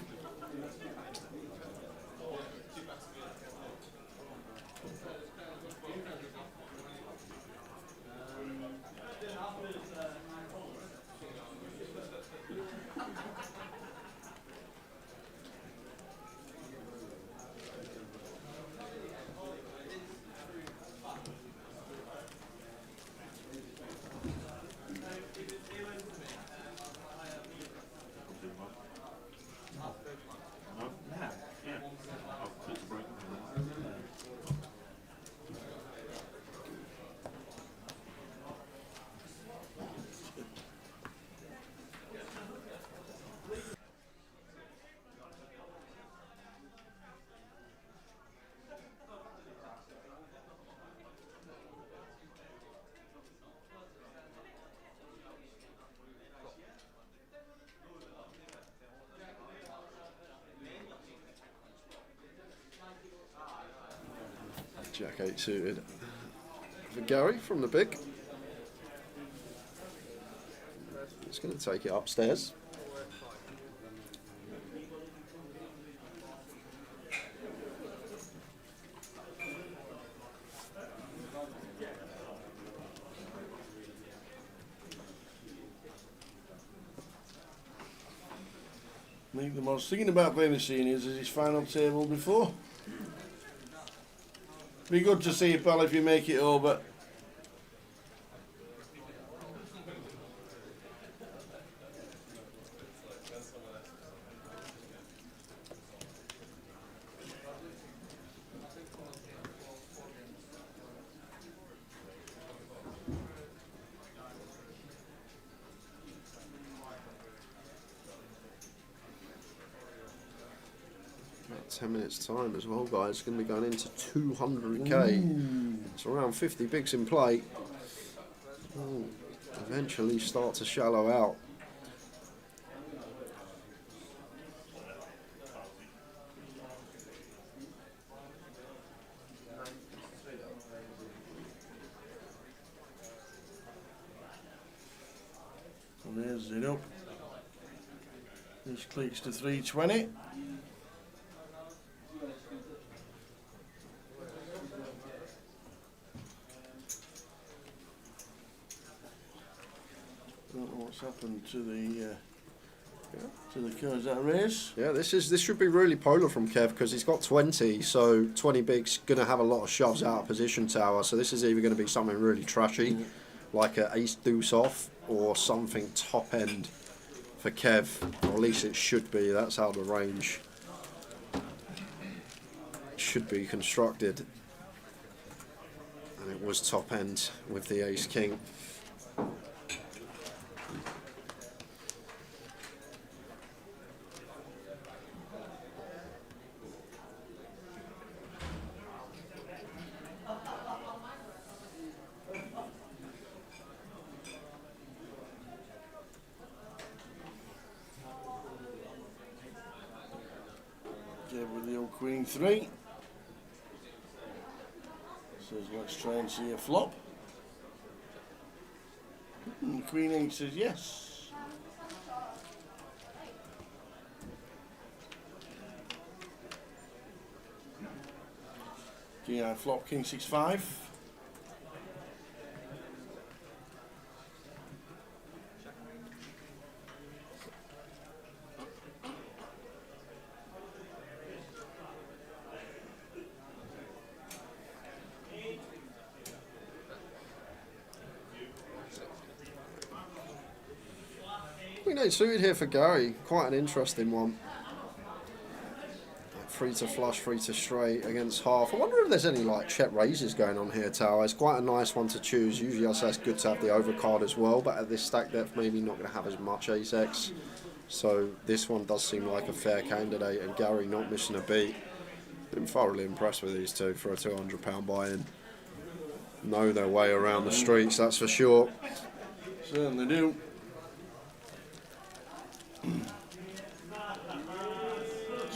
Jack 8 suited for Gary from the big. He's going to take it upstairs. I think the most thinking about playing the seniors is his final table before. Be good to see you, pal, if you make it over. About 10 minutes time as well, guys. It's going to be going into 200k. It's around 50 bigs in play. Will eventually start to shallow out. And there's it up. This clicks to 320. Don't know what's happened to the cards that raise. Yeah, this should be really polar from Kev because he's got 20, so 20 bigs going to have a lot of shoves out of position tower. So this is either going to be something really trashy, like an ace deuce off, or something top end for Kev, or at least it should be. That's how the range should be constructed, and it was top end with the ace king. With the old Queen 3. Says let's try and see a flop. And Queen 8 says yes. King I flop, King 6-5. Queen 8 suited here for Gary, quite an interesting one. Free to flush, free to straight against half. I wonder if there's any like check raises going on here, Tower. It's quite a nice one to choose. Usually I say it's good to have the overcard as well, but at this stack depth maybe not going to have as much ace-x. So this one does seem like a fair candidate, and Gary not missing a beat. Been thoroughly impressed with these two for a £200 buy-in. Know their way around the streets, that's for sure. Certainly do.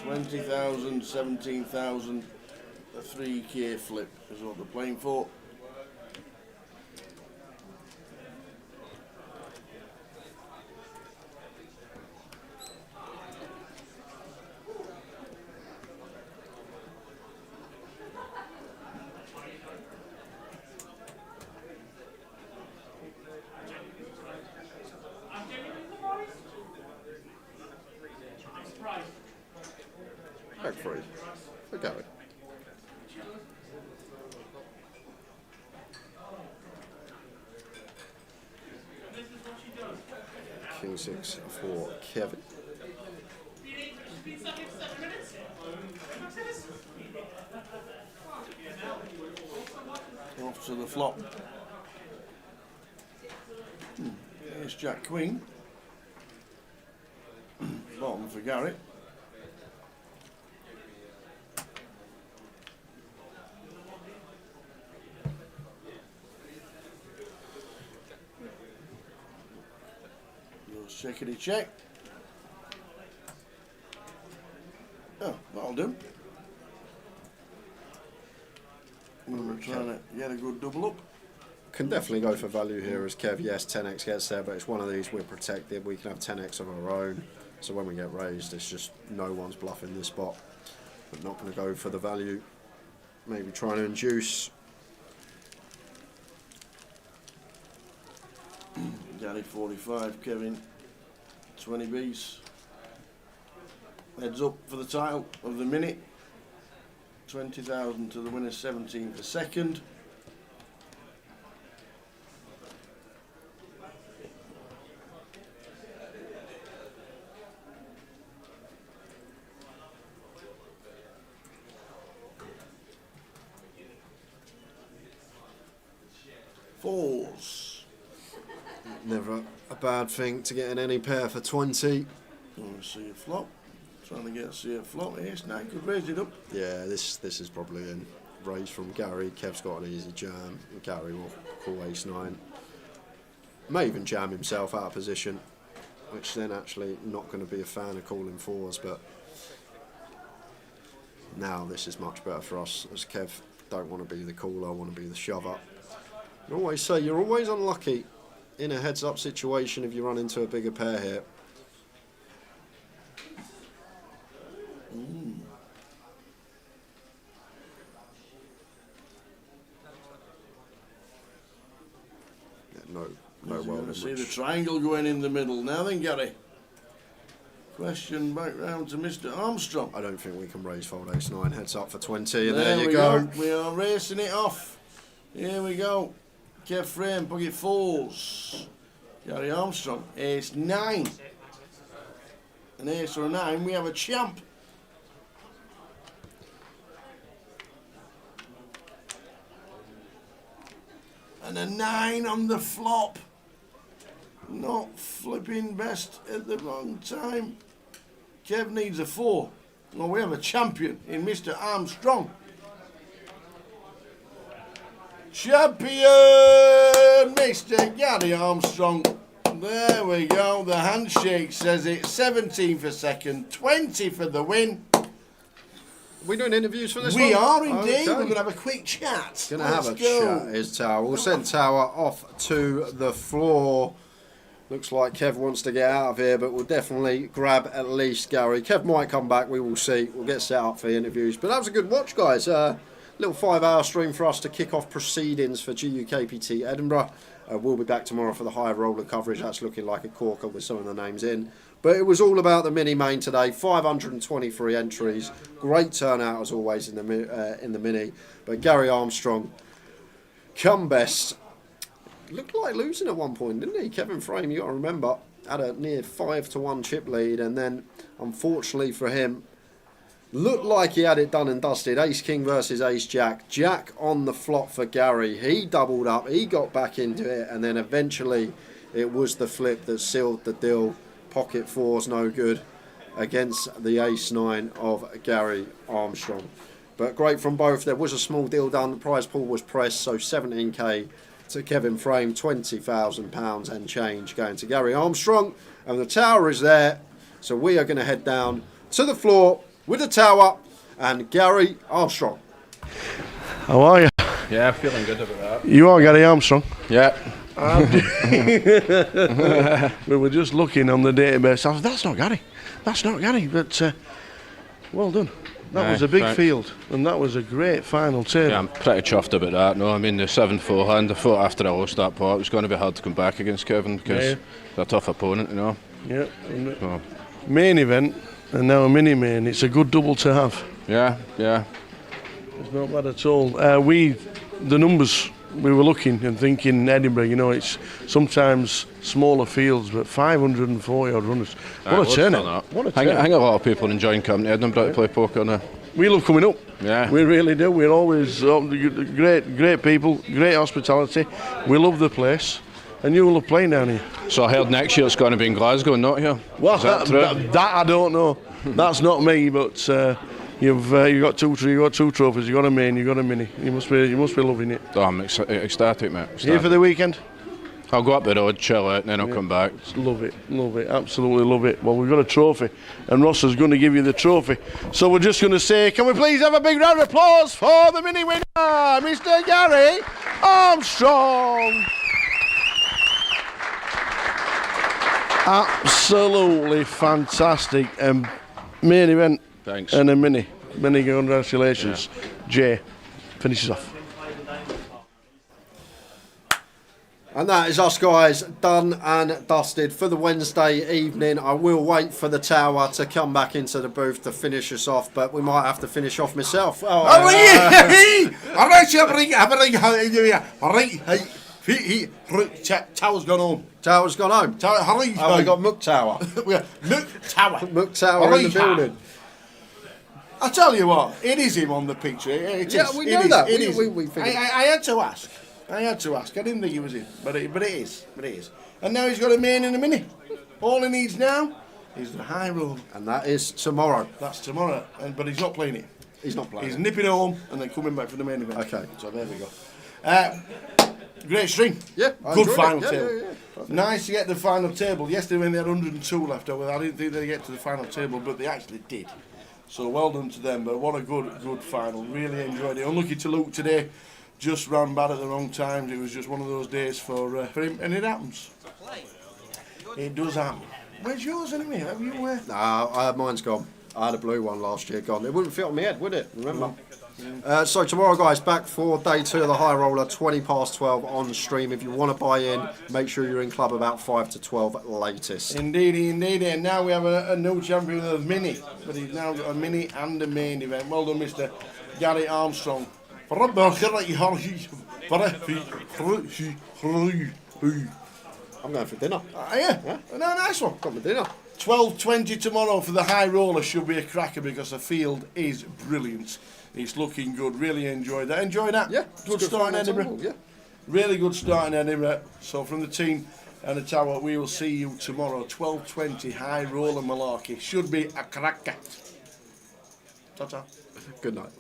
20,000, 17,000, a 3k flip is what they're playing for. Back free for Gary. King 6 for Kevin. Off to the flop. Here's Jack Queen. Bottom for Gary. Checkity check. Oh, that'll do. We were trying to get a good double up. Can definitely go for value here as Kev. Yes, 10x gets there, but it's one of these we're protected. We can have 10x of our own. So when we get raised, it's just no one's bluffing this spot. But not going to go for the value. Maybe trying to induce. Gary 45, Kevin 20Bs. Heads up for the title of the minute. 20,000 to the winner, 17 for second. Fours. Never a bad thing to get in any pair for 20. Want to see a flop. Trying to get see a flop. Yes, now could raise it up. Yeah, this is probably in raise from Gary. Kev's got an easy jam. Gary will call ace-9. May even jam himself out of position, which then actually not going to be a fan of calling fours, but now this is much better for us as Kev don't want to be the caller, I want to be the shover. I always say you're always unlucky in a heads-up situation if you run into a bigger pair here. Yeah, no You well. want to see the triangle going in the middle. Now then, Gary. Question back round to Mr. Armstrong. I don't think we can raise fold ace-9. Heads up for 20, and There there you we go. We are racing it off. Here we go. Kev Frame, pocket fours. Gary Armstrong, ace-9. An ace or a 9, we have a champ. And a 9 on the flop. Not flipping best at the wrong time. Kev needs a 4. Well, we have a champion in Mr. Armstrong. Champion, Mr. Gary Armstrong. There we go. The handshake says it. 17 for second, 20 for the win. We doing interviews for this We one? are indeed. Okay. We're going to have a quick chat. Gonna have a Let's go. chat. Here's Tower. We'll send Tower off to the floor. Looks like Kev wants to get out of here, but we'll definitely grab at least Gary. Kev might come back. We will see. We'll get set up for the interviews. But that was a good watch, guys. Little 5-hour stream for us to kick off proceedings for GUKPT Edinburgh. We'll be back tomorrow for the high roller coverage. That's looking like a corker with some of the names in. But it was all about the mini main today. 523 entries. Great turnout as always in the mini. But Gary Armstrong, come best. Looked like losing at one point, didn't he? Kevin Frame, you got to remember, had a near 5-1 chip lead, and then unfortunately for him, looked like he had it done and dusted. Ace King versus Ace Jack. Jack on the flop for Gary. He doubled up. He got back into it, and then eventually it was the flip that sealed the deal. Pocket fours no good against the ace-9 of Gary Armstrong. But great from both. There was a small deal done. The prize pool was pressed, so 17k to Kevin Frame, £20,000 and change going to Gary Armstrong. And the tower is there, so we are going to head down to the floor with the tower and Gary Armstrong. How are you? Yeah, feeling good about that. You are Gary Armstrong? Yeah. We were just looking on the database. I was, that's not Gary. That's not Gary. But well done. That was a big field, and that was a great final table. Yeah, I'm pretty chuffed about that. No, I mean the 7-4 hand. I thought after I lost that part, it was going to be hard to come back against Kevin because they're a tough opponent, you know. Yeah. Main event, and now a mini main. It's a good double to have. Yeah. It's not bad at all. The numbers. We were looking and thinking Edinburgh, you know, it's sometimes smaller fields, but 540 odd runners. What a turnout. What a turnout. I think a lot of people enjoying coming to Edinburgh to play poker now. We love coming up. Yeah. We really do. We're always great people, great hospitality. We love the place. And you love playing down here. So I heard next year it's going to be in Glasgow, not here. Well, is that true? That I don't know. That's not me, but you've got two trophies. You got a main, you got a mini. You must be loving it. Oh, I'm ecstatic, mate. Here for the weekend? I'll go up the road, chill out, and then I'll come back. Love it, absolutely love it. Well, we've got a trophy, and Ross is going to give you the trophy. So we're just going to say, can we please have a big round of applause for the mini winner, Mr. Gary Armstrong. Absolutely fantastic. Main event. Thanks. And a mini congratulations. Yeah. Jay finishes off. And that is us, guys, done and dusted for the Wednesday evening. I will wait for the tower to come back into the booth to finish us off, but we might have to finish off myself. Tower's gone home. Tower's gone home. Oh, we got Mook Tower. Mook Tower. Mook Tower in the building. I tell you what, it is him on the picture. It yeah, is. We know that. It is. We figured. I had to ask. I didn't think it was him, but it is. And now he's got a main and a mini. All he needs now is the high road. And that is tomorrow. That's tomorrow. But he's not playing it. He's not playing. He's nipping home and then coming back for the main event. Okay. So there we go. Great string. Yeah. Good final table. Yeah. Nice to get the final table. Yesterday when they had 102 left over, I didn't think they'd get to the final table, but they actually did. So well done to them. But what a good final. Really enjoyed it. Unlucky to Luke today. Just ran bad at the wrong times. It was just one of those days for him, and it happens. It does happen. Where's yours anyway? Have you mine's gone. I had a blue one last year, gone. It wouldn't fit on my head, would it? Remember? So tomorrow, guys, back for day 2 of the High Roller, 12:20 on stream. If you want to buy in, make sure you're in club about 5 to 12 at latest. Indeed. And now we have a new champion of mini, but he's now got a mini and a main event. Well done, Mr. Gary Armstrong. I'm going for dinner. Yeah? No, nice one. Got my dinner. 12:20 tomorrow for the High Roller. Should be a cracker because the field is brilliant. It's looking good. Really enjoyed that. Enjoy that? Yeah. Good start in Edinburgh. Yeah. Really good start in Edinburgh. So from the team and the tower, we will see you tomorrow. 12:20 High Roller Malarkey. Should be a cracker. Ta-ta. Good night.